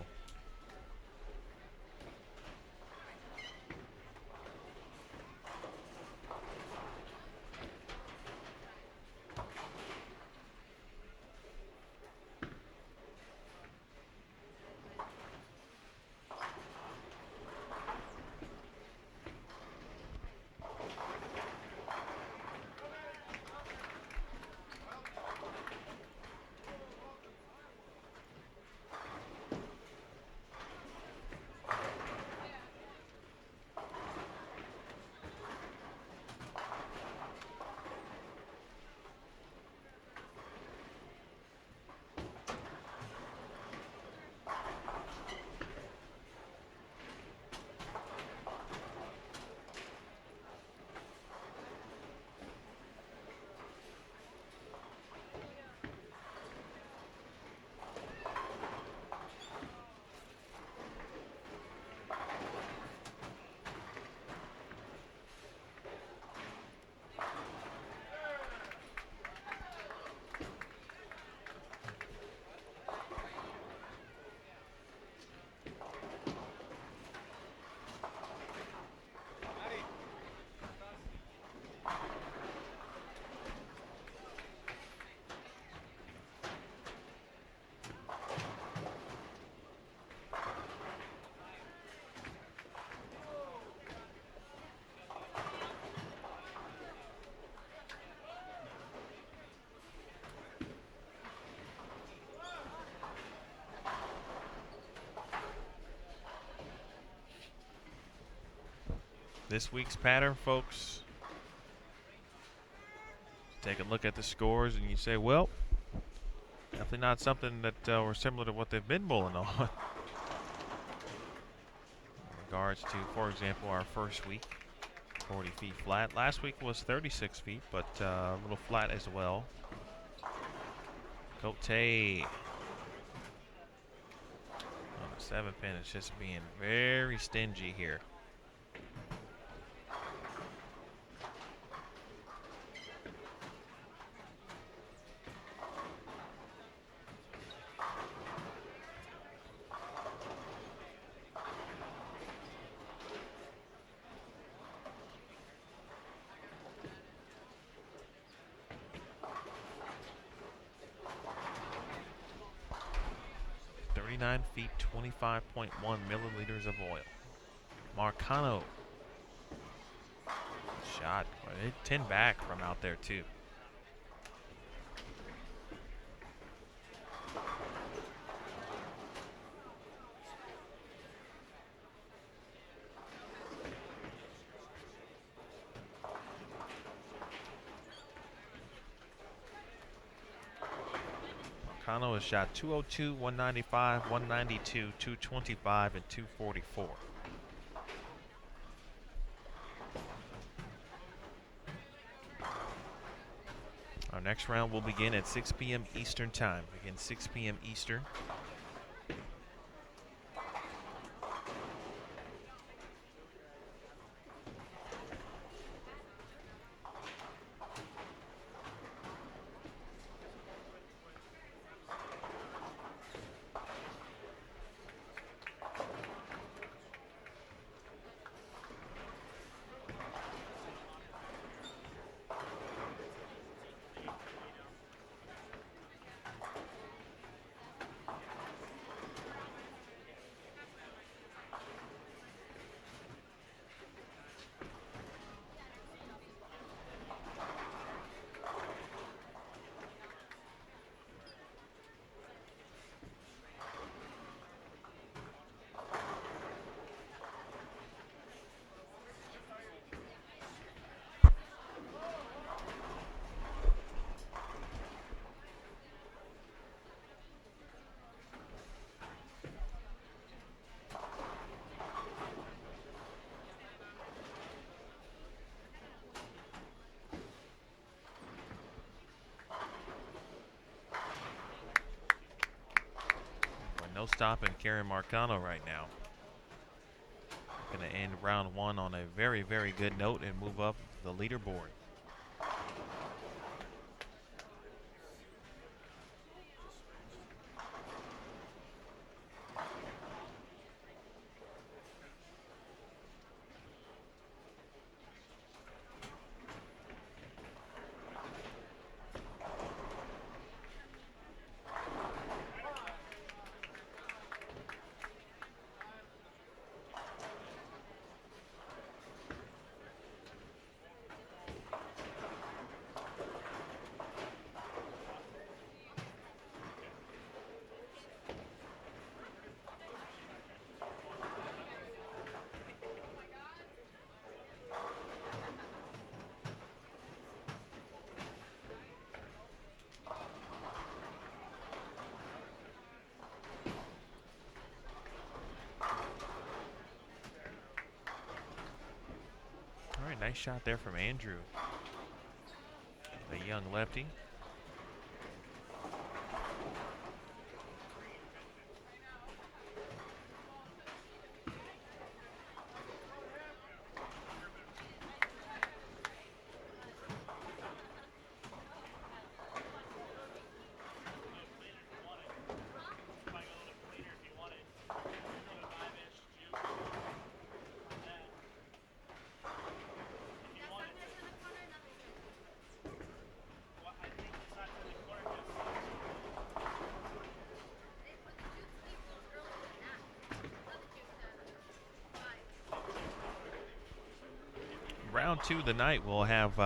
this week's pattern, folks. Take a look at the scores and you say, well, definitely not something that were similar to what they've been bowling on. In regards to, for example, our first week, 40 feet flat. Last week was 36 feet, but a little flat as well. Cote on the 7-pin is just being very stingy here. Feet, 25.1 milliliters of oil. Marcano shot, 10 back from out there too. Marcano has shot 202, 195, 192, 225, and 244. Our next round will begin at 6 p.m. Eastern Time. Again, 6 p.m. Eastern. No stopping Karen Marcano right now. Going to end round one on a very, very good note and move up the leaderboard. All right, nice shot there from Andrew, the young lefty. Round two of the night, we'll have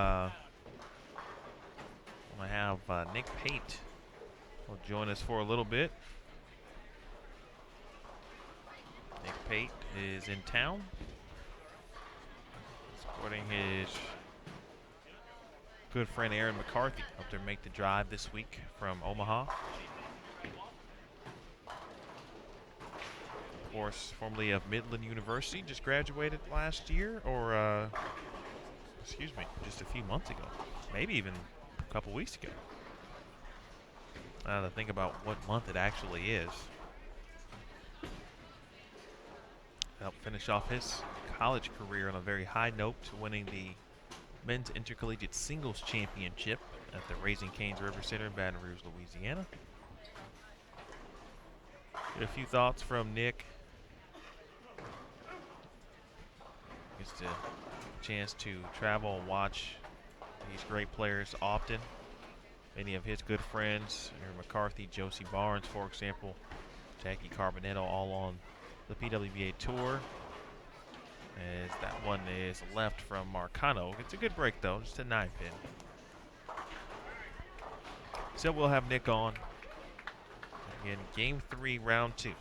Nick Pate will join us for a little bit. Nick Pate is in town. his good friend Aaron McCarthy helped her make the drive this week from Omaha. Of course, formerly of Midland University, just graduated last year, or excuse me, just a few months ago, maybe even a couple weeks ago. To think about what month it actually is. Helped finish off his college career on a very high note, winning the men's intercollegiate singles championship at the Raising Cane's River Center in Baton Rouge, Louisiana. Get a few thoughts from Nick. Gets a chance to travel and watch these great players often. Many of his good friends, Aaron McCarthy, Josie Barnes, for example, Jackie Carbonetto, all on the PWBA Tour. As that one is left from Marcano. It's a good break, though, just a 9-pin. So we'll have Nick on. Again, Game 3, Round 2.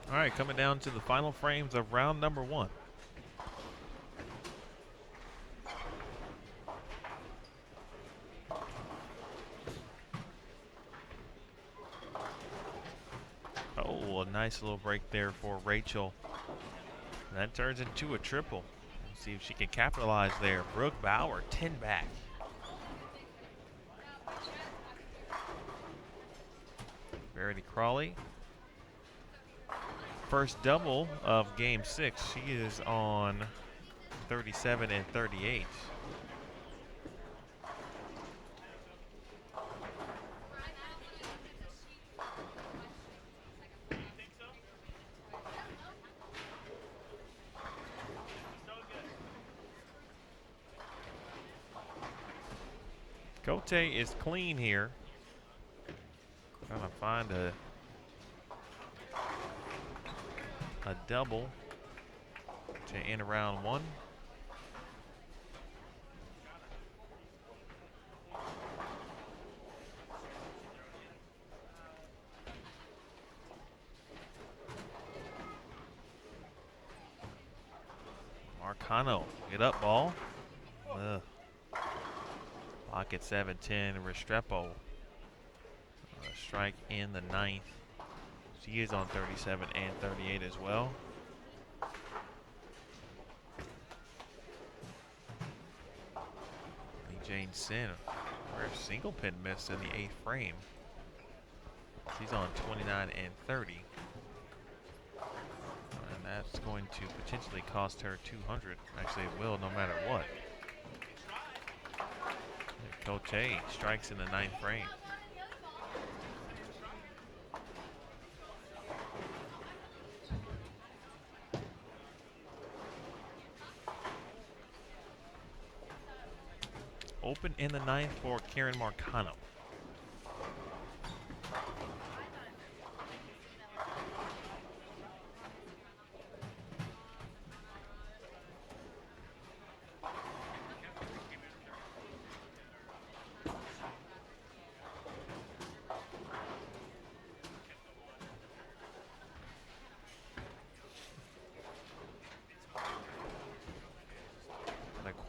All right, coming down to the final frames of round number 1. Oh, a nice little break there for Rachel. And that turns into a triple. Let's see if she can capitalize there. Brooke Bauer, 10 back. Verity Crawley. First double of Game 6. She is on 37 and 38. Cote is clean here. Trying to find a double to end round 1. Marcano, get up ball. Pocket 7-10, Restrepo. Strike in the 9th. She is on 37 and 38 as well. Jane Sin, her single pin miss in the 8th frame. She's on 29 and 30. And that's going to potentially cost her 200. Actually, it will no matter what. Cote strikes in the 9th frame. Open in the 9th for Karen Marcano.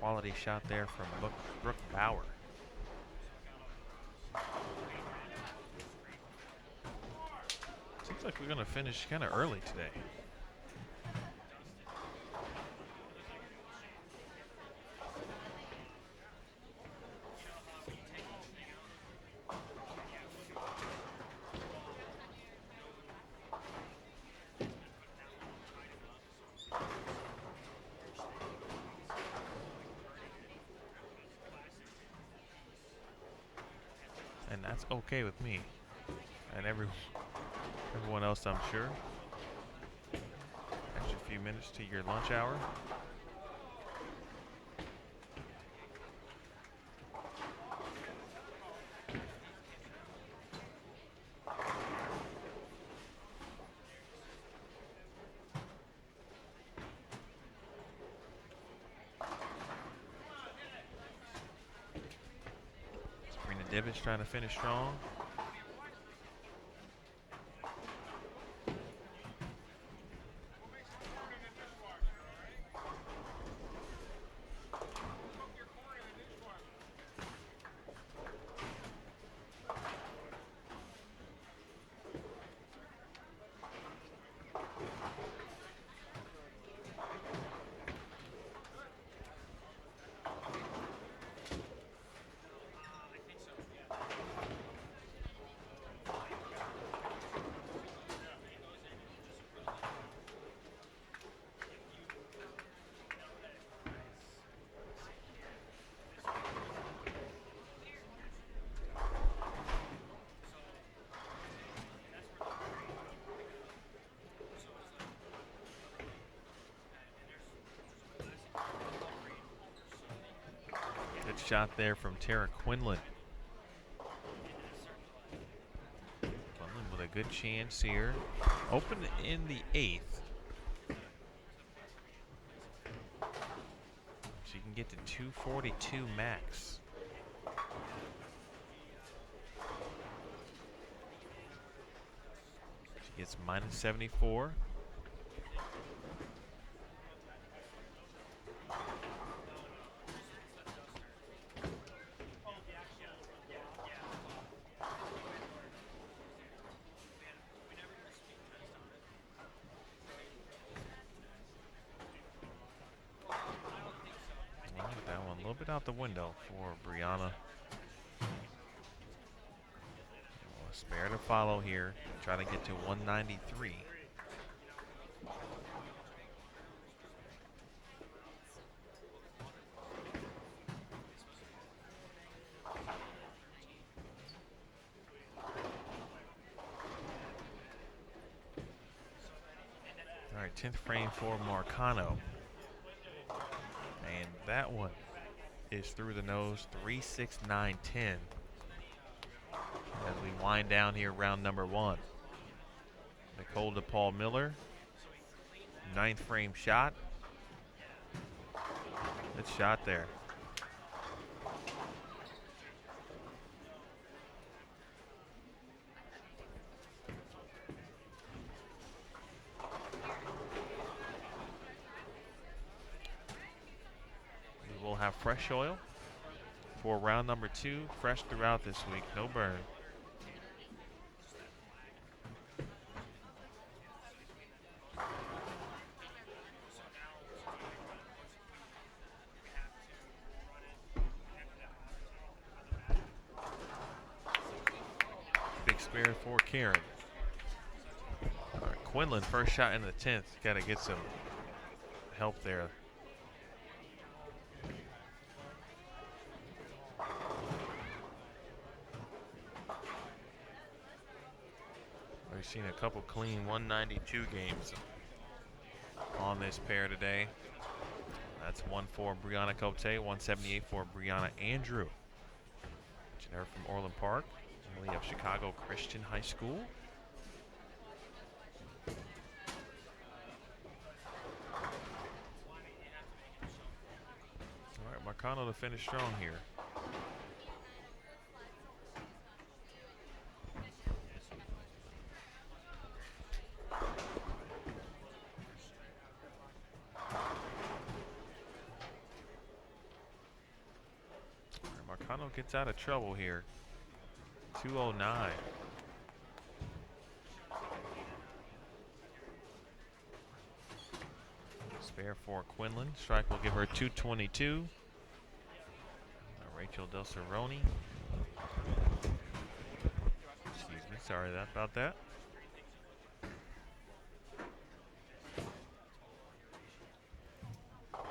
quality shot there from Brooke Bauer. Seems like we're going to finish kind of early today. And that's okay with me and everyone else, I'm sure. Extra few minutes to your lunch hour. Sabrina Divich trying to finish strong. Good shot there from Tara Quinlan. Quinlan with a good chance here. Open in the 8th. She can get to 242 max. She gets minus 74. A little bit out the window for Brianna. Well, a spare to follow here. Try to get to 193. All right, 10th frame for Marcano. And that one is through the nose, 3-6-9-10. As we wind down here, round number 1. Nicole DePaul Miller, 9th frame shot. Good shot there. We will have fresh oil for round number 2, fresh throughout this week, no burn. Big spare for Karen. All right, Quinlan, first shot in the 10th. Got to get some help there. We've seen a couple clean 192 games on this pair today. That's one for Brianna Cote, 178 for Brianna Andrew. They're from Orland Park, formerly of Chicago Christian High School. All right, Marcano to finish strong here. Oh, gets out of trouble here. 209. Spare for Quinlan. Strike will give her 222. Rachel Del Cerrone. Excuse me, sorry about that. All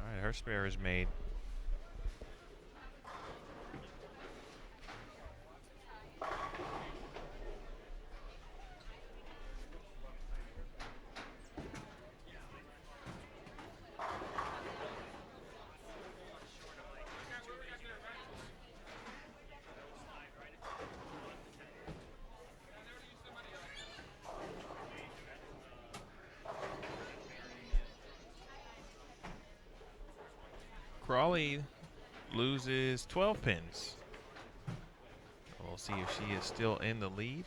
right, her spare is made. Crawley loses 12 pins. We'll see if she is still in the lead.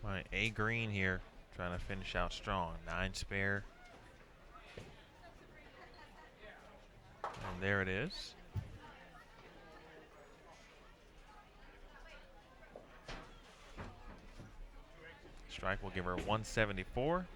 My A Green here, trying to finish out strong. 9 spare. And there it is. Strike will give her 174.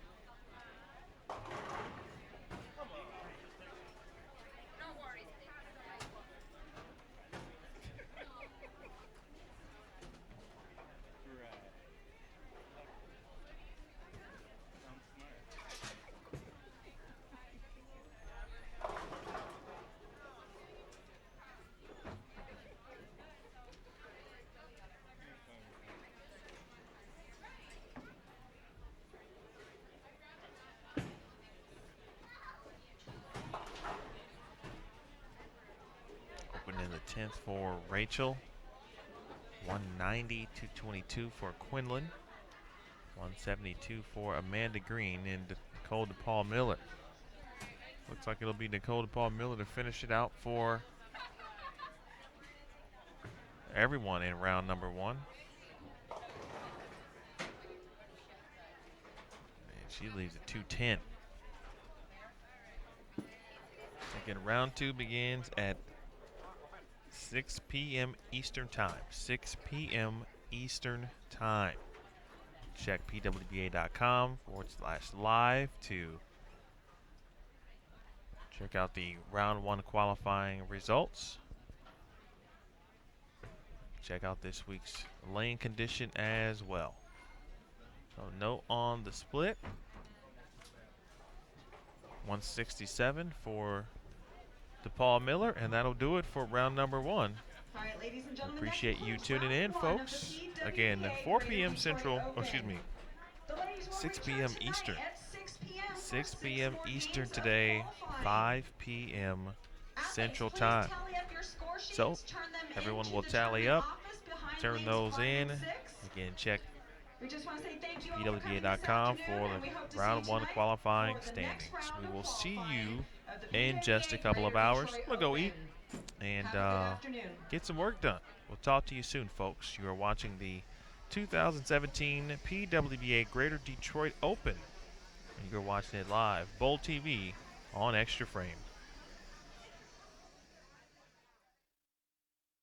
In the 10th for Rachel. 190 to 22 for Quinlan. 172 for Amanda Green and Nicole DePaul Miller. Looks like it'll be Nicole DePaul Miller to finish it out for everyone in round number 1. And she leaves at 210. Again, round 2 begins at 6 p.m. Eastern Time. 6 p.m. Eastern Time. Check pwba.com/live to check out the round 1 qualifying results. Check out this week's lane condition as well. So note on the split. 167 for DePaul Miller, and that'll do it for round number 1. All right, ladies and gentlemen, Appreciate that you concludes tuning in, round 1 of the folks. PWBA Again, 4 Greater p.m. Detroit Central, Open. excuse me, The ladies will 6 return p.m. tonight Eastern. at 6 p.m. for 6 6 p.m. more Eastern games of today, qualifying. 5 p.m. Athletes, Central please Time. tally up your score sheets, So, turn them everyone into will the tally tournament up, office behind turn lanes those 5 in. and 6. Again, check We just want to say thank you all for coming this pwba.com afternoon, for and we hope to the round see you 1 tonight qualifying for the next standings. round We of will see qualifying you of the in just a PWBA couple of Greater hours. Detroit I'm going to go eat Open. and Have a good afternoon. get some work done. We'll talk to you soon, folks. You are watching the 2017 PWBA Greater Detroit Open, and you're watching it live, Bowl TV on Extra Frame.